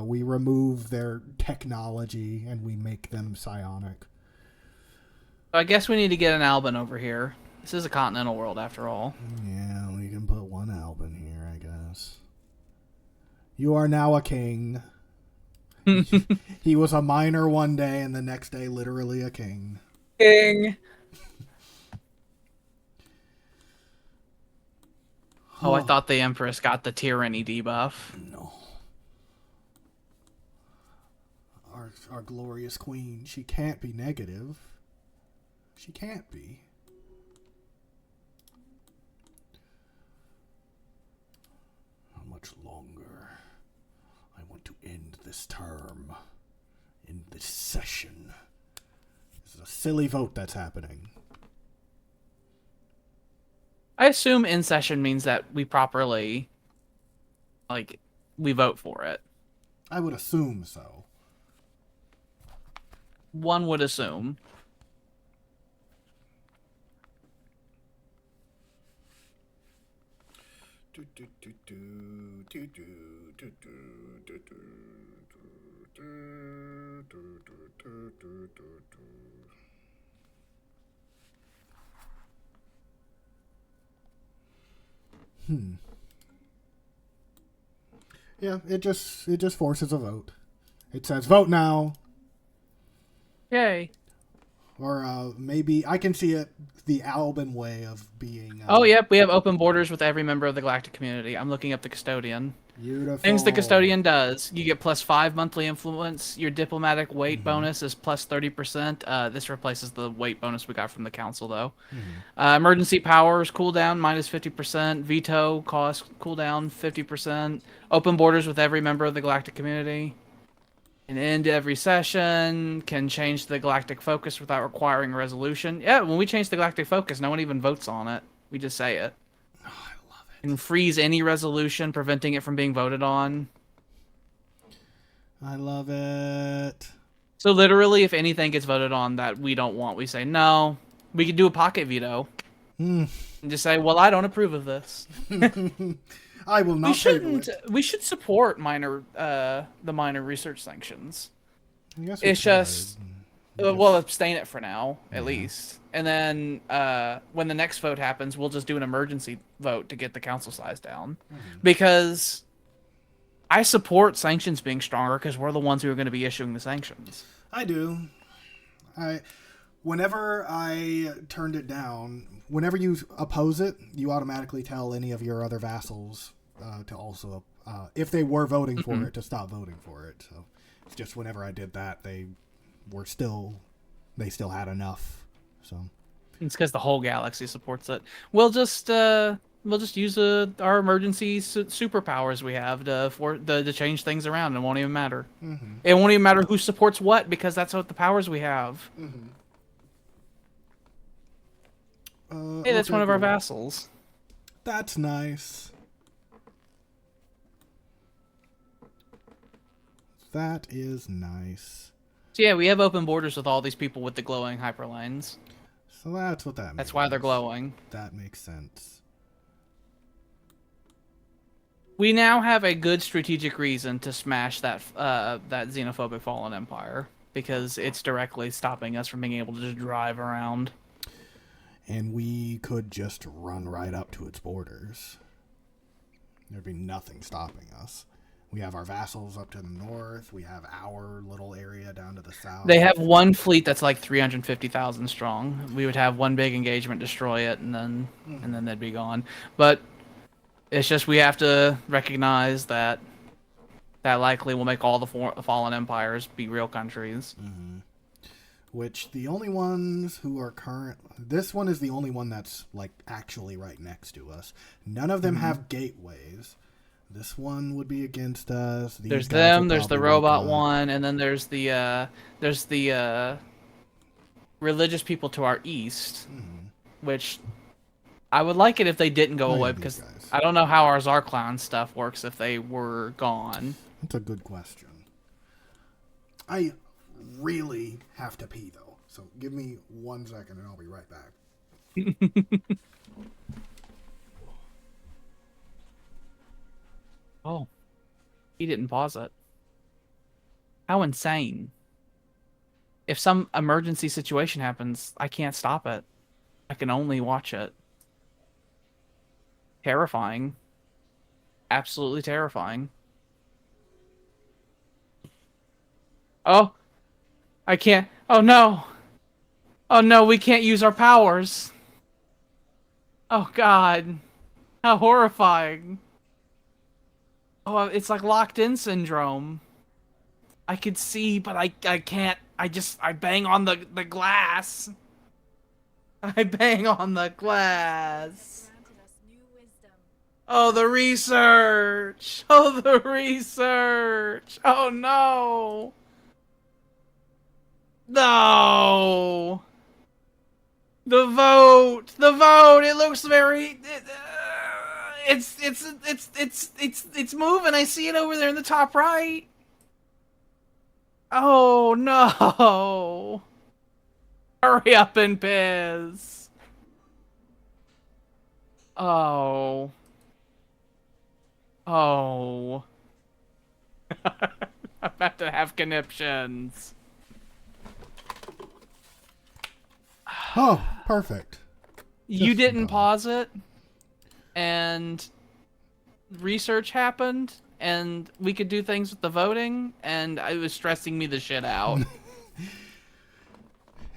we remove their technology, and we make them psionic. I guess we need to get an Alban over here. This is a continental world, after all. Yeah, we can put one Alban here, I guess. You are now a king. He was a minor one day, and the next day, literally a king. King! Oh, I thought the Empress got the tyranny debuff. No. Our glorious queen, she can't be negative. She can't be. How much longer? I want to end this term. In this session. This is a silly vote that's happening. I assume in session means that we properly, we vote for it. I would assume so. One would assume. Yeah, it just forces a vote. It says vote now. Yay. Or maybe I can see it the Alban way of being. Oh, yep, we have open borders with every member of the galactic community. I'm looking up the Custodian. Beautiful. Things the Custodian does. You get +5 monthly influence. Your diplomatic weight bonus is +30%. This replaces the weight bonus we got from the council, though. Emergency powers cooldown -50%. Veto cost cooldown 50%. Open borders with every member of the galactic community. Can end every session, can change the galactic focus without requiring a resolution. Yeah, when we change the galactic focus, no one even votes on it. We just say it. Oh, I love it. Can freeze any resolution, preventing it from being voted on. I love it. So literally, if anything gets voted on that we don't want, we say no. We could do a pocket veto. And just say, well, I don't approve of this. I will not. We should support the minor research sanctions. It's just we'll abstain it for now, at least, and then when the next vote happens, we'll just do an emergency vote to get the council size down, because I support sanctions being stronger because we're the ones who are going to be issuing the sanctions. I do. Whenever I turned it down, whenever you oppose it, you automatically tell any of your other vassals to also, if they were voting for it, to stop voting for it. So it's just whenever I did that, they still had enough. So it's because the whole galaxy supports it. We'll just use our emergency superpowers we have to change things around. It won't even matter. It won't even matter who supports what, because that's what the powers we have. Hey, that's one of our vassals. That's nice. That is nice. So yeah, we have open borders with all these people with the glowing hyperlines. So that's what that means. That's why they're glowing. That makes sense. We now have a good strategic reason to smash that xenophobic fallen empire, because it's directly stopping us from being able to just drive around. And we could just run right up to its borders. There'd be nothing stopping us. We have our vassals up to the north. We have our little area down to the south. They have one fleet that's like 350,000 strong. We would have one big engagement, destroy it, and then they'd be gone. But it's just we have to recognize that likely will make all the fallen empires be real countries. Which the only ones who are current... This one is the only one that's like actually right next to us. None of them have gateways. This one would be against us. There's them. There's the robot one, and then there's the religious people to our east, which I would like it if they didn't go away, because I don't know how our Zarclown stuff works if they were gone. That's a good question. I really have to pee though, so give me 1 second and I'll be right back. Oh, he didn't pause it. How insane. If some emergency situation happens, I can't stop it. I can only watch it. Terrifying. Absolutely terrifying. Oh, I can't. Oh no. Oh no, we can't use our powers. Oh God. How horrifying. Oh, it's like locked in syndrome. I could see, but I can't. I bang on the glass. I bang on the glass. Oh, the research. Oh, the research. Oh, no. No. The vote. The vote. It looks very... It's moving. I see it over there in the top right. Oh no! Hurry up and piss. Oh. Oh. I'm about to have conniptions. Oh, perfect. You didn't pause it? And research happened, and we could do things with the voting, and it was stressing me the shit out.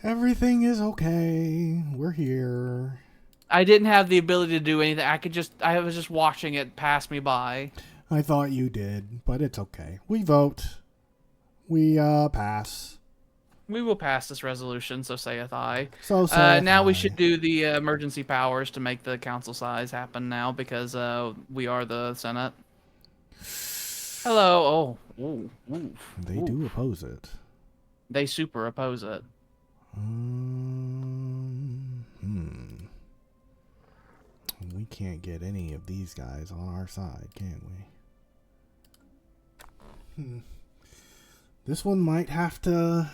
Everything is okay. We're here. I didn't have the ability to do anything. I was just watching it pass me by. I thought you did, but it's okay. We vote. We pass. We will pass this resolution, so saith I. So saith now I. we should do the emergency powers to make the council size happen now, because we are the Senate. Hello. Oh. Ooh. Ooh. They do oppose it. They super oppose it. We can't get any of these guys on our side, can we? This one might have to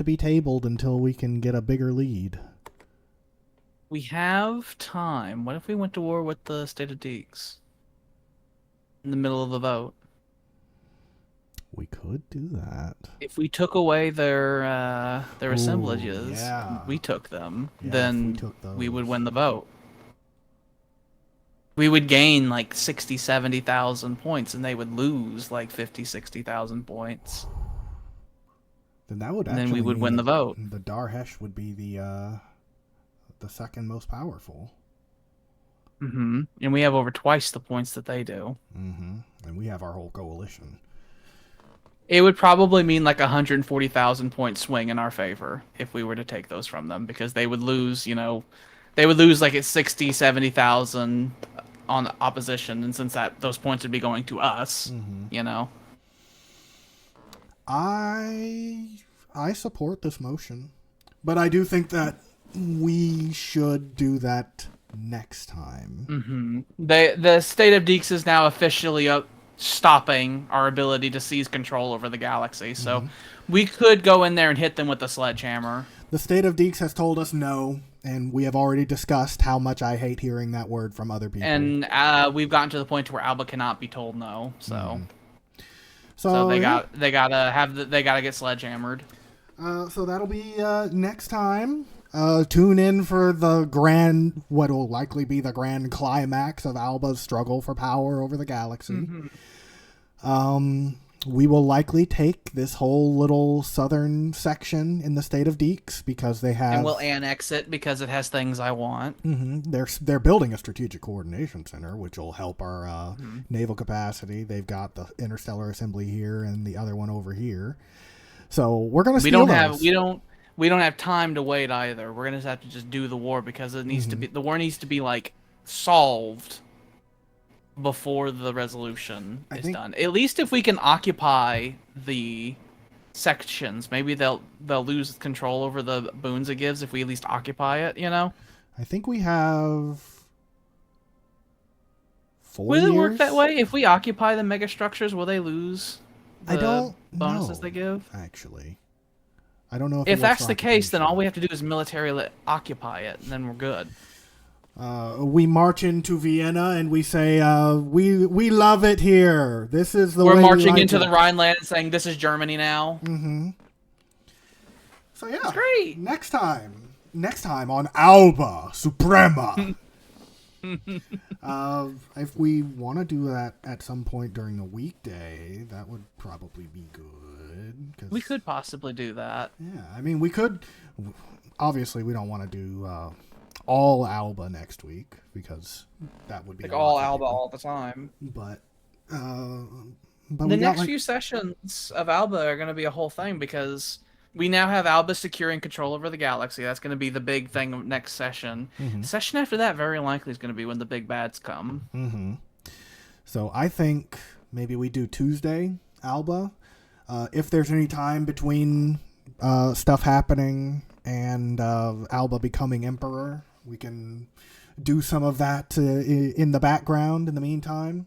be tabled until we can get a bigger lead. We have time. What if we went to war with the State of Deeks? In the middle of the vote. We could do that. If we took away their assemblages, we took them, then we would win the vote. We would gain like 60, 70,000 points, and they would lose like 50, 60,000 points. Then that would then we would win the vote. The Darhesh would be the second most powerful. Mm-hmm. And we have over twice the points that they do. Mm-hmm. And we have our whole coalition. It would probably mean like 140,000 point swing in our favor if we were to take those from them, because they would lose, they would lose like at 60, 70,000 on the opposition, and since those points would be going to us, I support this motion, but I do think that we should do that next time. Mm-hmm. The State of Deeks is now officially stopping our ability to seize control over the galaxy, so we could go in there and hit them with the sledgehammer. The State of Deeks has told us no, and we have already discussed how much I hate hearing that word from other people. And we've gotten to the point where Alba cannot be told no, so they gotta get sledgehammered. So that'll be next time. Tune in for what will likely be the grand climax of Alba's struggle for power over the galaxy. We will likely take this whole little southern section in the State of Deeks because they have... And we'll annex it because it has things I want. They're building a strategic coordination center, which will help our naval capacity. They've got the interstellar assembly here and the other one over here. So we're going to steal those. We don't have time to wait either. We're going to have to just do the war because it needs to be... The war needs to be, like, solved before the resolution is done. At least if we can occupy the sections, maybe they'll lose control over the boons it gives if we at least occupy it, I think we have 4 years. Will it work that way? If we occupy the megastructures, will they lose the bonuses they give? Actually, I don't know if that's the case, then all we have to do is militarily occupy it, and then we're good. We march into Vienna and we say, we love it here. This is the way we're marching like into it. the Rhineland and saying, this is Germany now. So yeah, it's great. Next time on Alba Suprema. If we want to do that at some point during the weekday, that would probably be good. We could possibly do that. Yeah, I mean, we could. Obviously, we don't want to do all Alba next week because that would be like all Alba all the time. But the next few sessions of Alba are going to be a whole thing because we now have Alba securing control over the galaxy. That's going to be the big thing of next session. The session after that very likely is going to be when the big bads come. So I think maybe we do Tuesday Alba. If there's any time between stuff happening and Alba becoming emperor, we can do some of that in the background in the meantime.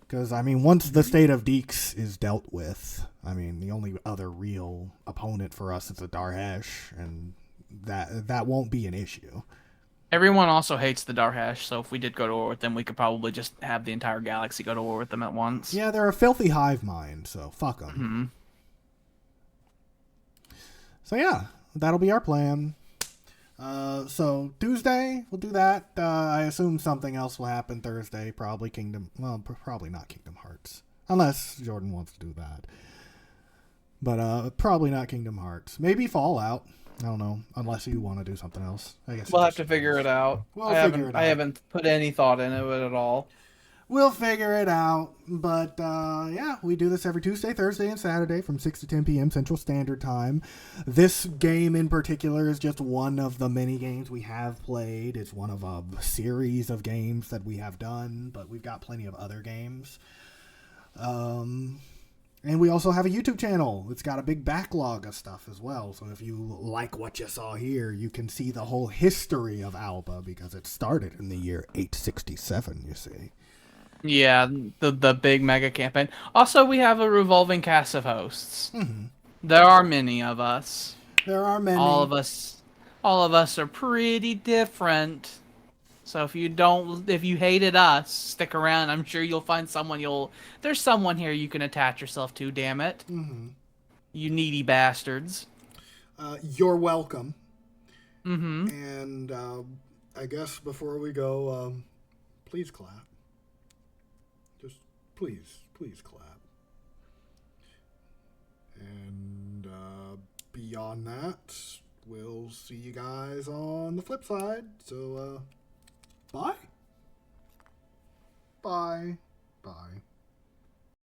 Because, I mean, once the State of Deeks is dealt with, I mean, the only other real opponent for us is the Darhesh, and that won't be an issue. Everyone also hates the Darhesh, so if we did go to war with them, we could probably just have the entire galaxy go to war with them at once. Yeah, they're a filthy hive mind, so fuck them. So yeah, that'll be our plan. So Tuesday, we'll do that. I assume something else will happen Thursday. Probably probably not Kingdom Hearts. Unless Jordan wants to do that. But probably not Kingdom Hearts. Maybe Fallout. I don't know. Unless you want to do something else. I guess we'll have to figure it out. I haven't put any thought into it at all. We'll figure it out. But, yeah, we do this every Tuesday, Thursday, and Saturday from 6 to 10 p.m. Central Standard Time. This game in particular is just one of the many games we have played. It's one of a series of games that we have done, but we've got plenty of other games. And we also have a YouTube channel. It's got a big backlog of stuff as well. So if you like what you saw here, you can see the whole history of Alba, because it started in the year 867, you see. Yeah, the big mega campaign. Also, we have a revolving cast of hosts. Mm-hmm. There are many of us. There are many. All of us are pretty different. So if you hated us, stick around. I'm sure you'll find there's someone here you can attach yourself to, damn it. Mm-hmm. You needy bastards. You're welcome. Mm-hmm. And I guess before we go, please clap. Just please clap. And beyond that, we'll see you guys on the flip side. So, bye. Bye. Bye.